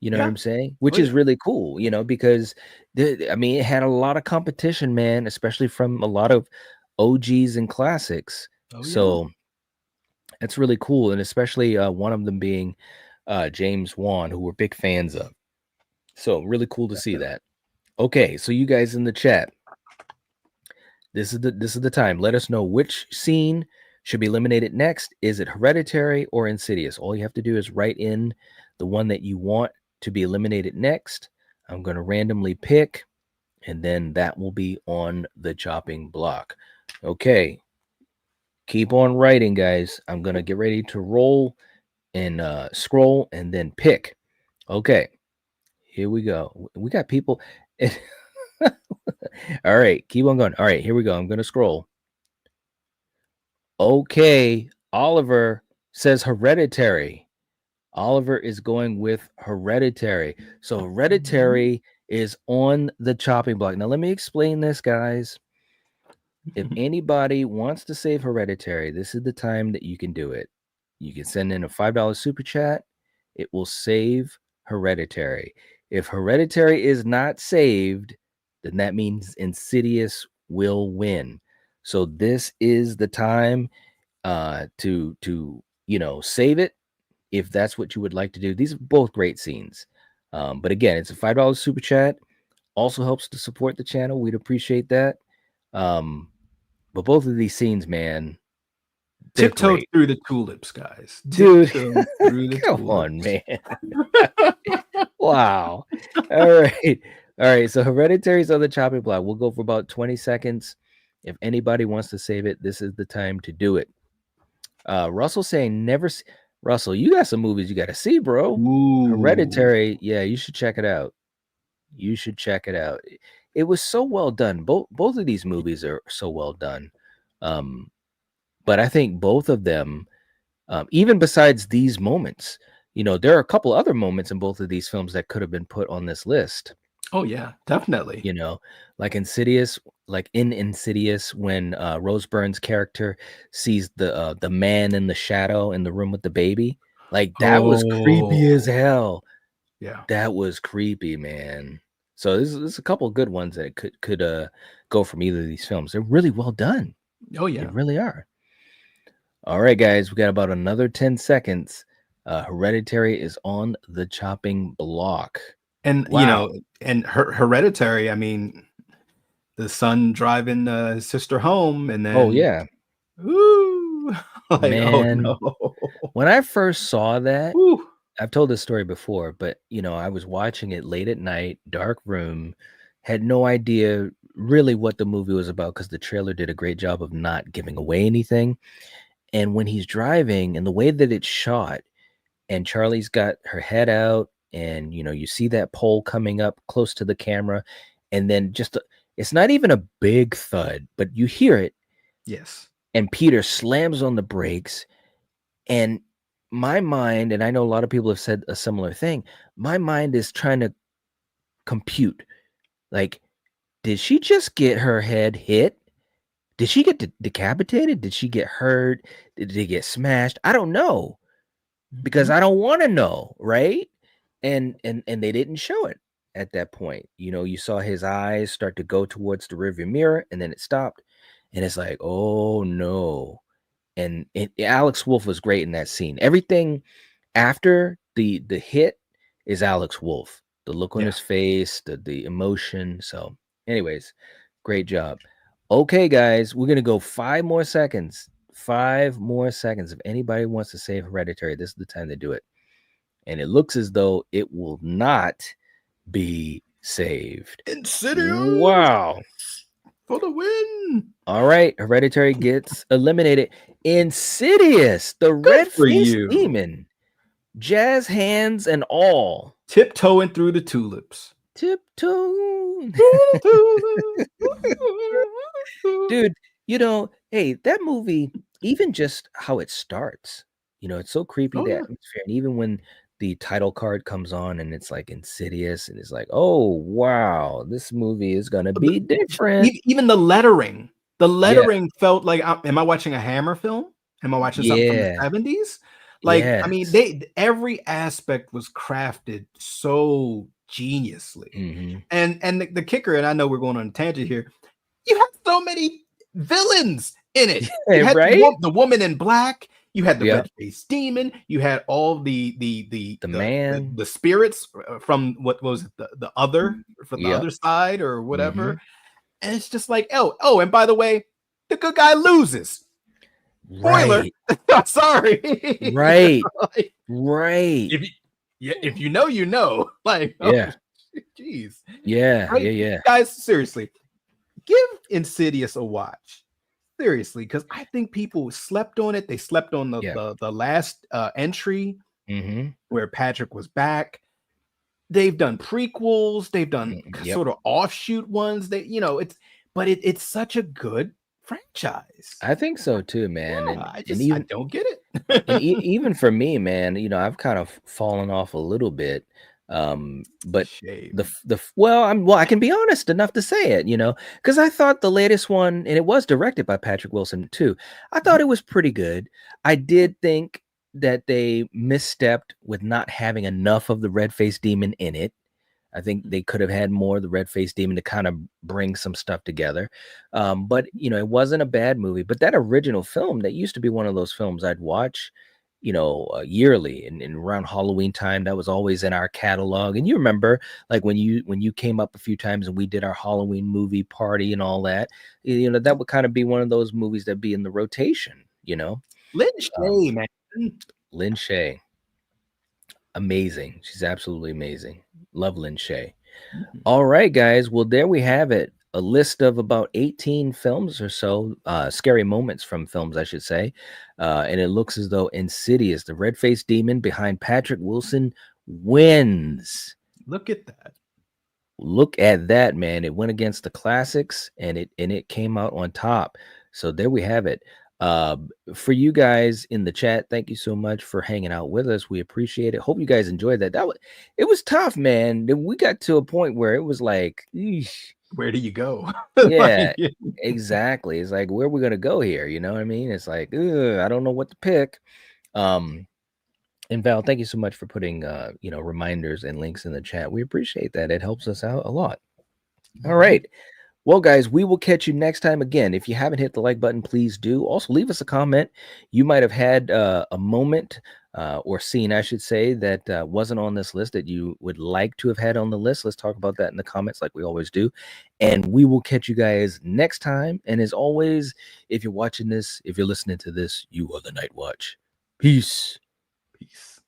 You know what I'm saying? Which is really cool, because it had a lot of competition, man, especially from a lot of OGs and classics. So that's really cool. And especially one of them being James Wan, who we're big fans of. So really cool to see that. Okay, so you guys in the chat, this is the time. Let us know which scene should be eliminated next. Is it Hereditary or Insidious? All you have to do is write in the one that you want to be eliminated next. I'm going to randomly pick, and then that will be on the chopping block. Okay, keep on writing, guys. I'm going to get ready to roll and scroll and then pick. Okay, here we go. We got people. All right, keep on going. All right, here we go. I'm going to scroll. Okay, Oliver says Hereditary. Oliver is going with Hereditary. So Hereditary is on the chopping block. Now, let me explain this, guys. If anybody wants to save Hereditary, this is the time that you can do it. You can send in a $5 super chat. It will save Hereditary. If Hereditary is not saved, then that means Insidious will win. So this is the time to save it if that's what you would like to do. These are both great scenes. But again, it's a $5 super chat. Also helps to support the channel. We'd appreciate that. But both of these scenes, man, tiptoe through the tulips, guys. Dude, through the come tulips. on, man. Wow. All right. So Hereditary's on the chopping block. We'll go for about 20 seconds. If anybody wants to save it, this is the time to do it. Russell saying Russell, you got some movies you got to see, bro. Ooh. Hereditary, yeah, you should check it out. It was so well done. Both of these movies are so well done. But I think both of them, even besides these moments, there are a couple other moments in both of these films that could have been put on this list. Oh yeah, definitely. Like Insidious, like in Insidious, when Rose Byrne's character sees the man in the shadow in the room with the baby, like that was creepy as hell. Yeah, that was creepy, man. So there's a couple of good ones that could go from either of these films. They're really well done. Oh yeah, they really are. All right, guys, we got about another 10 seconds. Hereditary is on the chopping block. And wow. And Hereditary, I mean, the son driving his sister home, and then ooh, like, man, oh no. When I first saw that, Ooh. I've told this story before, but I was watching it late at night, dark room, had no idea really what the movie was about because the trailer did a great job of not giving away anything. And when he's driving and the way that it's shot, and Charlie's got her head out, and you see that pole coming up close to the camera, and then it's not even a big thud, but you hear it. Yes. And Peter slams on the brakes, and my mind, and I know a lot of people have said a similar thing, my mind is trying to compute, like, did she just get her head hit? Did she get decapitated? Did she get hurt? Did they get smashed? I don't know, because I don't want to know, right? And they didn't show it at that point. You know, you saw his eyes start to go towards the rearview mirror, and then it stopped, and it's like, oh no. And Alex Wolff was great in that scene. Everything after the hit is Alex Wolff. The look on his face, the emotion. So, anyways, great job. Okay, guys, we're gonna go 5 more seconds. 5 more seconds. If anybody wants to save Hereditary, this is the time to do it. And it looks as though it will not be saved. Insidious! Wow. For the win! All right, Hereditary gets eliminated. Insidious, the red-faced demon, jazz hands and all, tiptoeing through the tulips. Tiptoe. Dude, you know, hey, that movie, even just how it starts, you know, it's so creepy, the atmosphere. And even when the title card comes on and it's like Insidious, and it's like, oh wow, this movie is gonna be different. Even the lettering felt like, am I watching a Hammer film? Am I watching something from the 70s? Like, I mean, every aspect was crafted so geniusly. And the kicker, and I know we're going on a tangent here, you have so many villains in it. You had the woman in black. You had the red-faced demon. You had all the spirits from what was it, the other from the other side or whatever. And it's just like, oh, and by the way, the good guy loses. Spoiler. Sorry. Right. Right. If you know, you know. Like, jeez. Yeah. Guys, seriously, give Insidious a watch. Seriously, because I think people slept on it. They slept on the last entry where Patrick was back. They've done prequels. They've done sort of offshoot ones. It's such a good franchise. I think so too, man. I don't get it. And even for me, man, you know, I've kind of fallen off a little bit. But I can be honest enough to say it, you know, because I thought the latest one, and it was directed by Patrick Wilson too, I thought it was pretty good. I did think that they misstepped with not having enough of the red-faced demon in it. I think they could have had more of the red-faced demon to kind of bring some stuff together. But you know, it wasn't a bad movie. But that original film, that used to be one of those films I'd watch, you know, yearly, and around Halloween time, that was always in our catalog. And you remember, like, when you came up a few times and we did our Halloween movie party and all that, you know, that would kind of be one of those movies that'd be in the rotation, you know. Lynn Shay, man. Lynn Shay. Amazing. She's absolutely amazing. Love Lynn Shay. All right, guys. Well, there we have it. A list of about 18 films or so, scary moments from films, I should say. And it looks as though Insidious, the red-faced demon behind Patrick Wilson, wins. Look at that. Look at that, man. It went against the classics, and it came out on top. So there we have it. For you guys in the chat, thank you so much for hanging out with us. We appreciate it. Hope you guys enjoyed that. It was tough, man. We got to a point where it was like, eesh. Where do you go? Yeah, exactly. It's like, where are we gonna go here? You know what I mean? It's like, I don't know what to pick. And Val, thank you so much for putting you know, reminders and links in the chat. We appreciate that. It helps us out a lot. All right. Well, guys, we will catch you next time. Again, if you haven't hit the like button, please do. Also, leave us a comment. You might have had a moment or scene, I should say, that wasn't on this list that you would like to have had on the list. Let's talk about that in the comments like we always do. And we will catch you guys next time. And as always, if you're watching this, if you're listening to this, you are the Night Watch. Peace. Peace.